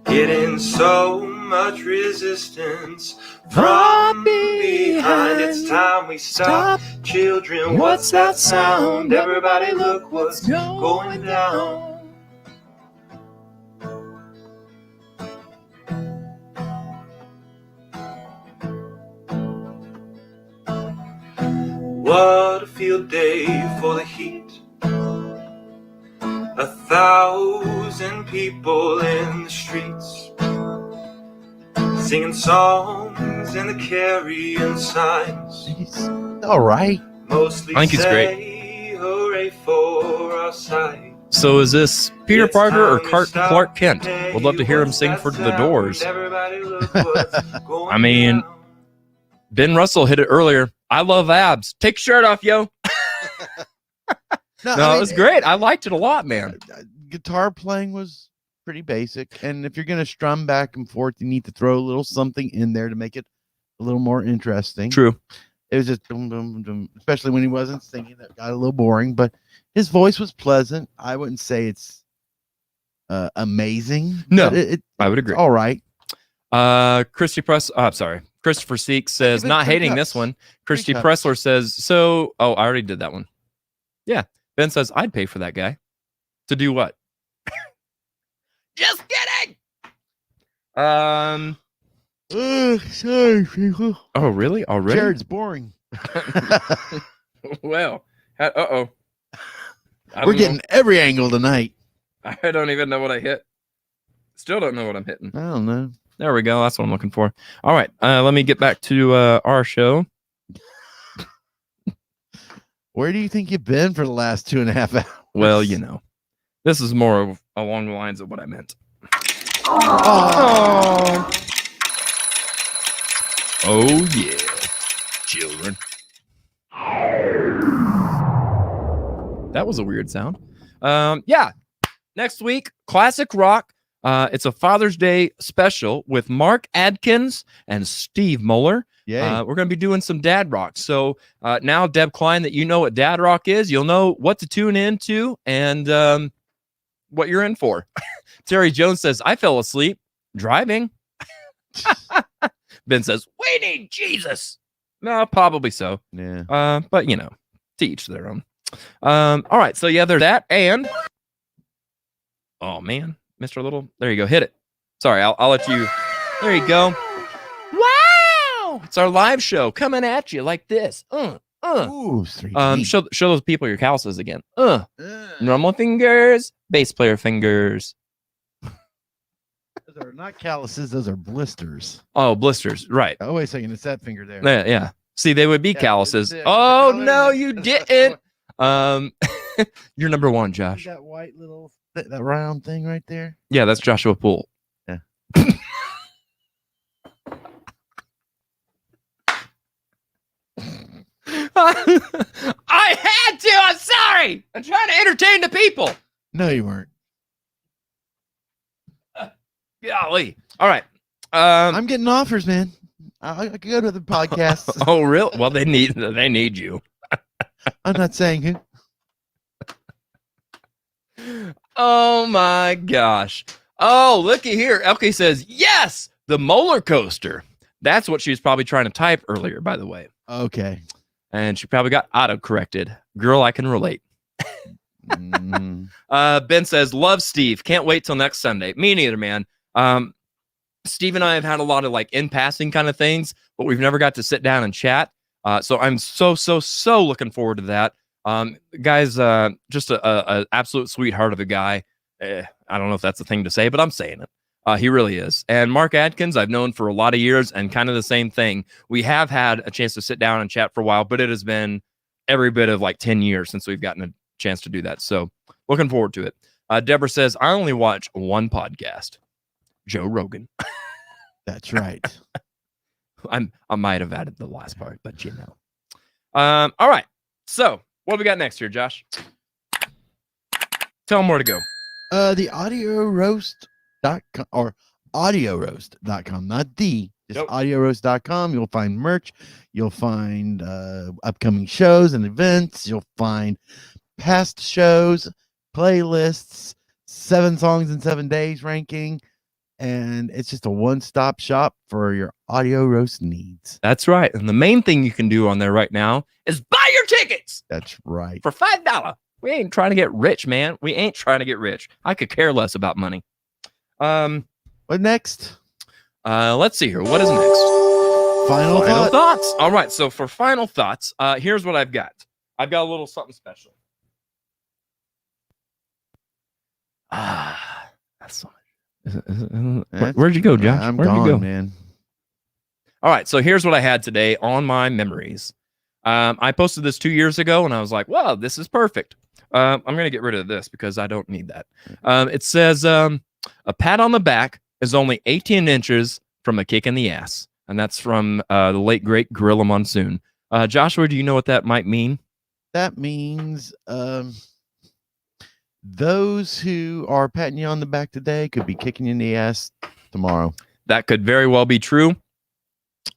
getting so much resistance from behind. It's time we stop. Children, what's that sound? Everybody look what's going down. What a field day for the heat. 1,000 people in the streets, singing songs and the carrying signs. All right. Mostly I think he's say hooray for our side. So is this Peter It's Parker or time we stop. Clark Kent? Hey, Would love to hear him what's sing that for the sound? Doors. Everybody look what's going I mean, down. Ben Russell hit it earlier. I love abs. Take your shirt off, yo. No, it was great. I liked it a lot, man. Guitar playing was pretty basic. And if you're going to strum back and forth, you need to throw a little something in there to make it a little more interesting. True. It was just, dum, dum, dum, especially when he wasn't singing. That got a little boring, but his voice was pleasant. I wouldn't say it's amazing. No, but I would agree. All right. Christopher Seek says, Give it not 3 hating cups. this one. 3 Christy cups. Pressler says, so, I already did that one. Yeah. Ben says, I'd pay for that guy. To do what? Just kidding. Sorry, people. Oh, really? Already? Jared's boring. Well, uh-oh. We're getting every angle tonight. I don't even know what I hit. Still don't know what I'm hitting. I don't know. There we go. That's what I'm looking for. All right. Let me get back to our show. Where do you think you've been for the last 2.5 hours? Well, you know, this is more of along the lines of what I meant. Oh. Oh, yeah. Children. That was a weird sound. Yeah. Next week, classic rock. It's a Father's Day special with Mark Adkins and Steve Moeller. Yeah. We're going to be doing some dad rock. So now, Deb Klein, that you know what dad rock is, you'll know what to tune into and what you're in for. Terry Jones says, I fell asleep driving. Ben says, we need Jesus. No, probably so. Yeah. But, you know, to each their own. All right. So, yeah, there's that. And, oh, man, Mr. Little, there you go. Hit it. Sorry, I'll let you. There you go. Wow. know. It's our live show coming at you like this. Ooh, 3D. Show those people your calluses again. Normal fingers, bass player fingers. Those are not calluses. Those are blisters. Oh, blisters. Right. Oh, wait a second. It's that finger there. Yeah. See, they would be Yeah, calluses. it's- Oh, no, no, it's- you didn't. You're number one, Josh. That white little, that round thing right there. Yeah, that's Joshua Poole. Yeah. I had to. I'm sorry. I'm trying to entertain the people. No, you weren't. Golly. All right. I'm getting offers, man. I could go to the podcast. Oh, really? Well, they need you. I'm not saying who. Oh my gosh. Oh, looky here. Elke says, yes, the molar coaster. That's what she was probably trying to type earlier, by the way. Okay. And she probably got auto-corrected. Girl, I can relate. Ben says, love Steve. Can't wait till next Sunday. Me neither, man. Steve and I have had a lot of like in passing kind of things, but we've never got to sit down and chat. So I'm so looking forward to that. Guy's just a absolute sweetheart of a guy. I don't know if that's a thing to say, but I'm saying it. He really is. And Mark Adkins, I've known for a lot of years, and kind of the same thing. We have had a chance to sit down and chat for a while, but it has been every bit of like 10 years since we've gotten a chance to do that. So looking forward to it. Deborah says, I only watch one podcast, Joe Rogan. That's right. I might have added the last part, but you know. All right. So what do we got next here, Josh? Tell them where to go. The audioroast.com or audioroast.com, not just audioroast.com. You'll find merch. You'll find upcoming shows and events. You'll find past shows, playlists, 7 songs in 7 days ranking. And it's just a one-stop shop for your audio roast needs. That's right. And the main thing you can do on there right now is buy your tickets. That's right. For $5. We ain't trying to get rich, man. We ain't trying to get rich. I could care less about money. What next? Let's see here. What is next? Final thoughts. All right. So for final thoughts, here's what I've got. I've got a little something special. That's so much. Where'd you go, Josh? I'm Where'd gone, you go, man. All right, so here's what I had today on my memories. I posted this 2 years ago, and I was like, "Wow, this is perfect." I'm gonna get rid of this because I don't need that. It says, "A pat on the back is only 18 inches from a kick in the ass," and that's from the late great Gorilla Monsoon. Joshua, do you know what that might mean? That means those who are patting you on the back today could be kicking you in the ass tomorrow. That could very well be true.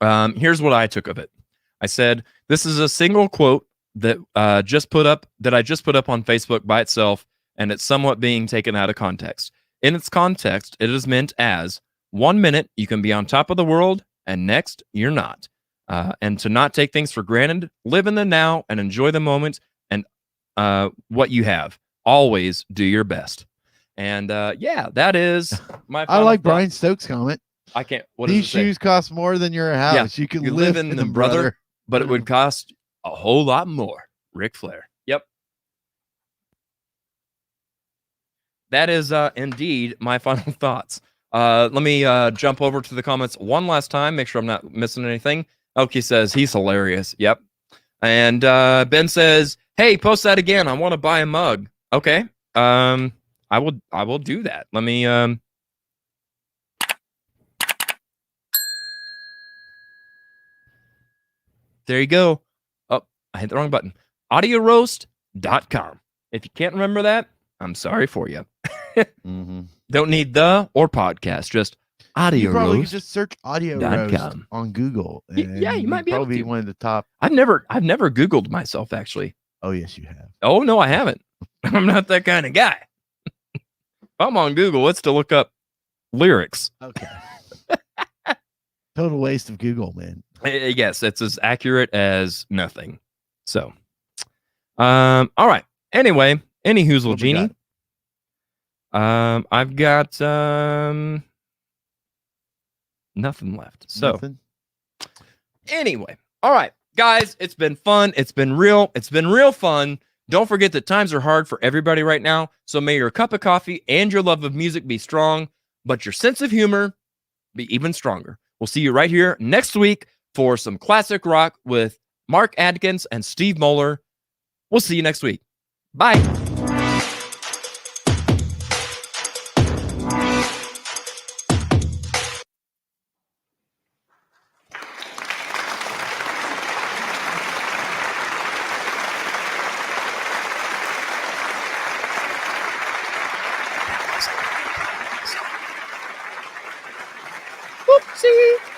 Here's what I took of it. I said, this is a single quote that I just put up on Facebook by itself, and it's somewhat being taken out of context. In its context, it is meant as 1 minute you can be on top of the world, and next you're not. And to not take things for granted, live in the now and enjoy the moment and what you have. Always do your best. And yeah, that is my I like thought. Brian Stokes' comment. I can't. What does These it say? shoes cost more than your house. You can live in them, brother. But it would cost a whole lot more. Ric Flair. Yep. That is indeed my final thoughts. Let me jump over to the comments one last time, make sure I'm not missing anything. Elke says he's hilarious. Yep. And Ben says, hey, post that again. I want to buy a mug. Okay. I will do that. Let me there you go. Oh, I hit the wrong button. Audioroast.com. If you can't remember that, I'm sorry for you. Don't need the or podcast, just audio You probably roast. could just search audio roast on Google. Yeah, you might be able probably to. one of the top. I've never Googled myself, actually. Oh, yes, you have. Oh, no, I haven't. I'm not that kind of guy. If I'm on Google, it's to look up lyrics. Okay. Total waste of Google, man. Yes, it's as accurate as nothing. So, all right. Anyway, any Hoozle Genie. I've got nothing left. So, Nothing? Anyway, all right, guys, it's been fun. It's been real fun. Don't forget that times are hard for everybody right now. So may your cup of coffee and your love of music be strong, but your sense of humor be even stronger. We'll see you right here next week for some classic rock with Mark Adkins and Steve Moeller. We'll see you next week. Bye. Whoopsie.